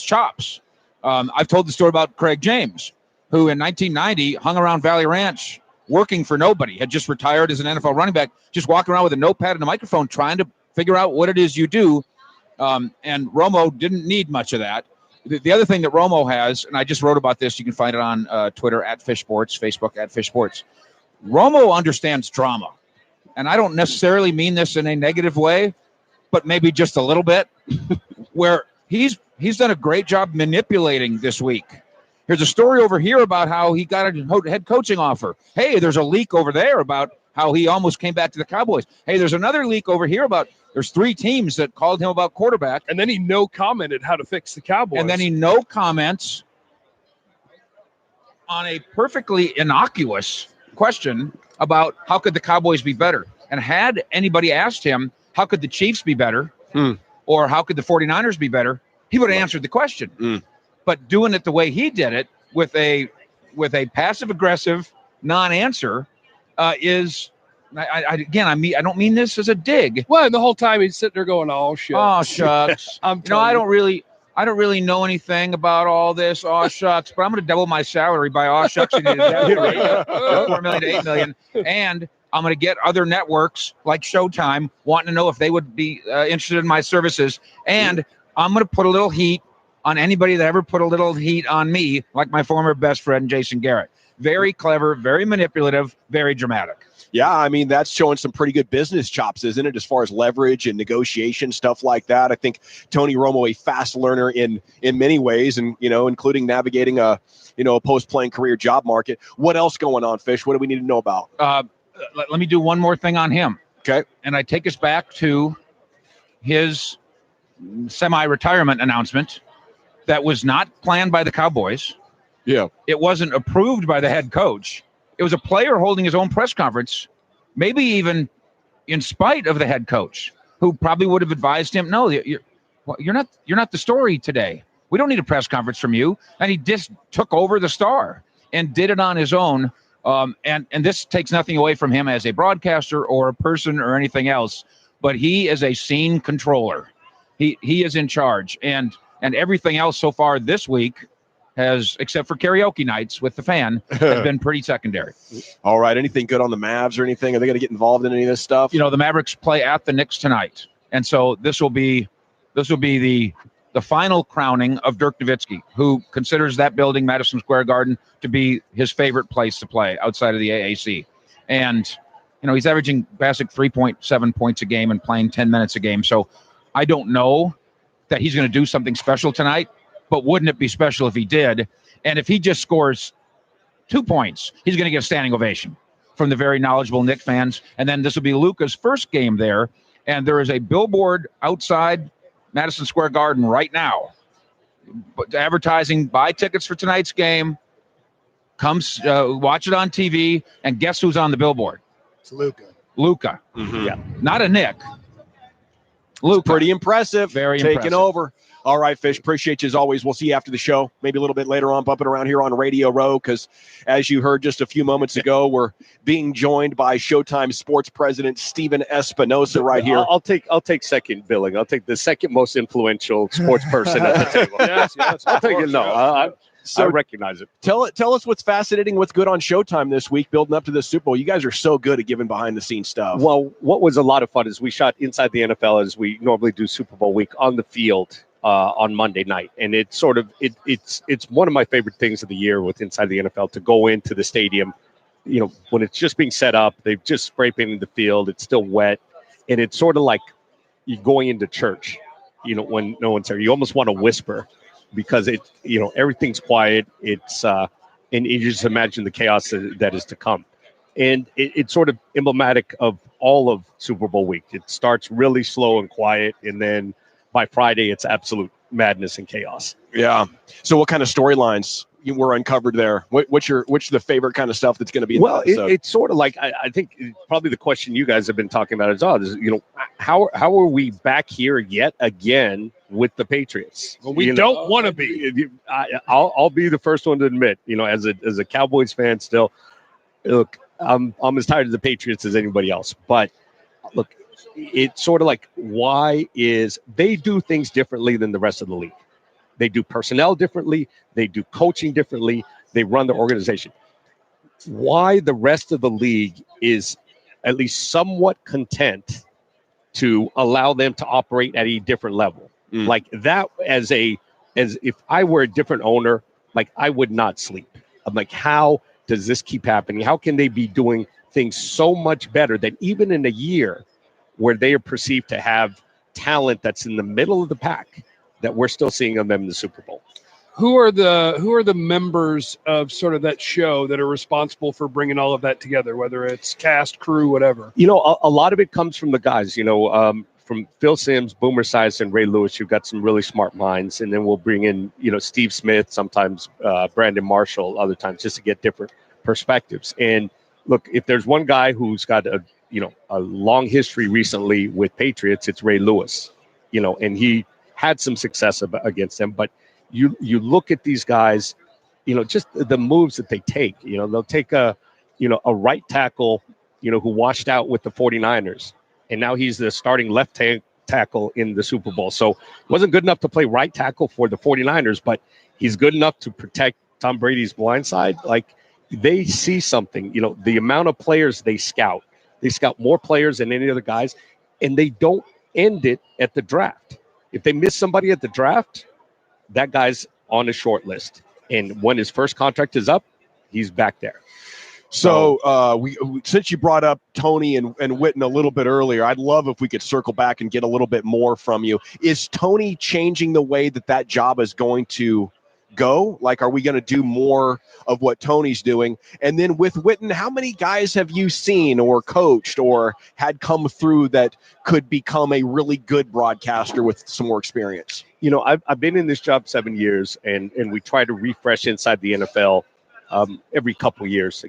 [SPEAKER 26] chops. I've told the story about Craig James, who in 1990 hung around Valley Ranch working for nobody, had just retired as an NFL running back, just walking around with a notepad and a microphone trying to figure out what it is you do. And Romo didn't need much of that. The other thing that Romo has, and I just wrote about this, you can find it on Twitter at Fish Sports, Facebook at Fish Sports. Romo understands drama. And I don't necessarily mean this in a negative way, but maybe just a little bit, where he's done a great job manipulating this week. Here's a story over here about how he got a head coaching offer. Hey, there's a leak over there about how he almost came back to the Cowboys. Hey, there's another leak over here about there's 3 teams that called him about quarterback.
[SPEAKER 11] And then he commented how to fix the Cowboys.
[SPEAKER 26] And then he comments on a perfectly innocuous question about how could the Cowboys be better. And had anybody asked him, how could the Chiefs be better? Or how could the 49ers be better? He would have answered the question. But doing it the way he did it with a passive-aggressive non-answer is, I don't mean this as a dig.
[SPEAKER 11] Well, and the whole time he's sitting there going, "Oh shucks,
[SPEAKER 26] oh shucks." I don't really know anything about all this. Oh shucks, but I'm going to double my salary by oh shucks. You need $4 million to $8 million, and I'm going to get other networks like Showtime wanting to know if they would be interested in my services, and I'm going to put a little heat on anybody that ever put a little heat on me, like my former best friend Jason Garrett. Very clever, very manipulative, very dramatic.
[SPEAKER 9] Yeah, I mean, that's showing some pretty good business chops, isn't it, as far as leverage and negotiation, stuff like that. I think Tony Romo, a fast learner in many ways, and, including navigating a post-playing career job market. What else going on, Fish? What do we need to know about?
[SPEAKER 26] Let me do one more thing on him.
[SPEAKER 9] Okay.
[SPEAKER 26] And I take us back to his semi-retirement announcement that was not planned by the Cowboys.
[SPEAKER 9] Yeah.
[SPEAKER 26] It wasn't approved by the head coach. It was a player holding his own press conference, maybe even in spite of the head coach, who probably would have advised him, no, you're not the story today. We don't need a press conference from you. And he just took over the star and did it on his own. And this takes nothing away from him as a broadcaster or a person or anything else, but he is a scene controller. He is in charge, and everything else so far this week has, except for karaoke nights with the fan, has been pretty secondary.
[SPEAKER 9] All right. Anything good on the Mavs or anything? Are they going to get involved in any of this stuff?
[SPEAKER 26] The Mavericks play at the Knicks tonight, and so this will be the final crowning of Dirk Nowitzki, who considers that building, Madison Square Garden, to be his favorite place to play outside of the AAC. And he's averaging basic 3.7 points a game and playing 10 minutes a game. So I don't know that he's going to do something special tonight, but wouldn't it be special if he did? And if he just scores 2 points, he's going to get a standing ovation from the very knowledgeable Knicks fans. And then this will be Luka's first game there. And there is a billboard outside Madison Square Garden right now, advertising, buy tickets for tonight's game. Come watch it on TV, and guess who's on the billboard?
[SPEAKER 12] It's Luka.
[SPEAKER 26] Luka.
[SPEAKER 9] Mm-hmm.
[SPEAKER 26] Yeah. Not a Nick. Luka.
[SPEAKER 9] Pretty impressive.
[SPEAKER 26] Very
[SPEAKER 9] taking
[SPEAKER 26] impressive.
[SPEAKER 9] over. All right, Fish, appreciate you as always. We'll see you after the show, maybe a little bit later on, bumping around here on Radio Row, because as you heard just a few moments ago, we're being joined by Showtime Sports President Steven Espinosa right here.
[SPEAKER 27] I'll take second billing. I'll take the second most influential sports person at the table. Yes, I'll take it. No, I recognize it.
[SPEAKER 9] Tell us what's fascinating, what's good on Showtime this week, building up to the Super Bowl. You guys are so good at giving behind-the-scenes stuff.
[SPEAKER 27] Well, what was a lot of fun is we shot inside the NFL as we normally do Super Bowl week on the field on Monday night, and it's one of my favorite things of the year with Inside the NFL, to go into the stadium. When it's just being set up, they've just spray painted the field. It's still wet, and it's sort of like you going into church. When no one's there, you almost want to whisper, because everything's quiet. It's and you just imagine the chaos that is to come. And it's sort of emblematic of all of Super Bowl week. It starts really slow and quiet, and then by Friday, it's absolute madness and chaos.
[SPEAKER 9] Yeah. So what kind of storylines were uncovered there? What's the favorite kind of stuff that's going to be in the episode?
[SPEAKER 27] It's sort of like, I think probably the question you guys have been talking about is, how are we back here yet again with the Patriots?
[SPEAKER 11] Well, we don't want to be.
[SPEAKER 27] I'll be the first one to admit, as a Cowboys fan still, look, I'm as tired of the Patriots as anybody else. But look, it's sort of like, why is they do things differently than the rest of the league? They do personnel differently. They do coaching differently. They run the organization. Why the rest of the league is at least somewhat content to allow them to operate at a different level. Like that, as if I were a different owner, like I would not sleep. I'm like, how does this keep happening? How can they be doing things so much better that even in a year where they are perceived to have talent that's in the middle of the pack, that we're still seeing them in the Super Bowl?
[SPEAKER 11] Who are the members of sort of that show that are responsible for bringing all of that together, whether it's cast, crew, whatever?
[SPEAKER 27] A lot of it comes from the guys, from Phil Simms, Boomer Esiason, and Ray Lewis, who've got some really smart minds. And then we'll bring in, Steve Smith, sometimes Brandon Marshall, other times, just to get different perspectives. And look, if there's one guy who's got a long history recently with Patriots, it's Ray Lewis. And he had some success against them. But you look at these guys, just the moves that they take. They'll take a right tackle, who washed out with the 49ers, and now he's the starting left tackle in the Super Bowl. So wasn't good enough to play right tackle for the 49ers, but he's good enough to protect Tom Brady's blind side. Like, they see something. The amount of players they scout more players than any other guys, and they don't end it at the draft. If they miss somebody at the draft, that guy's on a short list. And when his first contract is up, he's back there.
[SPEAKER 9] So we since you brought up Tony and Witten a little bit earlier, I'd love if we could circle back and get a little bit more from you. Is Tony changing the way that job is going to go? Like, are we going to do more of what Tony's doing? And then with Witten, how many guys have you seen or coached or had come through that could become a really good broadcaster with some more experience?
[SPEAKER 27] I've been in this job 7 years, and we try to refresh inside the NFL every couple of years.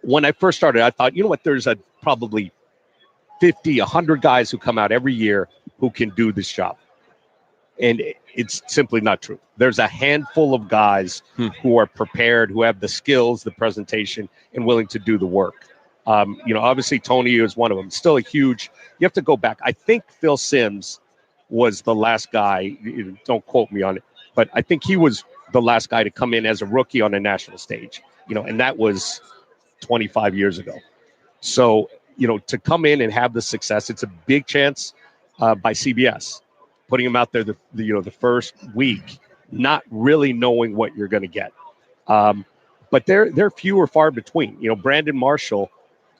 [SPEAKER 27] When I first started, I thought, there's probably 50, 100 guys who come out every year who can do this job. And it's simply not true. There's a handful of guys who are prepared, who have the skills, the presentation, and willing to do the work. Obviously Tony is one of them. Still you have to go back. I think Phil Simms was the last guy, don't quote me on it, but I think he was the last guy to come in as a rookie on a national stage, and that was 25 years ago. So, to come in and have the success, it's a big chance by CBS. Putting him out there the first week, not really knowing what you're going to get. But they're few or far between. Brandon Marshall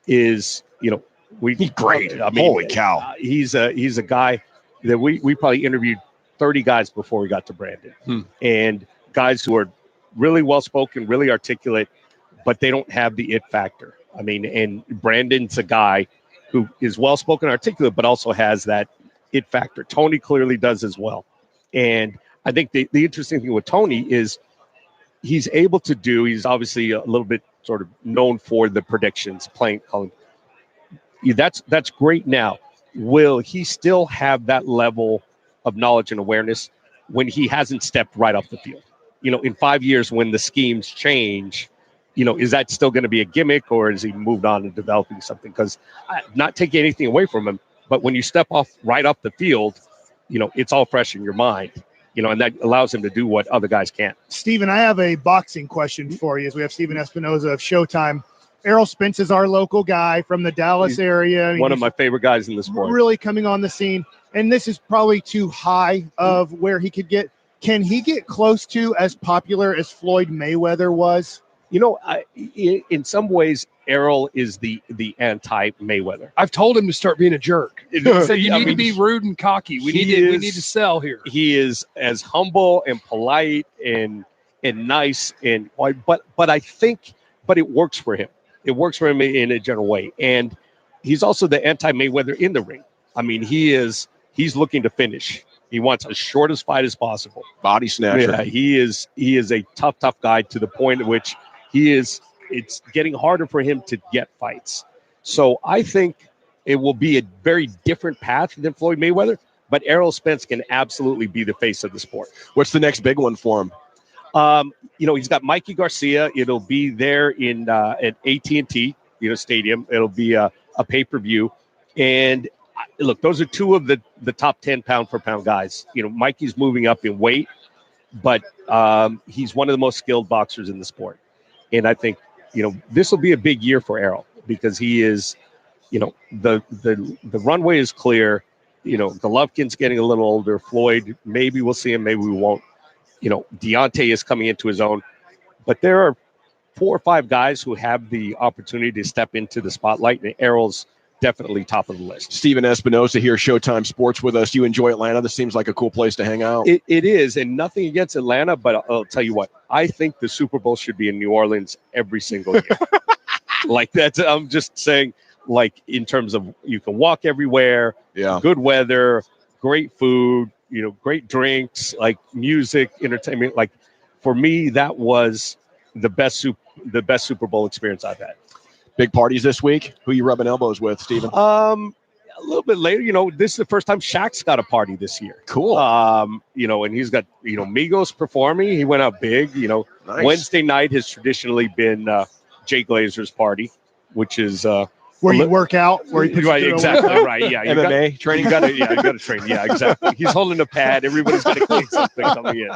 [SPEAKER 27] is, he's great. I mean,
[SPEAKER 9] holy cow.
[SPEAKER 27] He's a guy that we probably interviewed 30 guys before we got to Brandon. And guys who are really well-spoken, really articulate, but they don't have the it factor. I mean, and Brandon's a guy who is well-spoken, articulate, but also has that it factor. Tony clearly does as well. And I think the interesting thing with Tony is he's obviously a little bit sort of known for the predictions, calling. That's great now. Will he still have that level of knowledge and awareness when he hasn't stepped right off the field? In 5 years when the schemes change, is that still going to be a gimmick, or is he moved on to developing something? Because not taking anything away from him, but when you step right off the field, it's all fresh in your mind, and that allows him to do what other guys can't.
[SPEAKER 12] Steven, I have a boxing question for you, as we have Steven Espinoza of Showtime. Errol Spence is our local guy from the Dallas area.
[SPEAKER 27] One of my favorite guys in the sport.
[SPEAKER 12] Really coming on the scene. And this is probably too high of where he could get. Can he get close to as popular as Floyd Mayweather was?
[SPEAKER 27] In some ways, Errol is the anti-Mayweather.
[SPEAKER 11] I've told him to start being a jerk. So you need to be rude and cocky. We need to sell here.
[SPEAKER 27] He is as humble and polite and nice but I think it works for him. It works for him in a general way, and he's also the anti-Mayweather in the ring. I mean, he's looking to finish. He wants as short as fight as possible.
[SPEAKER 9] Body snatcher.
[SPEAKER 27] Yeah, he is a tough guy to the point at which it's getting harder for him to get fights. So I think it will be a very different path than Floyd Mayweather, but Errol Spence can absolutely be the face of the sport.
[SPEAKER 9] What's the next big one for him?
[SPEAKER 27] He's got Mikey Garcia. It'll be there at AT&T, stadium. It'll be a pay-per-view. And look, those are two of the top 10 pound for pound guys. Mikey's moving up in weight, but he's one of the most skilled boxers in the sport. And I think, this will be a big year for Errol because he is, the runway is clear. Golovkin's getting a little older. Floyd, maybe we'll see him, maybe we won't. Deontay is coming into his own. But there are 4 or 5 guys who have the opportunity to step into the spotlight, and Errol's definitely top of the list.
[SPEAKER 9] Steven Espinoza here, Showtime Sports with us. You enjoy Atlanta? This seems like a cool place to hang out.
[SPEAKER 27] It is, and nothing against Atlanta, but I'll tell you what, I think the Super Bowl should be in New Orleans every single year. I'm just saying, in terms of you can walk everywhere, good weather, great food, great drinks, music, entertainment. For me, that was the best Super Bowl experience I've had.
[SPEAKER 9] Big parties this week. Who you rubbing elbows with, Steven?
[SPEAKER 27] A little bit later, this is the first time Shaq's got a party this year.
[SPEAKER 9] Cool.
[SPEAKER 27] And he's got, Migos performing. He went out big.
[SPEAKER 9] Nice.
[SPEAKER 27] Wednesday night has traditionally been Jay Glazer's party, which is
[SPEAKER 12] where you work out, where you
[SPEAKER 27] right, exactly right. Yeah,
[SPEAKER 9] MMA training.
[SPEAKER 27] You got to train. Yeah, exactly. He's holding a pad. Everybody's got to kick something coming in.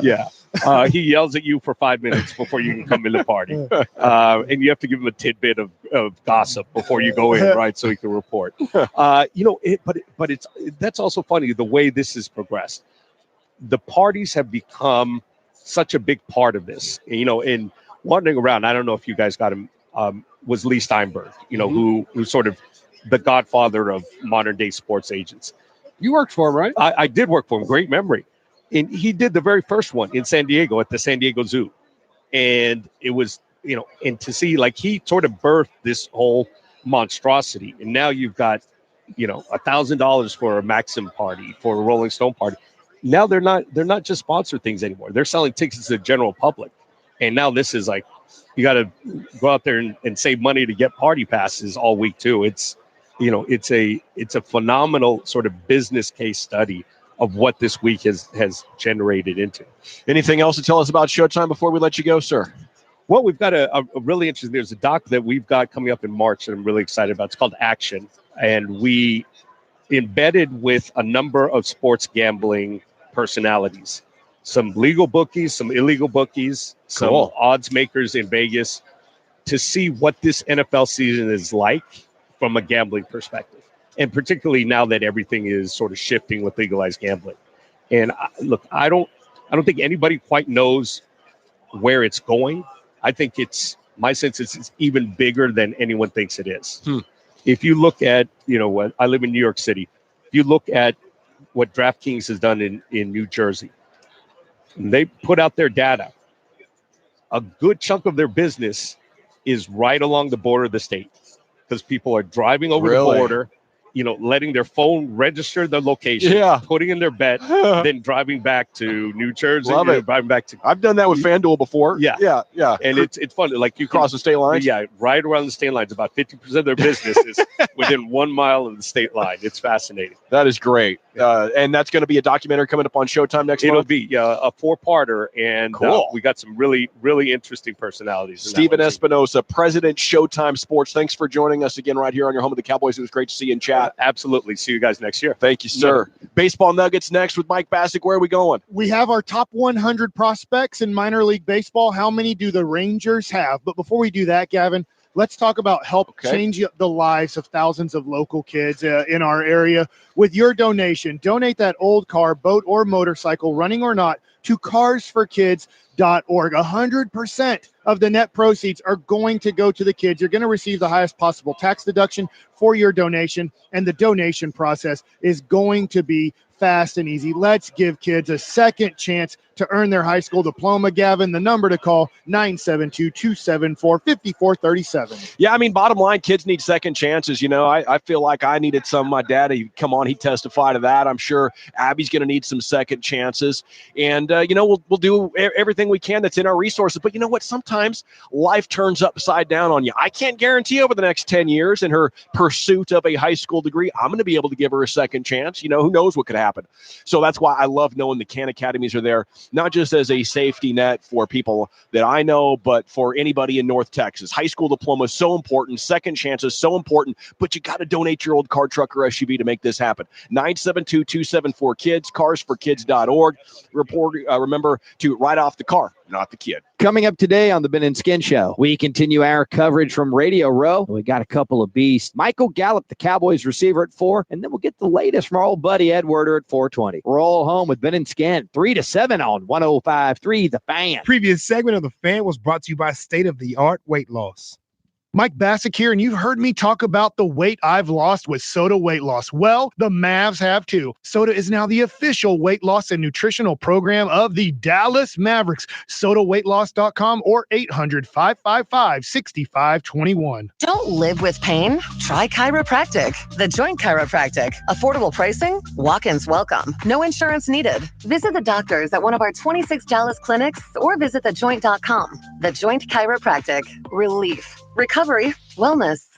[SPEAKER 27] Yeah. He yells at you for 5 minutes before you can come in the party, and you have to give him a tidbit of gossip before you go in, right? So he can report. But that's also funny the way this has progressed. The parties have become such a big part of this. In wandering around, I don't know if you guys got him. Was Lee Steinberg, who's sort of the godfather of modern day sports agents.
[SPEAKER 11] You worked for him, right?
[SPEAKER 27] I did work for him. Great memory. And he did the very first one in San Diego at the San Diego Zoo. And it was, and to see like he sort of birthed this whole monstrosity. And now you've got, $1,000 for a Maxim party, for a Rolling Stone party. Now they're not just sponsored things anymore. They're selling tickets to the general public. And now this is like, you got to go out there and save money to get party passes all week too. It's a phenomenal sort of business case study of what this week has generated into.
[SPEAKER 9] Anything else to tell us about Showtime before we let you go, sir?
[SPEAKER 27] Well, we've got a really interesting, there's a doc that we've got coming up in March that I'm really excited about. It's called Action. And we embedded with a number of sports gambling personalities. Some legal bookies, some illegal bookies, some odds makers in Vegas to see what this NFL season is like from a gambling perspective. And particularly now that everything is sort of shifting with legalized gambling. And I don't think anybody quite knows where it's going. I think my sense is it's even bigger than anyone thinks it is. If you look at, what I live in New York City, if you look at what DraftKings has done in New Jersey, they put out their data. A good chunk of their business is right along the border of the state because people are driving over the border, letting their phone register the location, putting in their bet, then driving back to New Jersey.
[SPEAKER 9] Love it.
[SPEAKER 27] Driving back to.
[SPEAKER 9] I've done that with FanDuel before.
[SPEAKER 27] Yeah. And it's fun. Like you
[SPEAKER 9] cross the state lines.
[SPEAKER 27] Yeah, right around the state lines. About 50% of their business is within 1 mile of the state line. It's fascinating.
[SPEAKER 9] That is great. And that's going to be a documentary coming up on Showtime next month.
[SPEAKER 27] It'll be a 4-parter, and we got some really, really interesting personalities.
[SPEAKER 9] Steven Espinosa, President, Showtime Sports. Thanks for joining us again right here on your home of the Cowboys. It was great to see you in chat.
[SPEAKER 27] Absolutely. See you guys next year.
[SPEAKER 9] Thank you, sir. Baseball Nuggets next with Mike Bassick. Where are we going?
[SPEAKER 12] We have our top 100 prospects in minor league baseball. How many do the Rangers have? But before we do that, Gavin, let's talk about help change the lives of thousands of local kids in our area with your donation. Donate that old car, boat, or motorcycle, running or not, to carsforkids.org. 100% of the net proceeds are going to go to the kids. You're going to receive the highest possible tax deduction for your donation, and the donation process is going to be fast and easy. Let's give kids a second chance to earn their high school diploma. Gavin, the number to call, 972-274-5437.
[SPEAKER 9] Yeah, I mean, bottom line, kids need second chances. I feel like I needed some. My dad, he'd testify to that. I'm sure Abby's going to need some second chances. And, we'll do everything we can that's in our resources. But you know what? Sometimes life turns upside down on you. I can't guarantee over the next 10 years in her pursuit of a high school degree, I'm going to be able to give her a second chance. Who knows what could happen. So that's why I love knowing the Khan Academies are there, not just as a safety net for people that I know, but for anybody in North Texas. High school diploma is so important. Second chances so important, but you got to donate your old car, truck, or SUV to make this happen. 972-274-KIDS, carsforkids.org. Remember to write off the car, not the kid.
[SPEAKER 4] Coming up today on the Ben and Skin Show, we continue our coverage from Radio Row. We got a couple of beasts. Michael Gallup, the Cowboys receiver, at 4, and then we'll get the latest from our old buddy Edwarder at 4:20. Roll home with Ben and Skin, 3 to 7 on 105.3 The Fan.
[SPEAKER 1] Previous segment of The Fan was brought to you by State of the Art Weight Loss.
[SPEAKER 12] Mike Bassick here, and you've heard me talk about the weight I've lost with Soda Weight Loss. Well, the Mavs have too. Soda is now the official weight loss and nutritional program of the Dallas Mavericks. SodaWeightLoss.com or 800-555-6521.
[SPEAKER 2] Don't live with pain? Try chiropractic. The Joint Chiropractic. Affordable pricing? Walk-ins welcome. No insurance needed. Visit the doctors at one of our 26 Dallas clinics or visit thejoint.com. The Joint Chiropractic. Relief recovery, wellness.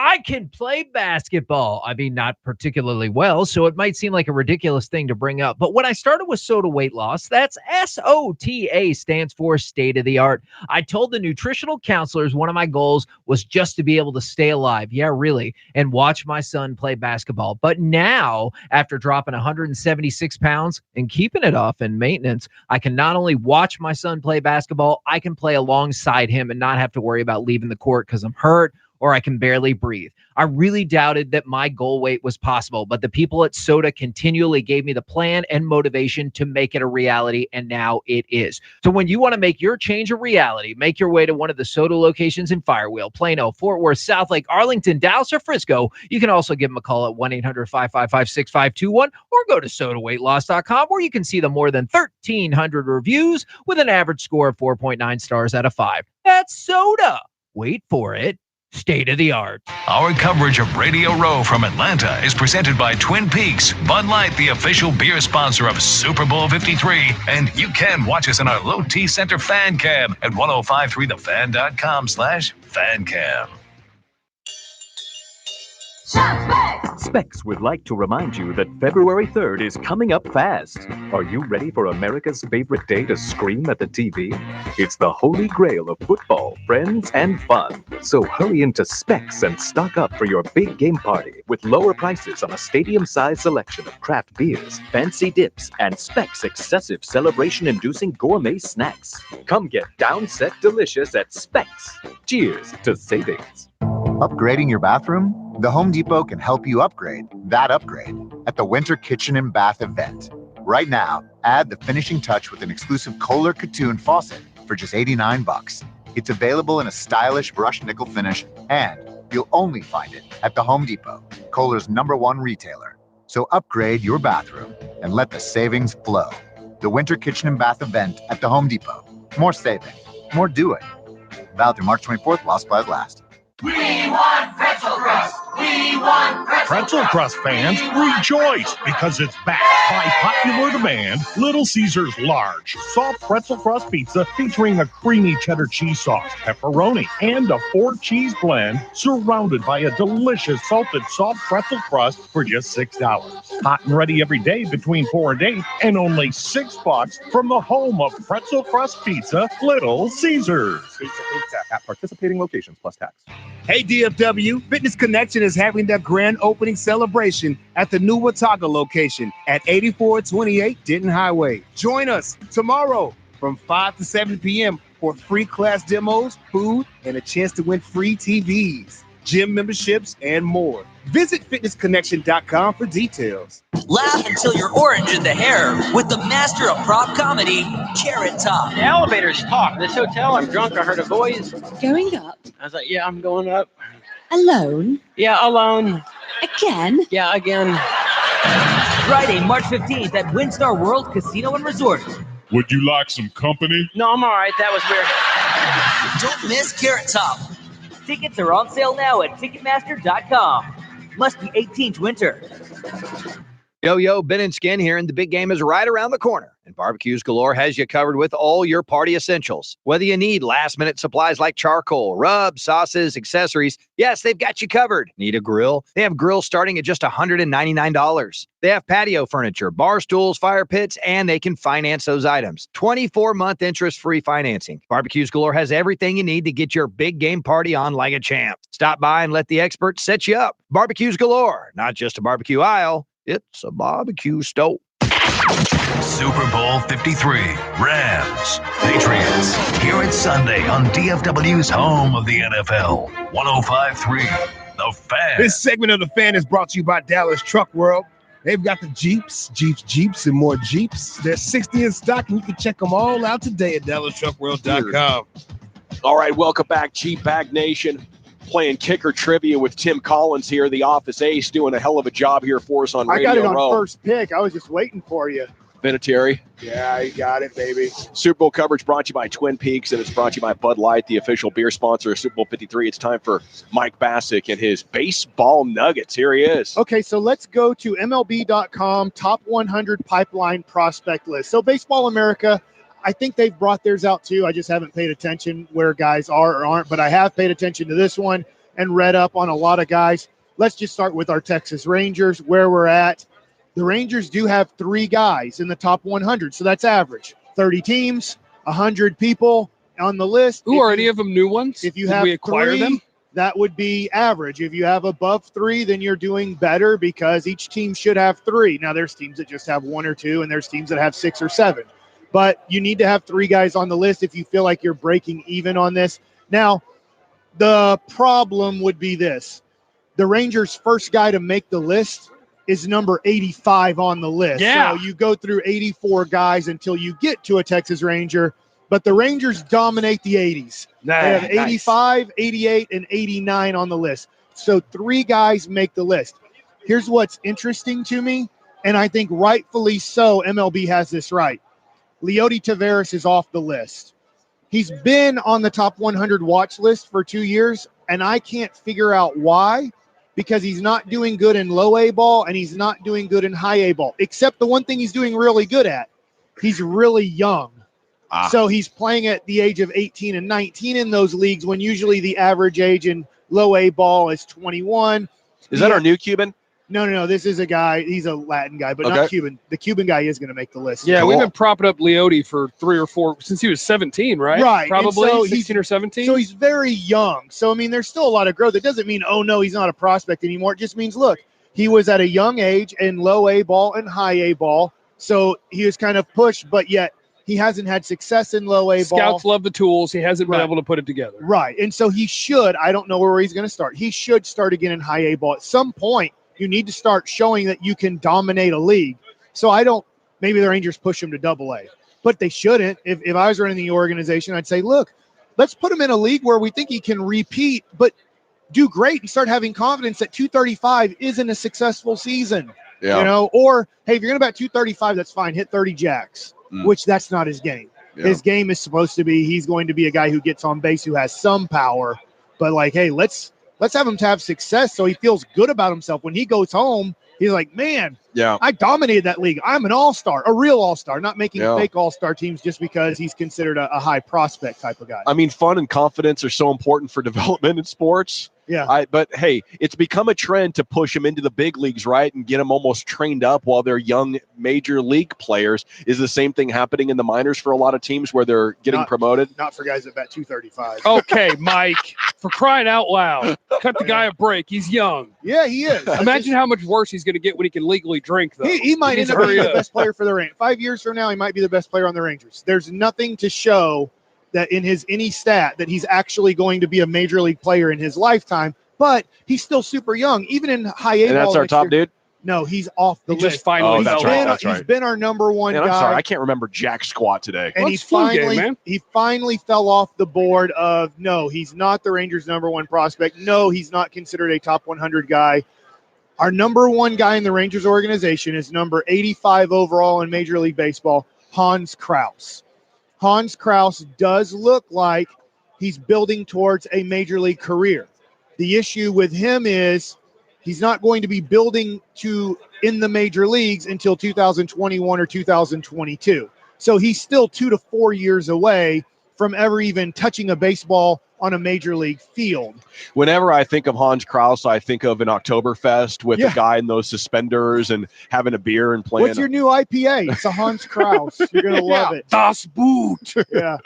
[SPEAKER 5] I can play basketball. I mean, not particularly well, so it might seem like a ridiculous thing to bring up. But when I started with SOTA weight loss, that's SOTA stands for state of the art. I told the nutritional counselors one of my goals was just to be able to stay alive. Yeah, really. And watch my son play basketball. But now, after dropping 176 pounds and keeping it off in maintenance, I can not only watch my son play basketball, I can play alongside him and not have to worry about leaving the court because I'm hurt or I can barely breathe. I really doubted that my goal weight was possible, but the people at SOTA continually gave me the plan and motivation to make it a reality, and now it is. So when you want to make your change a reality, make your way to one of the SOTA locations in Firewheel, Plano, Fort Worth, Southlake, Arlington, Dallas, or Frisco. You can also give them a call at 1-800-555-6521 or go to sodaweightloss.com, where you can see the more than 1,300 reviews with an average score of 4.9 stars out of 5. That's SOTA. Wait for it. State of the art.
[SPEAKER 8] Our coverage of Radio Row from Atlanta is presented by Twin Peaks, Bud Light, the official beer sponsor of Super Bowl 53. And you can watch us in our Low T Center fan cam at 1053thefan.com/fancam.
[SPEAKER 7] Specs would like to remind you that February 3rd is coming up fast. Are you ready for America's favorite day to scream at the TV? It's the holy grail of football, friends, and fun. So hurry into Specs and stock up for your big game party with lower prices on a stadium-sized selection of craft beers, fancy dips, and Specs excessive celebration-inducing gourmet snacks. Come get down-set delicious at Specs. Cheers to savings.
[SPEAKER 10] Upgrading your bathroom? The Home Depot can help you upgrade that upgrade at the Winter Kitchen and Bath event. Right now, add the finishing touch with an exclusive Kohler Katoon faucet for just $89. It's available in a stylish brushed nickel finish, and you'll only find it at the Home Depot, Kohler's #1 retailer. So upgrade your bathroom and let the savings flow. The Winter Kitchen and Bath event at the Home Depot. More saving, more doing. Valid through March 24th while supplies last.
[SPEAKER 13] We want pretzel crust! We want
[SPEAKER 14] Pretzel crust fans, rejoice because it's back by popular demand. Little Caesars large soft pretzel crust pizza featuring a creamy cheddar cheese sauce, pepperoni, and a 4-cheese blend surrounded by a delicious salted soft pretzel crust for just $6. Hot and ready every day between 4 and 8 and only $6 from the home of pretzel crust pizza, Little Caesars.
[SPEAKER 15] Pizza at participating locations plus tax.
[SPEAKER 1] Hey DFW, Fitness Connection is having their grand opening celebration at the new Watauga location at 8428 Denton Highway. Join us tomorrow from 5 to 7 p.m. for free class demos, food, and a chance to win free TVs, gym memberships, and more. Visit fitnessconnection.com for details.
[SPEAKER 16] Laugh until you're orange in the hair with the master of prop comedy, Carrot Top.
[SPEAKER 28] The elevators talk. This hotel, I'm drunk. I heard a voice.
[SPEAKER 29] Going up?
[SPEAKER 28] I was like, yeah, I'm going up.
[SPEAKER 29] Alone?
[SPEAKER 28] Yeah, alone.
[SPEAKER 29] Again?
[SPEAKER 28] Yeah, again.
[SPEAKER 16] Friday, March 15th at WinStar World Casino and Resort.
[SPEAKER 14] Would you like some company?
[SPEAKER 28] No, I'm all right. That was weird.
[SPEAKER 16] Don't miss Carrot Top. Tickets are on sale now at Ticketmaster.com. Must be 18 to enter.
[SPEAKER 4] Yo, Ben and Skin here, and the big game is right around the corner. And Barbecues Galore has you covered with all your party essentials. Whether you need last-minute supplies like charcoal, rubs, sauces, accessories, yes, they've got you covered. Need a grill? They have grills starting at just $199. They have patio furniture, bar stools, fire pits, and they can finance those items. 24-month interest-free financing. Barbecues Galore has everything you need to get your big game party on like a champ. Stop by and let the experts set you up. Barbecues Galore, not just a barbecue aisle. It's a barbecue stove.
[SPEAKER 8] Super Bowl 53, Rams, Patriots. Here it's Sunday on DFW's home of the NFL, 105.3 The Fan.
[SPEAKER 1] This segment of The Fan is brought to you by Dallas Truck World. They've got the Jeeps, and more Jeeps. There's 60 in stock, and you can check them all out today at DallasTruckWorld.com.
[SPEAKER 9] All right, welcome back, GBAG Nation. Playing kicker trivia with Tim Collins here, the office ace, doing a hell of a job here for us on Radio
[SPEAKER 12] Row. I got it on
[SPEAKER 9] Row.
[SPEAKER 12] First pick. I was just waiting for you.
[SPEAKER 9] Vinatieri.
[SPEAKER 12] Yeah, you got it, baby.
[SPEAKER 9] Super Bowl coverage brought to you by Twin Peaks, and it's brought to you by Bud Light, the official beer sponsor of Super Bowl 53. It's time for Mike Bassick and his baseball nuggets. Here he is.
[SPEAKER 12] Okay, so let's go to MLB.com, top 100 pipeline prospect list. So Baseball America, I think they've brought theirs out too. I just haven't paid attention where guys are or aren't, but I have paid attention to this one and read up on a lot of guys. Let's just start with our Texas Rangers, where we're at. The Rangers do have 3 guys in the top 100, so that's average. 30 teams, 100 people on the list.
[SPEAKER 11] Who are any of them new ones?
[SPEAKER 12] If you
[SPEAKER 11] Did
[SPEAKER 12] have
[SPEAKER 11] we acquire
[SPEAKER 12] 3,
[SPEAKER 11] them?
[SPEAKER 12] that would be average. If you have above 3, then you're doing better because each team should have 3. Now, there's teams that just have 1 or 2, and there's teams that have 6 or 7. But you need to have 3 guys on the list if you feel like you're breaking even on this. Now, the problem would be this. The Rangers' first guy to make the list is number 85 on the list.
[SPEAKER 11] Yeah.
[SPEAKER 12] So you go through 84 guys until you get to a Texas Ranger, but the Rangers dominate the 80s. They have 85, 88, and 89 on the list. So 3 guys make the list. Here's what's interesting to me, and I think rightfully so, MLB has this right. LIII Tavares is off the list. He's been on the top 100 watch list for 2 years, and I can't figure out why, because he's not doing good in low A ball and he's not doing good in high A ball, except the one thing he's doing really good at. He's really young. So he's playing at the age of 18 and 19 in those leagues when usually the average age in low A ball is 21.
[SPEAKER 9] Is that our new Cuban?
[SPEAKER 12] No. This is a guy. He's a Latin guy, but not Cuban. The Cuban guy is going to make the list.
[SPEAKER 11] Yeah, we've been propping up LIII for 3 or 4 since he was 17, right?
[SPEAKER 12] Right.
[SPEAKER 11] Probably
[SPEAKER 12] so
[SPEAKER 11] 16 or 17.
[SPEAKER 12] So he's very young. So, I mean, there's still a lot of growth. It doesn't mean, oh, no, he's not a prospect anymore. It just means, look, he was at a young age in low A ball and high A ball. So he was kind of pushed, but yet he hasn't had success in low A ball.
[SPEAKER 11] Scouts love the tools. He hasn't been able to put it together.
[SPEAKER 12] Right. And so he should, I don't know where he's going to start. He should start again in high A ball. At some point, you need to start showing that you can dominate a league. So maybe the Rangers push him to double A, but they shouldn't. If I was running the organization, I'd say, look, let's put him in a league where we think he can repeat, but do great and start having confidence that 235 isn't a successful season.
[SPEAKER 9] Yeah.
[SPEAKER 12] You know, or hey, if you're going to bat 235, that's fine. Hit 30 jacks, which that's not his game.
[SPEAKER 9] Yeah.
[SPEAKER 12] His game is supposed to be, he's going to be a guy who gets on base, who has some power, but like, hey, let's have him to have success so he feels good about himself. When he goes home, he's like, man, I dominated that league. I'm an all-star, a real all-star, not making fake all-star teams just because he's considered a high prospect type of guy.
[SPEAKER 9] I mean, fun and confidence are so important for development in sports.
[SPEAKER 12] Yeah.
[SPEAKER 9] But hey, it's become a trend to push them into the big leagues, right? And get them almost trained up while they're young major league players. Is the same thing happening in the minors for a lot of teams where they're getting promoted?
[SPEAKER 12] Not for guys that bat 235.
[SPEAKER 11] Okay, Mike, for crying out loud, cut the guy a break. He's young.
[SPEAKER 12] Yeah, he is.
[SPEAKER 11] Imagine how much worse he's going to get when he can legally drink, though.
[SPEAKER 12] He might end up being the best player for the Rangers. 5 years from now, he might be the best player on the Rangers. There's nothing to show that in any stat that he's actually going to be a major league player in his lifetime, but he's still super young, even in high A ball.
[SPEAKER 9] And that's our top dude?
[SPEAKER 12] No, he's off the list.
[SPEAKER 11] Just finally
[SPEAKER 12] He's been our number one guy.
[SPEAKER 9] I'm sorry, I can't remember jack squat today.
[SPEAKER 12] And he finally fell off the board of, no, he's not the Rangers' number one prospect. No, he's not considered a top 100 guy. Our number one guy in the Rangers organization is number 85 overall in Major League Baseball, Hans Kraus. Hans Kraus does look like he's building towards a major league career. The issue with him is he's not going to be building in the major leagues until 2021 or 2022. So he's still 2 to 4 years away from ever even touching a baseball on a major league field.
[SPEAKER 9] Whenever I think of Hans Kraus, I think of an Oktoberfest with a guy in those suspenders and having a beer and playing.
[SPEAKER 12] What's your new IPA? It's a Hans Kraus. You're going to love it.
[SPEAKER 11] Das Boot.
[SPEAKER 12] Yeah.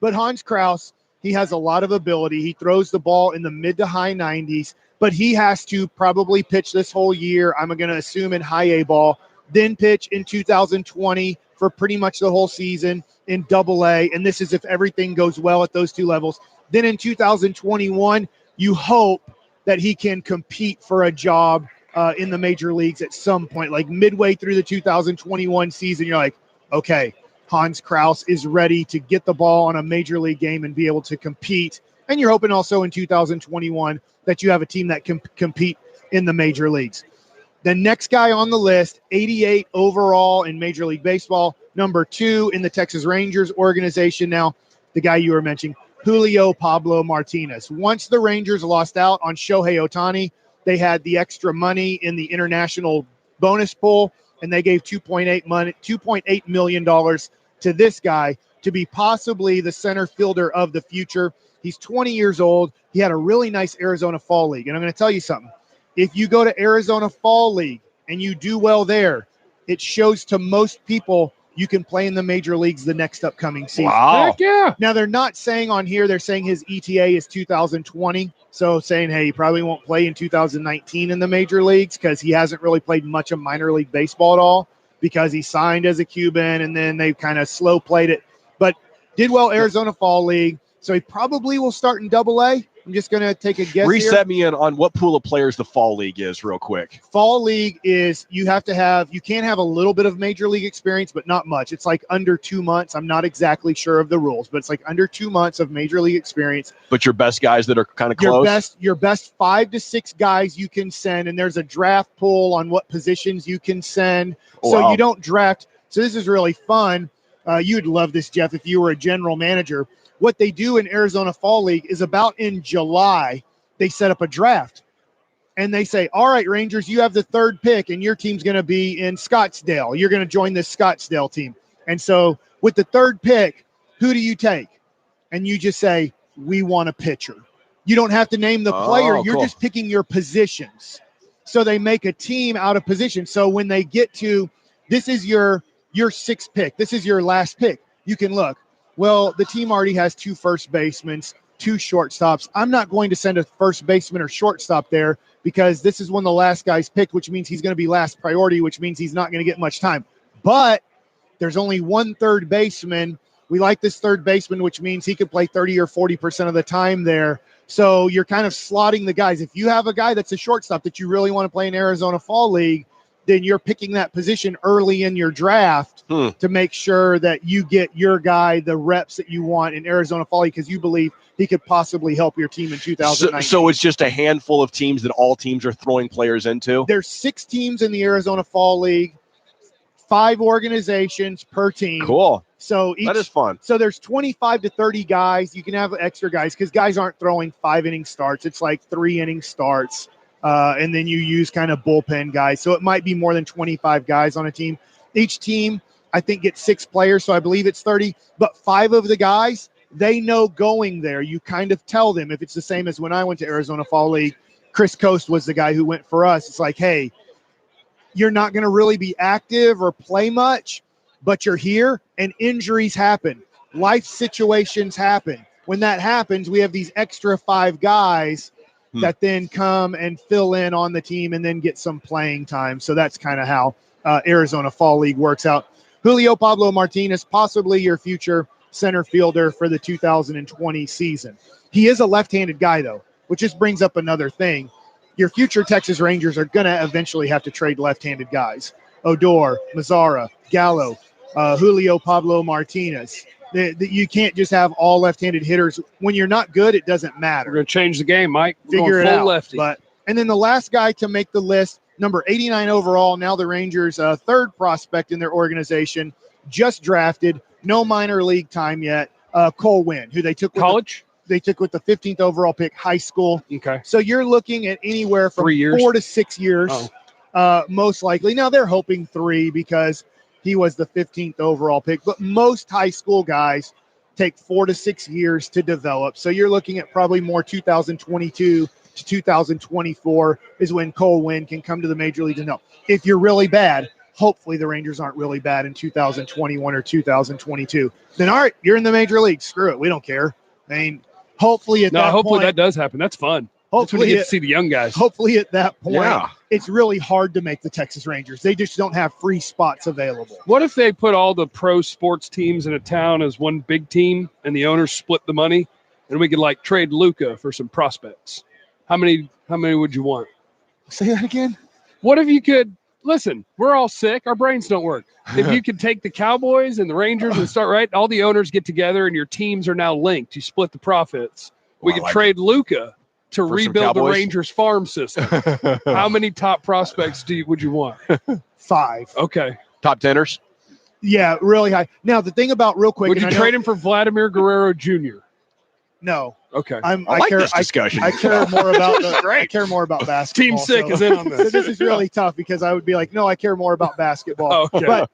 [SPEAKER 12] But Hans Kraus, he has a lot of ability. He throws the ball in the mid to high 90s, but he has to probably pitch this whole year, I'm going to assume, in high A ball, then pitch in 2020 for pretty much the whole season in double A. And this is if everything goes well at those two levels. Then in 2021, you hope that he can compete for a job in the major leagues at some point, like midway through the 2021 season. You're like, okay, Hans Kraus is ready to get the ball on a major league game and be able to compete. And you're hoping also in 2021 that you have a team that can compete in the major leagues. The next guy on the list, 88 overall in Major League Baseball, number 2 in the Texas Rangers organization. Now, the guy you were mentioning, Julio Pablo Martinez. Once the Rangers lost out on Shohei Ohtani, they had the extra money in the international bonus pool, and they gave $2.8 million to this guy. to be possibly the center fielder of the future. He's 20 years old. He had a really nice Arizona Fall League. And I'm going to tell you something. If you go to Arizona Fall League and you do well there, it shows to most people you can play in the major leagues the next upcoming season.
[SPEAKER 9] Wow.
[SPEAKER 11] Heck yeah.
[SPEAKER 12] Now, they're not saying on here, they're saying his ETA is 2020. So saying, hey, he probably won't play in 2019 in the major leagues because he hasn't really played much of minor league baseball at all because he signed as a Cuban and then they kind of slow played it. But did well Arizona Fall League. So he probably will start in Double-A. I'm just going to take a guess
[SPEAKER 9] Reset
[SPEAKER 12] here.
[SPEAKER 9] me in on what pool of players the Fall League is real quick.
[SPEAKER 12] Fall League is you can't have a little bit of major league experience, but not much. It's like under 2 months. I'm not exactly sure of the rules, but it's like under 2 months of major league experience.
[SPEAKER 9] But your best guys that are kind of close?
[SPEAKER 12] Your best 5 to 6 guys you can send, and there's a draft pool on what positions you can send. So
[SPEAKER 9] Wow.
[SPEAKER 12] you don't draft. So this is really fun. You'd love this, Jeff, if you were a general manager. What they do in Arizona Fall League is about in July, they set up a draft. And they say, all right, Rangers, you have the 3rd pick, and your team's going to be in Scottsdale. You're going to join this Scottsdale team. And so with the 3rd pick, who do you take? And you just say, we want a pitcher. You don't have to name the player. You're just picking your positions. So they make a team out of position. So when they get to, this is your 6th pick. This is your last pick. You can look. Well, the team already has 2 first basemen, 2 shortstops. I'm not going to send a first baseman or shortstop there because this is one of the last guys picked, which means he's going to be last priority, which means he's not going to get much time. But there's only 1 third baseman. We like this 3rd baseman, which means he could play 30 or 40% of the time there. So you're kind of slotting the guys. If you have a guy that's a shortstop that you really want to play in Arizona Fall League, then you're picking that position early in your draft to make sure that you get your guy the reps that you want in Arizona Fall League because you believe he could possibly help your team in 2019.
[SPEAKER 9] So it's just a handful of teams that all teams are throwing players into?
[SPEAKER 12] There's 6 teams in the Arizona Fall League, 5 organizations per team.
[SPEAKER 9] Cool.
[SPEAKER 12] So
[SPEAKER 9] that is fun.
[SPEAKER 12] So there's 25 to 30 guys. You can have extra guys because guys aren't throwing 5-inning starts. It's like 3-inning starts. And then you use kind of bullpen guys. So it might be more than 25 guys on a team. Each team, I think, gets 6 players, so I believe it's 30. But 5 of the guys, they know going there. You kind of tell them if it's the same as when I went to Arizona Fall League. Chris Coast was the guy who went for us. It's like, hey, you're not going to really be active or play much, but you're here, and injuries happen. Life situations happen. When that happens, we have these extra 5 guys that then come and fill in on the team and then get some playing time. So that's kind of how Arizona Fall League works out. Julio Pablo Martinez, possibly your future center fielder for the 2020 season. He is a left-handed guy, though, which just brings up another thing. Your future Texas Rangers are going to eventually have to trade left-handed guys. Odor, Mazzara, Gallo, Julio Pablo Martinez. You can't just have all left-handed hitters. When you're not good, it doesn't matter.
[SPEAKER 11] We're going to change the game, Mike.
[SPEAKER 12] Figure it out.
[SPEAKER 11] Lefty.
[SPEAKER 12] And then the last guy to make the list, number 89 overall, now the Rangers' 3rd prospect in their organization, just drafted, no minor league time yet, Cole Winn, who they took with
[SPEAKER 11] college.
[SPEAKER 12] They took with the 15th overall pick, high school.
[SPEAKER 11] Okay.
[SPEAKER 12] So you're looking at anywhere from
[SPEAKER 11] 3 years?
[SPEAKER 12] 4 to 6 years, most likely. Now they're hoping 3 because he was the 15th overall pick, but most high school guys take 4 to 6 years to develop. So you're looking at probably more 2022 to 2024 is when Cole Winn can come to the major leagues. And if you're really bad, hopefully the Rangers aren't really bad in 2021 or 2022. Then, all right, you're in the major league. Screw it. We don't care. I mean, hopefully at that
[SPEAKER 11] hopefully
[SPEAKER 12] point,
[SPEAKER 11] that does happen. That's fun.
[SPEAKER 12] Hopefully
[SPEAKER 11] you get to see the young guys.
[SPEAKER 12] Hopefully at that point, it's really hard to make the Texas Rangers. They just don't have free spots available.
[SPEAKER 11] What if they put all the pro sports teams in a town as one big team and the owners split the money and we could like trade Luka for some prospects? How many would you want?
[SPEAKER 12] Say that again.
[SPEAKER 11] What if you could listen, we're all sick, our brains don't work. If you could take the Cowboys and the Rangers and start right, all the owners get together and your teams are now linked. You split the profits. We could trade Luka to rebuild the Rangers farm system. How many top prospects would you want?
[SPEAKER 12] 5.
[SPEAKER 11] Okay.
[SPEAKER 9] Top 10ers?
[SPEAKER 12] Yeah, really high. Now, the thing about real quick.
[SPEAKER 11] Would you trade him for Vladimir Guerrero Jr.?
[SPEAKER 12] No.
[SPEAKER 11] Okay.
[SPEAKER 9] I like this discussion.
[SPEAKER 12] I care more about I care more about basketball.
[SPEAKER 11] Team Sick is in on this.
[SPEAKER 12] So this is really tough because I would be like, no, I care more about basketball.
[SPEAKER 11] Okay.
[SPEAKER 12] But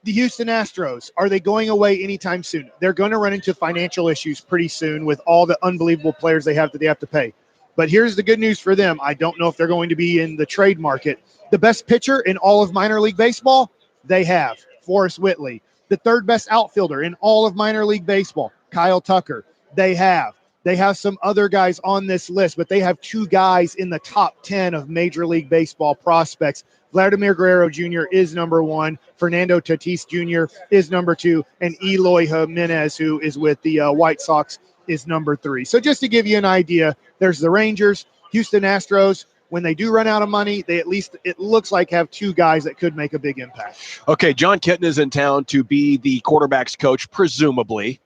[SPEAKER 12] The Houston Astros, are they going away anytime soon? They're going to run into financial issues pretty soon with all the unbelievable players they have to pay. But here's the good news for them. I don't know if they're going to be in the trade market. The best pitcher in all of minor league baseball, they have Forrest Whitley. The third best outfielder in all of minor league baseball, Kyle Tucker, they have. They have some other guys on this list, but they have 2 guys in the top 10 of Major League Baseball prospects. Vladimir Guerrero Jr. is number 1. Fernando Tatis Jr. is number 2. And Eloy Jimenez, who is with the White Sox, is number 3. So just to give you an idea, there's the Rangers, Houston Astros. When they do run out of money, they at least, it looks like, have 2 guys that could make a big impact.
[SPEAKER 9] Okay, John Kitna is in town to be the quarterback's coach, presumably.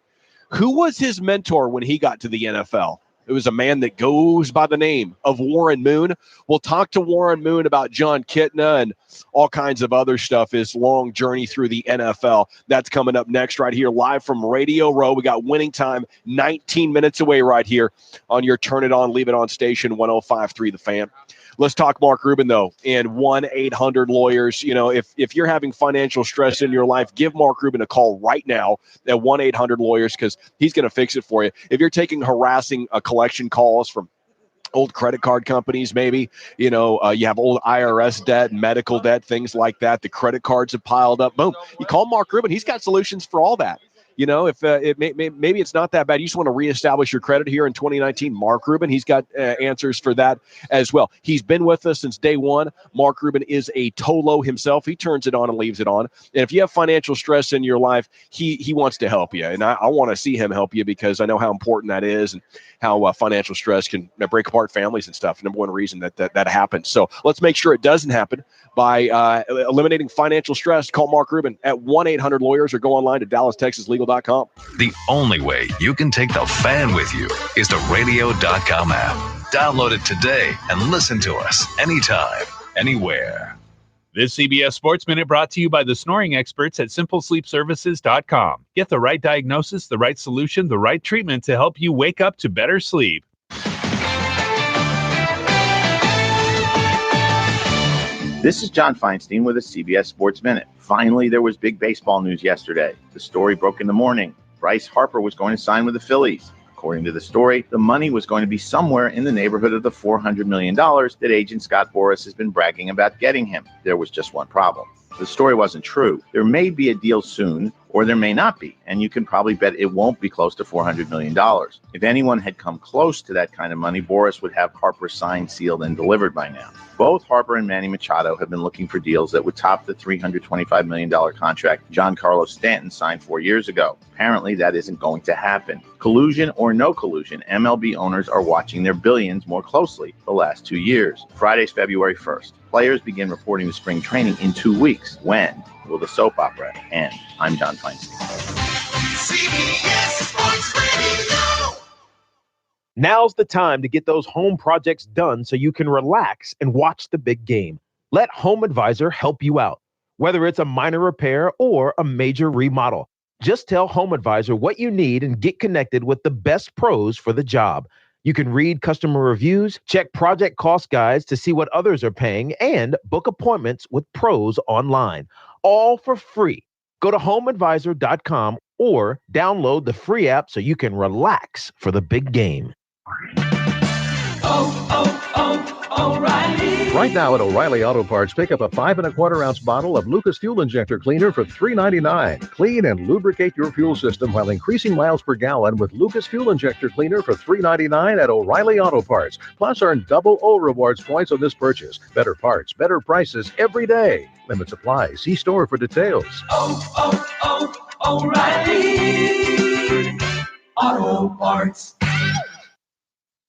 [SPEAKER 9] Who was his mentor when he got to the NFL? It was a man that goes by the name of Warren Moon. We'll talk to Warren Moon about John Kitna and all kinds of other stuff, his long journey through the NFL. That's coming up next right here, live from Radio Row. We got Winning Time 19 minutes away right here on your Turn It On, Leave It On station, 105.3 The Fan. Let's talk Mark Rubin, though, and 1-800-Lawyers. You know, if you're having financial stress in your life, give Mark Rubin a call right now at 1-800-Lawyers because he's going to fix it for you. If you're taking harassing collection calls from old credit card companies, maybe, you have old IRS debt, medical debt, things like that. The credit cards have piled up. Boom. You call Mark Rubin. He's got solutions for all that. If maybe it's not that bad, you just want to reestablish your credit here in 2019, Mark Rubin, he's got answers for that as well. He's been with us since day one. Mark Rubin is a Tolo himself. He turns it on and leaves it on. And if you have financial stress in your life, he wants to help you. And I want to see him help you because I know how important that is and how financial stress can break apart families and stuff. Number one reason that happens. So let's make sure it doesn't happen by eliminating financial stress. Call Mark Rubin at 1-800-Lawyers or go online to DallasTexasLegal.com.
[SPEAKER 8] The only way you can take the fan with you is the radio.com app. Download it today and listen to us anytime, anywhere.
[SPEAKER 3] This CBS Sports Minute brought to you by the snoring experts at simplesleepservices.com. Get the right diagnosis, the right solution, the right treatment to help you wake up to better sleep.
[SPEAKER 6] This is John Feinstein with a CBS Sports Minute. Finally, there was big baseball news yesterday. The story broke in the morning. Bryce Harper was going to sign with the Phillies. According to the story, the money was going to be somewhere in the neighborhood of the $400 million that agent Scott Boras has been bragging about getting him. There was just one problem. The story wasn't true. There may be a deal soon, or there may not be, and you can probably bet it won't be close to $400 million. If anyone had come close to that kind of money, Boras would have Harper signed, sealed, and delivered by now. Both Harper and Manny Machado have been looking for deals that would top the $325 million contract Giancarlo Stanton signed 4 years ago. Apparently, that isn't going to happen. Collusion or no collusion, MLB owners are watching their billions more closely the last 2 years. Friday's February 1st. Players begin reporting to spring training in 2 weeks. When will the soap opera end? I'm John Feinstein.
[SPEAKER 13] CBS Sports Radio.
[SPEAKER 17] Now's the time to get those home projects done so you can relax and watch the big game. Let Home Advisor help you out. Whether it's a minor repair or a major remodel, just tell Home Advisor what you need and get connected with the best pros for the job. You can read customer reviews, check project cost guides to see what others are paying, and book appointments with pros online, all for free. Go to homeadvisor.com or download the free app so you can relax for the big game.
[SPEAKER 18] O'Reilly. Right now at O'Reilly Auto Parts, pick up a 5 1/4-ounce bottle of Lucas Fuel Injector Cleaner for $3.99. Clean and lubricate your fuel system while increasing miles per gallon with Lucas Fuel Injector Cleaner for $3.99 at O'Reilly Auto Parts. Plus, earn double O rewards points on this purchase. Better parts, better prices every day. Limits apply. See store for details.
[SPEAKER 13] O'Reilly Auto Parts.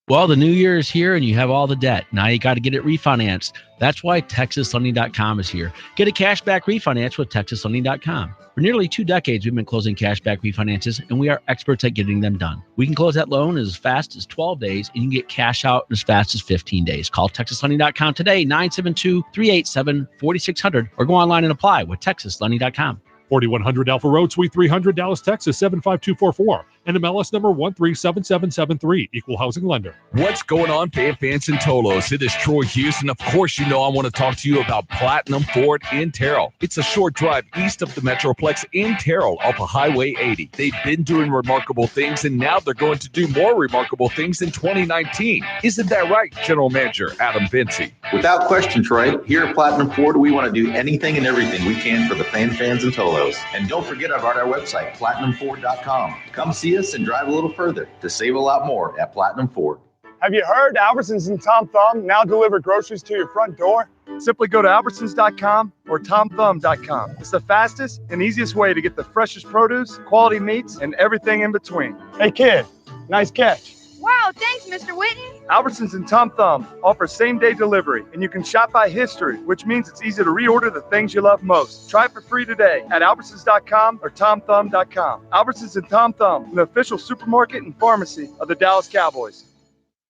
[SPEAKER 19] Well, the new year is here and you have all the debt. Now you got to get it refinanced. That's why TexasLending.com is here. Get a cashback refinance with TexasLending.com. For nearly 2 decades, we've been closing cashback refinances, and we are experts at getting them done. We can close that loan as fast as 12 days, and you can get cash out as fast as 15 days. Call TexasLending.com today, 972-387-4600, or go online and apply with TexasLending.com.
[SPEAKER 14] 4100 Alpha Road, Suite 300, Dallas, Texas, 75244.
[SPEAKER 2] NMLS number 137773, equal housing lender.
[SPEAKER 20] What's going on, fans and Tolos? It is Troy Houston. Of course, you know I want to talk to you about Platinum Ford in Terrell. It's a short drive east of the Metroplex in Terrell off of Highway 80. They've been doing remarkable things, and now they're going to do more remarkable things in 2019. Isn't that right, General Manager Adam Vinci?
[SPEAKER 6] Without question, Troy, here at Platinum Ford, we want to do anything and everything we can for the fans and Tolos. And don't forget about our website, PlatinumFord.com. Come see us and drive a little further to save a lot more at Platinum Ford.
[SPEAKER 21] Have you heard Albertsons and Tom Thumb now deliver groceries to your front door? Simply go to Albertsons.com or TomThumb.com. It's the fastest and easiest way to get the freshest produce, quality meats, and everything in between. Hey kid, nice catch.
[SPEAKER 22] Wow, thanks, Mr. Whitten.
[SPEAKER 21] Albertsons and Tom Thumb offer same-day delivery, and you can shop by history, which means it's easy to reorder the things you love most. Try it for free today at Albertsons.com or TomThumb.com. Albertsons and Tom Thumb, the official supermarket and pharmacy of the Dallas Cowboys.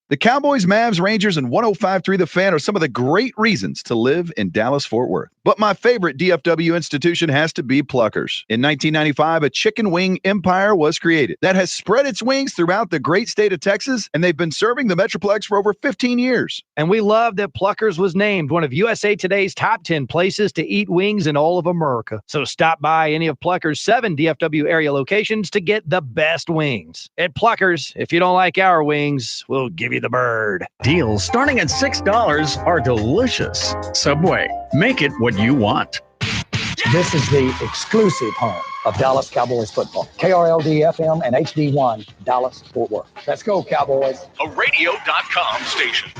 [SPEAKER 23] The Cowboys, Mavs, Rangers, and 105.3 The Fan are some of the great reasons to live in Dallas-Fort Worth. But my favorite DFW institution has to be Pluckers. In 1995, a chicken wing empire was created that has spread its wings throughout the great state of Texas, and they've been serving the Metroplex for over 15 years.
[SPEAKER 4] And we love that Pluckers was named one of USA Today's top 10 places to eat wings in all of America. So stop by any of Pluckers' 7 DFW area locations to get the best wings. At Pluckers, if you don't like our wings, we'll give you the bird.
[SPEAKER 24] Deals starting at $6 are delicious. Subway, make it what you want.
[SPEAKER 25] This is the exclusive home of Dallas Cowboys football. KRLD FM and HD1, Dallas, Fort Worth. Let's go, Cowboys.
[SPEAKER 8] A radio.com station.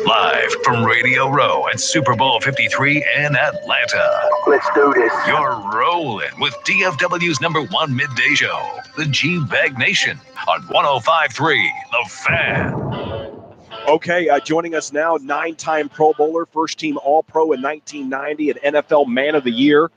[SPEAKER 8] Live from Radio Row at Super Bowl 53 in Atlanta.
[SPEAKER 26] Let's do this.
[SPEAKER 8] You're rolling with DFW's #1 midday show, the GBAG Nation, on 105.3 The Fan.
[SPEAKER 9] Okay, joining us now, 9-time Pro Bowler, first-team All-Pro in 1990, an NFL Man of the Year,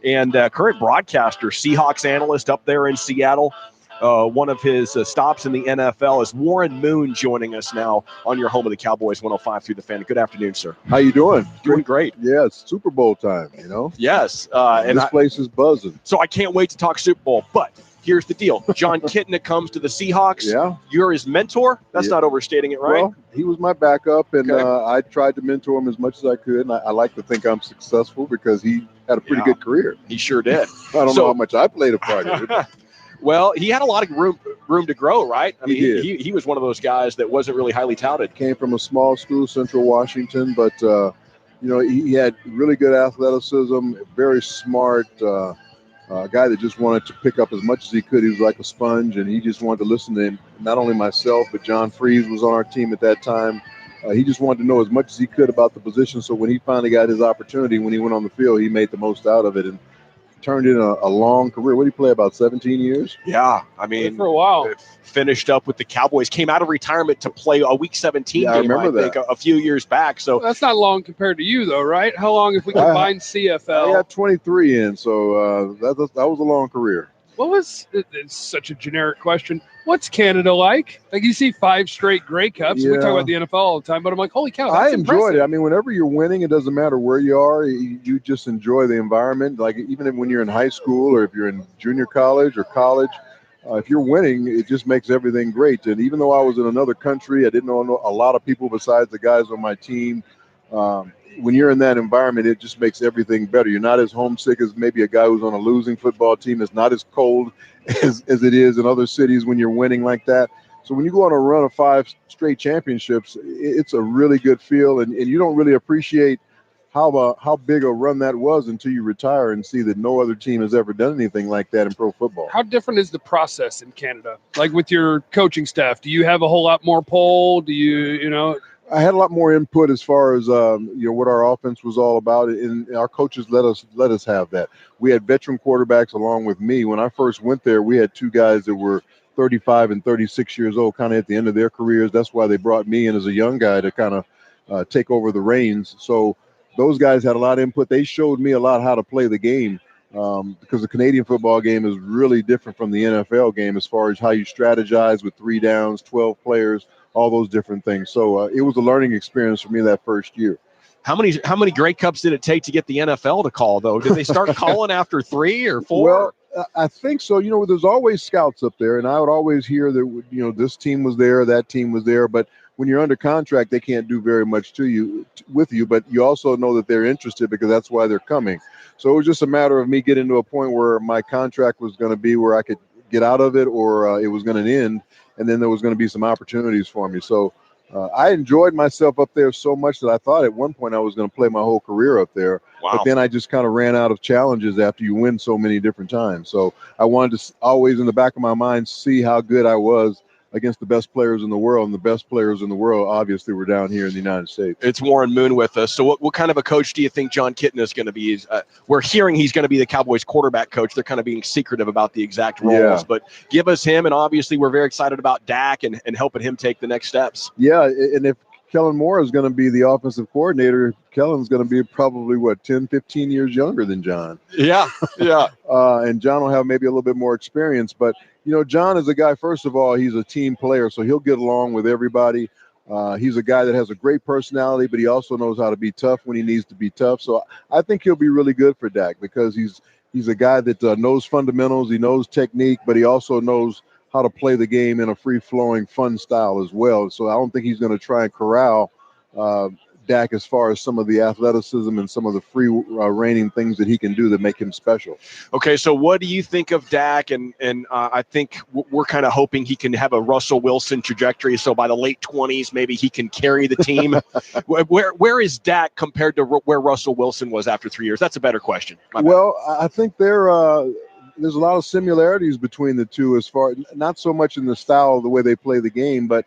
[SPEAKER 9] and current broadcaster, Seahawks analyst up there in Seattle. One of his stops in the NFL is Warren Moon joining us now on your home of the Cowboys, 105.3 The Fan. Good afternoon, sir.
[SPEAKER 27] How you doing?
[SPEAKER 9] Doing great.
[SPEAKER 27] Yeah, it's Super Bowl time, you know?
[SPEAKER 9] Yes.
[SPEAKER 27] And this place is buzzing.
[SPEAKER 9] So I can't wait to talk Super Bowl, but here's the deal. John Kitna comes to the Seahawks.
[SPEAKER 27] Yeah.
[SPEAKER 9] You're his mentor? That's not overstating it, right?
[SPEAKER 27] Well, he was my backup, and I tried to mentor him as much as I could, and I like to think I'm successful because he had a pretty good career.
[SPEAKER 9] He sure did.
[SPEAKER 27] I don't know how much I played a part in it.
[SPEAKER 9] Well, he had a lot of room to grow, right? I mean,
[SPEAKER 27] did.
[SPEAKER 9] He was one of those guys that wasn't really highly touted.
[SPEAKER 27] Came from a small school, Central Washington, but, he had really good athleticism, very smart, a guy that just wanted to pick up as much as he could. He was like a sponge, and he just wanted to listen to him. Not only myself, but John Freeze was on our team at that time. He just wanted to know as much as he could about the position. So when he finally got his opportunity, when he went on the field, he made the most out of it and turned in a long career. What did he play, about 17 years?
[SPEAKER 9] Yeah, I mean,
[SPEAKER 11] for a while.
[SPEAKER 9] Finished up with the Cowboys, came out of retirement to play a Week 17 game,
[SPEAKER 27] I remember
[SPEAKER 9] think,
[SPEAKER 27] that.
[SPEAKER 9] a few years back. So
[SPEAKER 11] That's not long compared to you, though, right? How long if we combine CFL?
[SPEAKER 27] I got 23 in, so that was a long career.
[SPEAKER 11] What was it's such a generic question. What's Canada like? Like you see 5 straight Grey Cups. We talk about the NFL all the time, but I'm like, holy cow, that's
[SPEAKER 27] I enjoyed it. I mean, whenever you're winning, it doesn't matter where you are. You just enjoy the environment. Like even when you're in high school or if you're in junior college or college, if you're winning, it just makes everything great. And even though I was in another country, I didn't know a lot of people besides the guys on my team. When you're in that environment, it just makes everything better. You're not as homesick as maybe a guy who's on a losing football team. It's not as cold as it is in other cities when you're winning like that. So when you go on a run of 5 straight championships, it's a really good feel, and you don't really appreciate how big a run that was until you retire and see that no other team has ever done anything like that in pro football.
[SPEAKER 11] How different is the process in Canada? Like with your coaching staff, do you have a whole lot more pull? Do you
[SPEAKER 27] I had a lot more input as far as what our offense was all about, and our coaches let us have that. We had veteran quarterbacks along with me. When I first went there, we had 2 guys that were 35 and 36 years old, kind of at the end of their careers. That's why they brought me in as a young guy to kind of take over the reins. So those guys had a lot of input. They showed me a lot how to play the game because the Canadian football game is really different from the NFL game as far as how you strategize with 3 downs, 12 players, all those different things. So it was a learning experience for me that first year.
[SPEAKER 9] How many Grey Cups did it take to get the NFL to call, though? Did they start calling after 3 or 4?
[SPEAKER 27] Well, I think so. There's always scouts up there, and I would always hear that, this team was there, that team was there. But when you're under contract, they can't do very much with you. But you also know that they're interested because that's why they're coming. So it was just a matter of me getting to a point where my contract was going to be where I could get out of it, or it was going to end, and then there was going to be some opportunities for me. So I enjoyed myself up there so much that I thought at one point I was going to play my whole career up there.
[SPEAKER 9] Wow.
[SPEAKER 27] But then I just kind of ran out of challenges after you win so many different times. So I wanted to always in the back of my mind see how good I was against the best players in the world, and the best players in the world obviously were down here in the United States.
[SPEAKER 9] It's Warren Moon with us. So what kind of a coach do you think John Kitna is going to be? We're hearing he's going to be the Cowboys quarterback coach. They're kind of being secretive about the exact roles, but give us him, and obviously we're very excited about Dak and helping him take the next steps.
[SPEAKER 27] Yeah, and if Kellen Moore is going to be the offensive coordinator, Kellen's going to be probably, 10, 15 years younger than John.
[SPEAKER 9] Yeah.
[SPEAKER 27] And John will have maybe a little bit more experience, but John is a guy, first of all, he's a team player, so he'll get along with everybody. He's a guy that has a great personality, but he also knows how to be tough when he needs to be tough. So I think he'll be really good for Dak because he's a guy that knows fundamentals, he knows technique, but he also knows how to play the game in a free-flowing, fun style as well. So I don't think he's going to try and corral Dak as far as some of the athleticism and some of the free reigning things that he can do that make him special.
[SPEAKER 9] Okay, so what do you think of Dak? And I think we're kind of hoping he can have a Russell Wilson trajectory. So by the late 20s, maybe he can carry the team. Where is Dak compared to where Russell Wilson was after 3 years? That's a better question.
[SPEAKER 27] Well, I think there's a lot of similarities between the two as far, not so much in the style of the way they play the game, but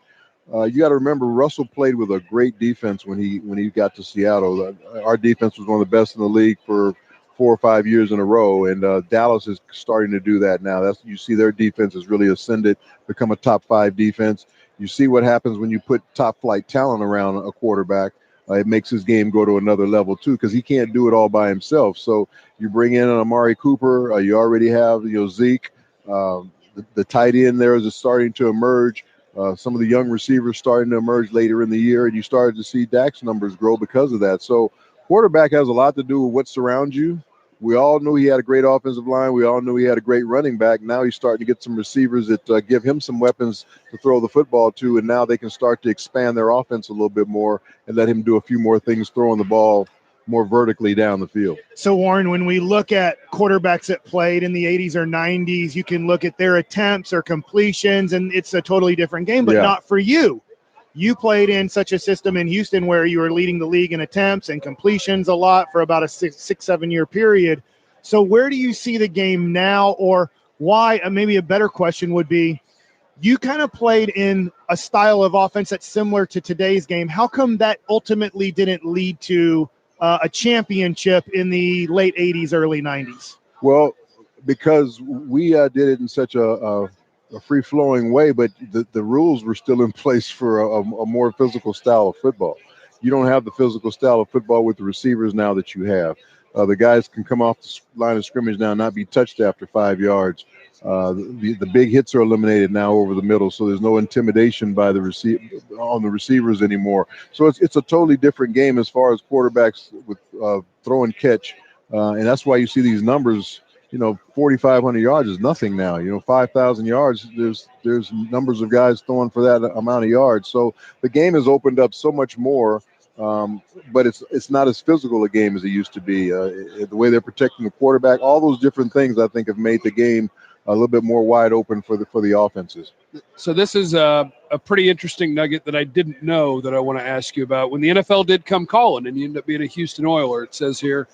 [SPEAKER 27] you got to remember Russell played with a great defense when he got to Seattle. Our defense was one of the best in the league for 4 or 5 years in a row, and Dallas is starting to do that now. You see their defense has really ascended, become a top 5 defense. You see what happens when you put top flight talent around a quarterback. It makes his game go to another level too, because he can't do it all by himself. So you bring in an Amari Cooper. You already have Zeke. The tight end there is starting to emerge. Some of the young receivers starting to emerge later in the year, and you started to see Dak's numbers grow because of that. So quarterback has a lot to do with what surrounds you. We all knew he had a great offensive line. We all knew he had a great running back. Now he's starting to get some receivers that give him some weapons to throw the football to, and now they can start to expand their offense a little bit more and let him do a few more things throwing the ball more vertically down the field.
[SPEAKER 12] So, Warren, when we look at quarterbacks that played in the 80s or 90s, you can look at their attempts or completions, and it's a totally different game, but not for you. You played in such a system in Houston where you were leading the league in attempts and completions a lot for about a 6-7 year period. So where do you see the game now, or why? Maybe a better question would be, you kind of played in a style of offense that's similar to today's game. How come that ultimately didn't lead to a championship in the late 80s, early 90s?
[SPEAKER 27] Well, because we did it in such a free-flowing way, but the rules were still in place for a more physical style of football. You don't have the physical style of football with the receivers now that you have. The guys can come off the line of scrimmage now and not be touched after 5 yards. The big hits are eliminated now over the middle, so there's no intimidation by the receivers anymore. So it's a totally different game as far as quarterbacks with throw and catch, and that's why you see these numbers. 4,500 yards is nothing now. 5,000 yards. There's numbers of guys throwing for that amount of yards. So the game has opened up so much more, but it's not as physical a game as it used to be. The way they're protecting the quarterback, all those different things, I think, have made the game a little bit more wide open for the offenses.
[SPEAKER 11] So this is a pretty interesting nugget that I didn't know that I want to ask you about. When the NFL did come calling and you ended up being a Houston Oiler, it says here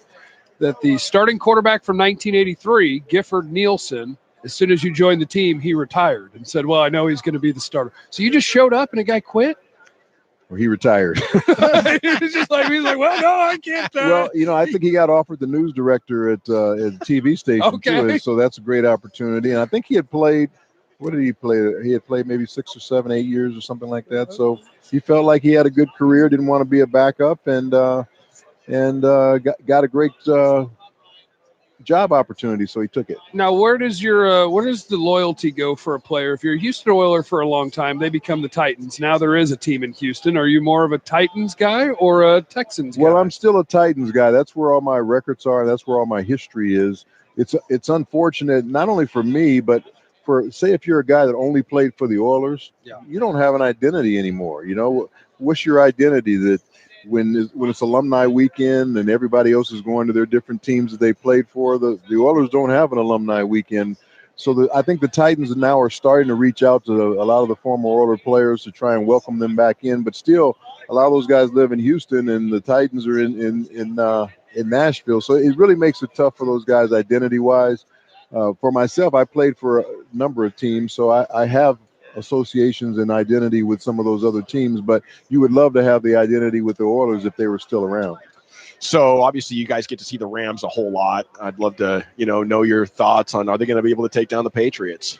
[SPEAKER 11] that the starting quarterback from 1983, Gifford Nielsen, as soon as you joined the team, he retired and said, well, I know he's going to be the starter. So you just showed up and a guy quit?
[SPEAKER 27] Or he retired.
[SPEAKER 11] It's just like, he's like, well, no, I can't.
[SPEAKER 27] Well, I think he got offered the news director at a TV station too, so that's a great opportunity. And I think he had played, what did he play? He had played maybe 6 or 7, 8 years or something like that. So he felt like he had a good career, didn't want to be a backup, and got a great job opportunity, so he took it.
[SPEAKER 11] Now, where does the loyalty go for a player? If you're a Houston Oiler for a long time, they become the Titans. Now there is a team in Houston. Are you more of a Titans guy or a Texans guy?
[SPEAKER 27] Well, I'm still a Titans guy. That's where all my records are. That's where all my history is. it's unfortunate, not only for me, but for, say, if you're a guy that only played for the Oilers, you don't have an identity anymore. You know, what's your identity that when it's alumni weekend and everybody else is going to their different teams that they played for, the Oilers don't have an alumni weekend. So I think the Titans now are starting to reach out to a lot of the former Oilers players to try and welcome them back in. But still, a lot of those guys live in Houston, and the Titans are in Nashville. So it really makes it tough for those guys identity-wise. For myself, I played for a number of teams, so I have associations and identity with some of those other teams. But you would love to have the identity with the Oilers if they were still around.
[SPEAKER 9] So obviously you guys get to see the Rams a whole lot. I'd love to, know your thoughts on, are they going to be able to take down the Patriots?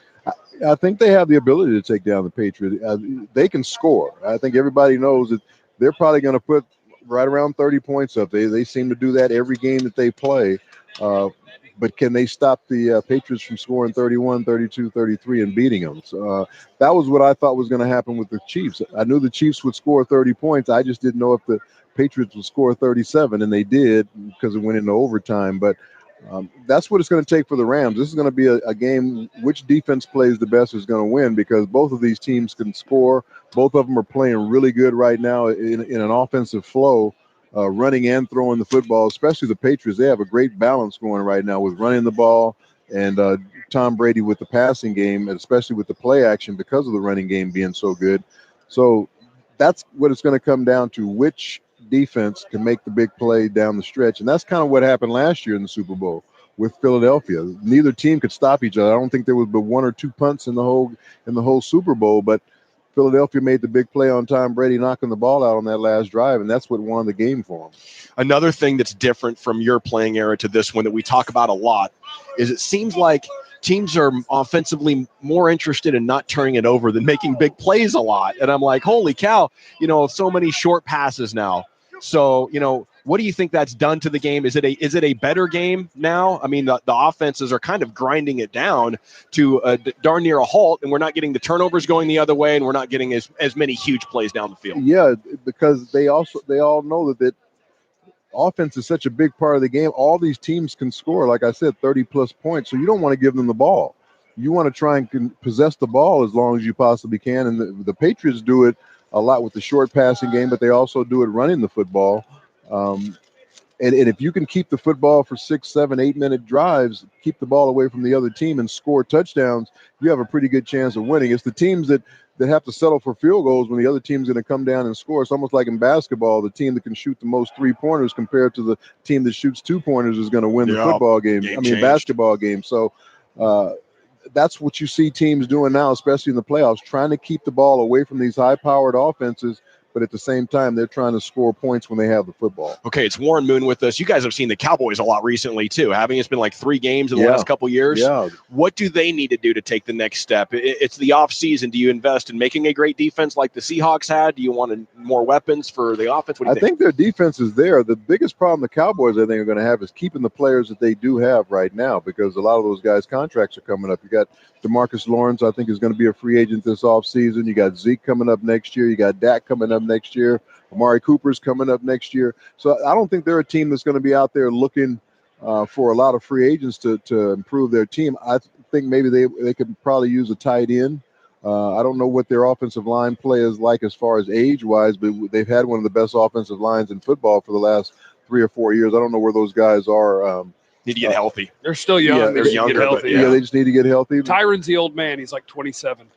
[SPEAKER 27] I think they have the ability to take down the Patriots. They can score. I think everybody knows that they're probably going to put right around 30 points up. They seem to do that every game that they play. But can they stop the Patriots from scoring 31, 32, 33 and beating them? So that was what I thought was going to happen with the Chiefs. I knew the Chiefs would score 30 points. I just didn't know if the Patriots would score 37, and they did because it went into overtime. But that's what it's going to take for the Rams. This is going to be a game, which defense plays the best is going to win, because both of these teams can score. Both of them are playing really good right now in an offensive flow. Running and throwing the football, especially the Patriots. They have a great balance going right now with running the ball and Tom Brady with the passing game, and especially with the play action because of the running game being so good. So that's what it's going to come down to, which defense can make the big play down the stretch. And that's kind of what happened last year in the Super Bowl with Philadelphia. Neither team could stop each other. I don't think there was but one or two punts in the whole Super Bowl, but Philadelphia made the big play on Tom Brady knocking the ball out on that last drive, and that's what won the game for him.
[SPEAKER 9] Another thing that's different from your playing era to this one that we talk about a lot is it seems like teams are offensively more interested in not turning it over than making big plays a lot. And I'm like, holy cow, so many short passes now. So, what do you think that's done to the game? Is it a better game now? I mean, the offenses are kind of grinding it down to darn near a halt, and we're not getting the turnovers going the other way, and we're not getting as many huge plays down the field.
[SPEAKER 27] Yeah, because they all know that offense is such a big part of the game. All these teams can score, like I said, 30-plus points, so you don't want to give them the ball. You want to try and possess the ball as long as you possibly can, and the Patriots do it a lot with the short passing game, but they also do it running the football. And if you can keep the football for 6, 7, 8-minute drives, keep the ball away from the other team and score touchdowns, you have a pretty good chance of winning. It's the teams that have to settle for field goals when the other team's going to come down and score. It's almost like in basketball, the team that can shoot the most three-pointers compared to the team that shoots two-pointers is going to win the football game. Basketball game. So that's what you see teams doing now, especially in the playoffs, trying to keep the ball away from these high-powered offenses, but at the same time, they're trying to score points when they have the football.
[SPEAKER 9] Okay, it's Warren Moon with us. You guys have seen the Cowboys a lot recently, too. It's been like 3 games in the last couple years.
[SPEAKER 27] Yeah.
[SPEAKER 9] What do they need to do to take the next step? It's the offseason. Do you invest in making a great defense like the Seahawks had? Do you want more weapons for the offense? What do you think?
[SPEAKER 27] I think their defense is there. The biggest problem the Cowboys, I think, are going to have is keeping the players that they do have right now, because a lot of those guys' contracts are coming up. You got DeMarcus Lawrence, I think, is going to be a free agent this offseason. You got Zeke coming up next year. You got Dak coming up next year. Amari Cooper's coming up next year. So I don't think they're a team that's going to be out there looking for a lot of free agents to improve their team. I think maybe they could probably use a tight end. I don't know what their offensive line play is like as far as age-wise, but they've had one of the best offensive lines in football for the last 3 or 4 years. I don't know where those guys are.
[SPEAKER 9] Need to get healthy.
[SPEAKER 11] They're still young.
[SPEAKER 27] Yeah,
[SPEAKER 11] They're younger, healthy.
[SPEAKER 27] Yeah, they just need to get healthy.
[SPEAKER 11] Tyron's the old man. He's like 27.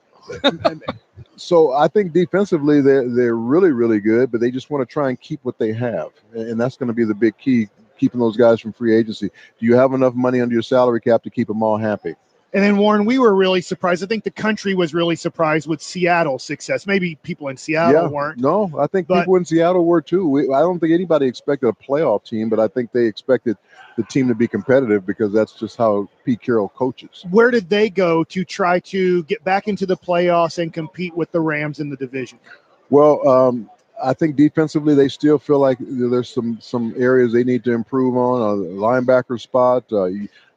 [SPEAKER 27] So I think defensively they're really, really good, but they just want to try and keep what they have. And that's going to be the big key, keeping those guys from free agency. Do you have enough money under your salary cap to keep them all happy?
[SPEAKER 12] And then, Warren, we were really surprised. I think the country was really surprised with Seattle's success. Maybe people in Seattle weren't.
[SPEAKER 27] No, I think people in Seattle were too. I don't think anybody expected a playoff team, but I think they expected the team to be competitive because that's just how Pete Carroll coaches.
[SPEAKER 12] Where did they go to try to get back into the playoffs and compete with the Rams in the division?
[SPEAKER 27] Well, I think defensively they still feel like there's some areas they need to improve on. A linebacker spot,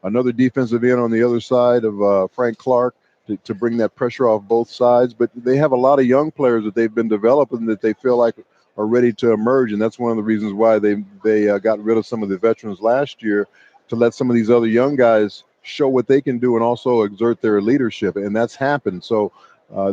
[SPEAKER 27] another defensive end on the other side of Frank Clark to bring that pressure off both sides. But they have a lot of young players that they've been developing that they feel like are ready to emerge, and that's one of the reasons why they got rid of some of the veterans last year to let some of these other young guys show what they can do and also exert their leadership, and that's happened. So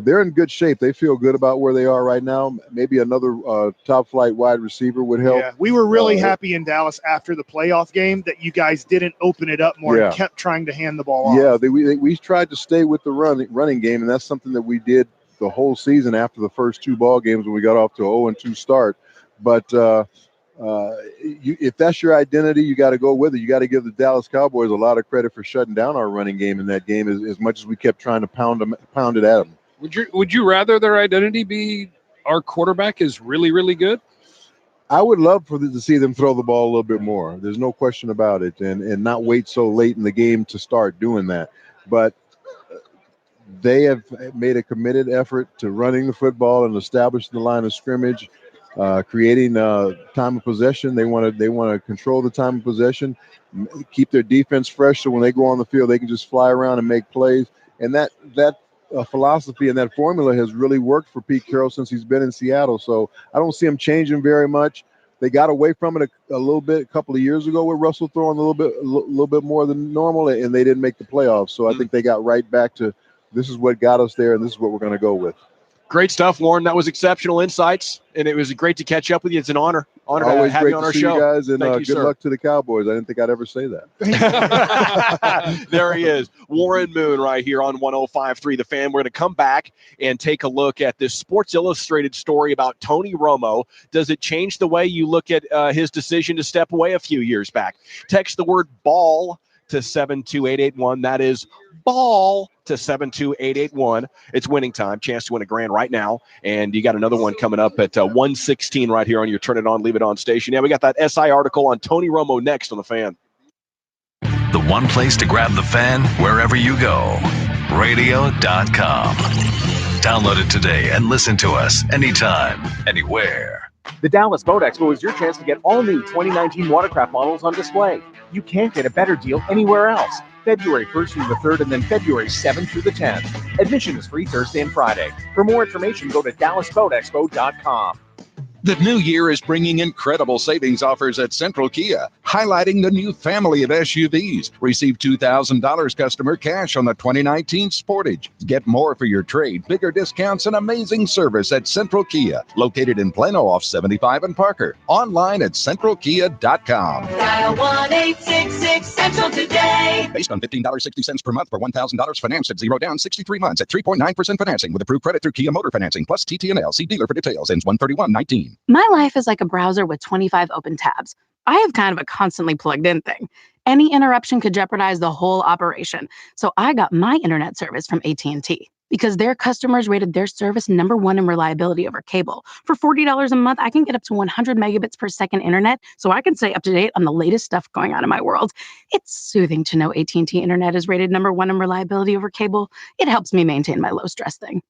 [SPEAKER 27] they're in good shape. They feel good about where they are right now. Maybe another top-flight wide receiver would help.
[SPEAKER 12] Yeah, we were really happy in Dallas after the playoff game that you guys didn't open it up more and kept trying to hand the ball off.
[SPEAKER 27] Yeah, we tried to stay with the running game, and that's something that we did the whole season after the first 2 ball games when we got off to a 0-2 start. But if that's your identity, you got to go with it. You got to give the Dallas Cowboys a lot of credit for shutting down our running game in that game as much as we kept trying to pound it at them.
[SPEAKER 11] Would you rather their identity be our quarterback is really, really good?
[SPEAKER 27] I would love to see them throw the ball a little bit more. There's no question about it, and not wait so late in the game to start doing that. But they have made a committed effort to running the football and establishing the line of scrimmage, creating time of possession. They want to control the time of possession, keep their defense fresh, so when they go on the field, they can just fly around and make plays. And that philosophy and that formula has really worked for Pete Carroll since he's been in Seattle. So I don't see him changing very much. They got away from it a little bit a couple of years ago with Russell throwing a little bit more than normal, and they didn't make the playoffs. So I think they got right back to this is what got us there, and this is what we're going to go with.
[SPEAKER 9] Great stuff, Warren. That was exceptional insights, and it was great to catch up with you. It's an honor to have you on our show.
[SPEAKER 27] You guys, and
[SPEAKER 9] Thank you,
[SPEAKER 27] good luck to the Cowboys. I didn't think I'd ever say that.
[SPEAKER 9] There he is, Warren Moon, right here on 105.3 The Fan. We're going to come back and take a look at this Sports Illustrated story about Tony Romo. Does it change the way you look at his decision to step away a few years back? Text the word ball to 72881. That is ball to 72881. It's winning time. Chance to win a grand right now. And you got another one coming up at 1:16 right here on your Turn It On, Leave It On station. Yeah, we got that SI article on Tony Romo next on The Fan.
[SPEAKER 8] The one place to grab The Fan wherever you go. Radio.com. Download it today and listen to us anytime, anywhere.
[SPEAKER 1] The Dallas Boat Expo is your chance to get all new 2019 watercraft models on display. You can't get a better deal anywhere else. February 1st through the 3rd and then February 7th through the 10th. Admission is free Thursday and Friday. For more information, go to DallasBoatExpo.com.
[SPEAKER 5] The new year is bringing incredible savings offers at Central Kia, highlighting the new family of SUVs. Receive $2,000 customer cash on the 2019 Sportage. Get more for your trade, bigger discounts, and amazing service at Central Kia, located in Plano off 75 and Parker. Online at centralkia.com.
[SPEAKER 13] Dial 1-866-CENTRAL today.
[SPEAKER 5] Based on $15.60 per month for $1,000 financed at 0 down 63 months at 3.9% financing with approved credit through Kia Motor Financing plus TTNL. See dealer for details. Ends 1/31/19.
[SPEAKER 7] My life is like a browser with 25 open tabs. I have kind of a constantly plugged in thing. Any interruption could jeopardize the whole operation. So I got my internet service from AT&T because their customers rated their service #1 in reliability over cable. For $40 a month, I can get up to 100 megabits per second internet so I can stay up to date on the latest stuff going on in my world. It's soothing to know AT&T internet is rated #1 in reliability over cable. It helps me maintain my low stress thing.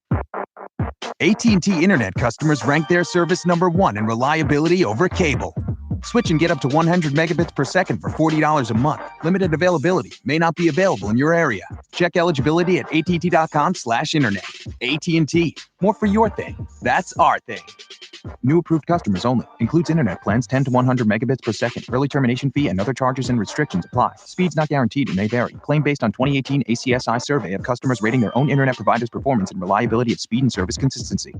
[SPEAKER 10] AT&T Internet customers rank their service #1 in reliability over cable. Switch and get up to 100 megabits per second for $40 a month. Limited availability. May not be available in your area. Check eligibility at att.com/internet. AT&T. More for your thing. That's our thing. New approved customers only. Includes internet plans 10 to 100 megabits per second. Early termination fee and other charges and restrictions apply. Speeds not guaranteed and may vary. Claim based on 2018 ACSI survey of customers rating their own internet provider's performance and reliability of speed and service consistency.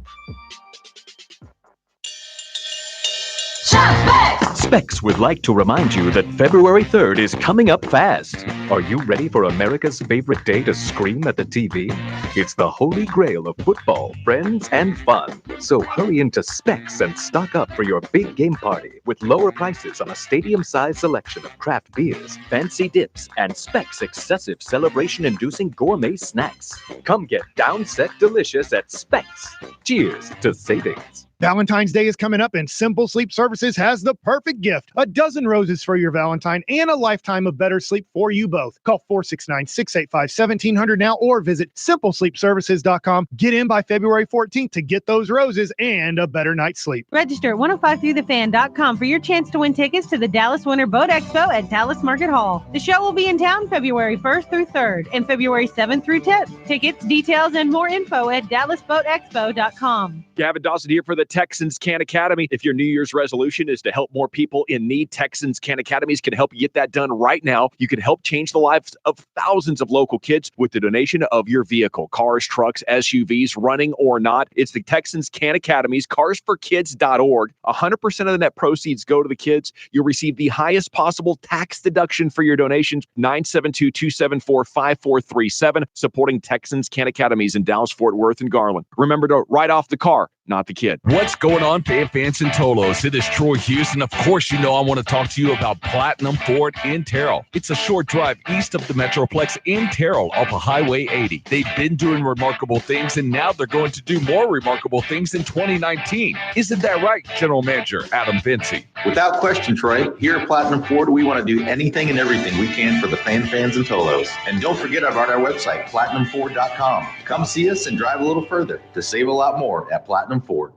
[SPEAKER 15] Specs would like to remind you that February 3rd is coming up fast. Are you ready for America's favorite day to scream at the TV? It's the holy grail of football, friends, and fun. So hurry into Specs and stock up for your big game party with lower prices on a stadium-sized selection of craft beers, fancy dips, and Specs excessive celebration-inducing gourmet snacks. Come get down-set delicious at Specs. Cheers to savings.
[SPEAKER 12] Valentine's Day is coming up, and Simple Sleep Services has the perfect gift. A dozen roses for your Valentine and a lifetime of better sleep for you both. Call 469-685-1700 now or visit simplesleepservices.com. Get in by February 14th to get those roses and a better night's sleep.
[SPEAKER 16] Register at 1053thefan.com for your chance to win tickets to the Dallas Winter Boat Expo at Dallas Market Hall. The show will be in town February 1st through 3rd and February 7th through 10th. Tickets, details, and more info at dallasboatexpo.com.
[SPEAKER 9] Gavin Dawson here for the
[SPEAKER 1] Texans Can Academy. If your New Year's resolution is to help more people in need, Texans Can Academies can help you get that done right now. You can help change the lives of thousands of local kids with the donation of your vehicle. Cars, trucks, SUVs, running or not. It's the Texans Can Academies, carsforkids.org. 100% of the net proceeds go to the kids. You'll receive the highest possible tax deduction for your donations. 972-274-5437, supporting Texans Can Academies in Dallas, Fort Worth, and Garland. Remember to write off the car, not the kid.
[SPEAKER 20] What's going on, fans and Tolos? It is Troy Houston. Of course, I want to talk to you about Platinum Ford in Terrell. It's a short drive east of the Metroplex in Terrell off of Highway 80. They've been doing remarkable things, and now they're going to do more remarkable things in 2019. Isn't that right, General Manager Adam Vinci?
[SPEAKER 6] Without question, Troy, here at Platinum Ford, we want to do anything and everything we can for the fans and Tolos. And don't forget about our website, PlatinumFord.com. Come see us and drive a little further to save a lot more at Platinum Ford.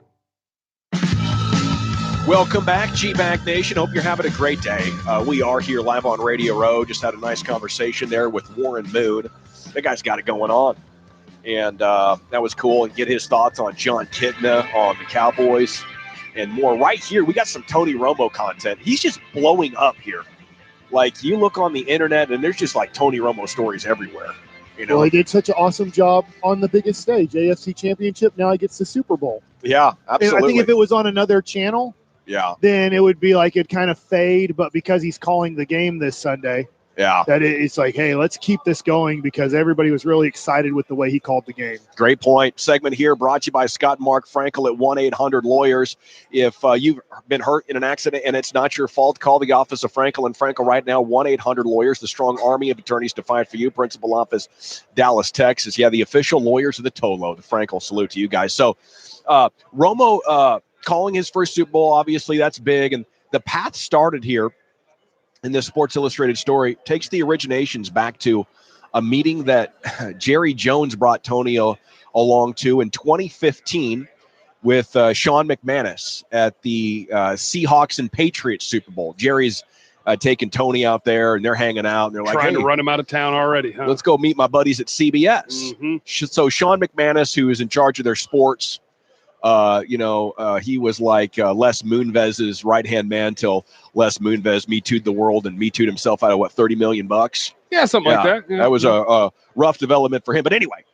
[SPEAKER 9] Welcome back, GBAG Nation. Hope you're having a great day. We are here live on Radio Row. Just had a nice conversation there with Warren Moon. That guy's got it going on. And that was cool. And get his thoughts on John Kitna, on the Cowboys, and more. Right here, we got some Tony Romo content. He's just blowing up here. Like, you look on the internet, and there's just like Tony Romo stories everywhere. You know?
[SPEAKER 12] Well, he did such an awesome job on the biggest stage, AFC Championship. Now he gets the Super Bowl.
[SPEAKER 9] Yeah, absolutely.
[SPEAKER 12] And I think if it was on another channel, then it would be like it'd kind of fade. But because he's calling the game this Sunday, that it's like, hey, let's keep this going because everybody was really excited with the way he called the game.
[SPEAKER 9] Great point. Segment here brought to you by Scott and Mark Frankel at 1-800-LAWYERS. If you've been hurt in an accident and it's not your fault, call the office of Frankel and Frankel right now, 1-800-LAWYERS, the strong army of attorneys to fight for you. Principal office, Dallas, Texas. Yeah, the official lawyers of the Tolo. The Frankel salute to you guys. So Romo calling his first Super Bowl, obviously that's big. And the path started here in this Sports Illustrated story, takes the originations back to a meeting that Jerry Jones brought Tony along to in 2015 with Sean McManus at the Seahawks and Patriots Super Bowl. Jerry's taking Tony out there, and they're hanging out, and they're like,
[SPEAKER 11] trying to run him out of town already, huh?
[SPEAKER 9] Let's go meet my buddies at CBS.
[SPEAKER 11] Mm-hmm.
[SPEAKER 9] So Sean McManus, who is in charge of their sports, he was like Les Moonvez's right-hand man till Les Moonves Me Too'd the world and Me Too'd himself out of, $30 million?
[SPEAKER 11] Yeah, something like that. Yeah.
[SPEAKER 9] That was a rough development for him. But anyway,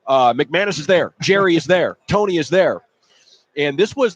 [SPEAKER 9] McManus is there. Jerry is there. Tony is there. And this was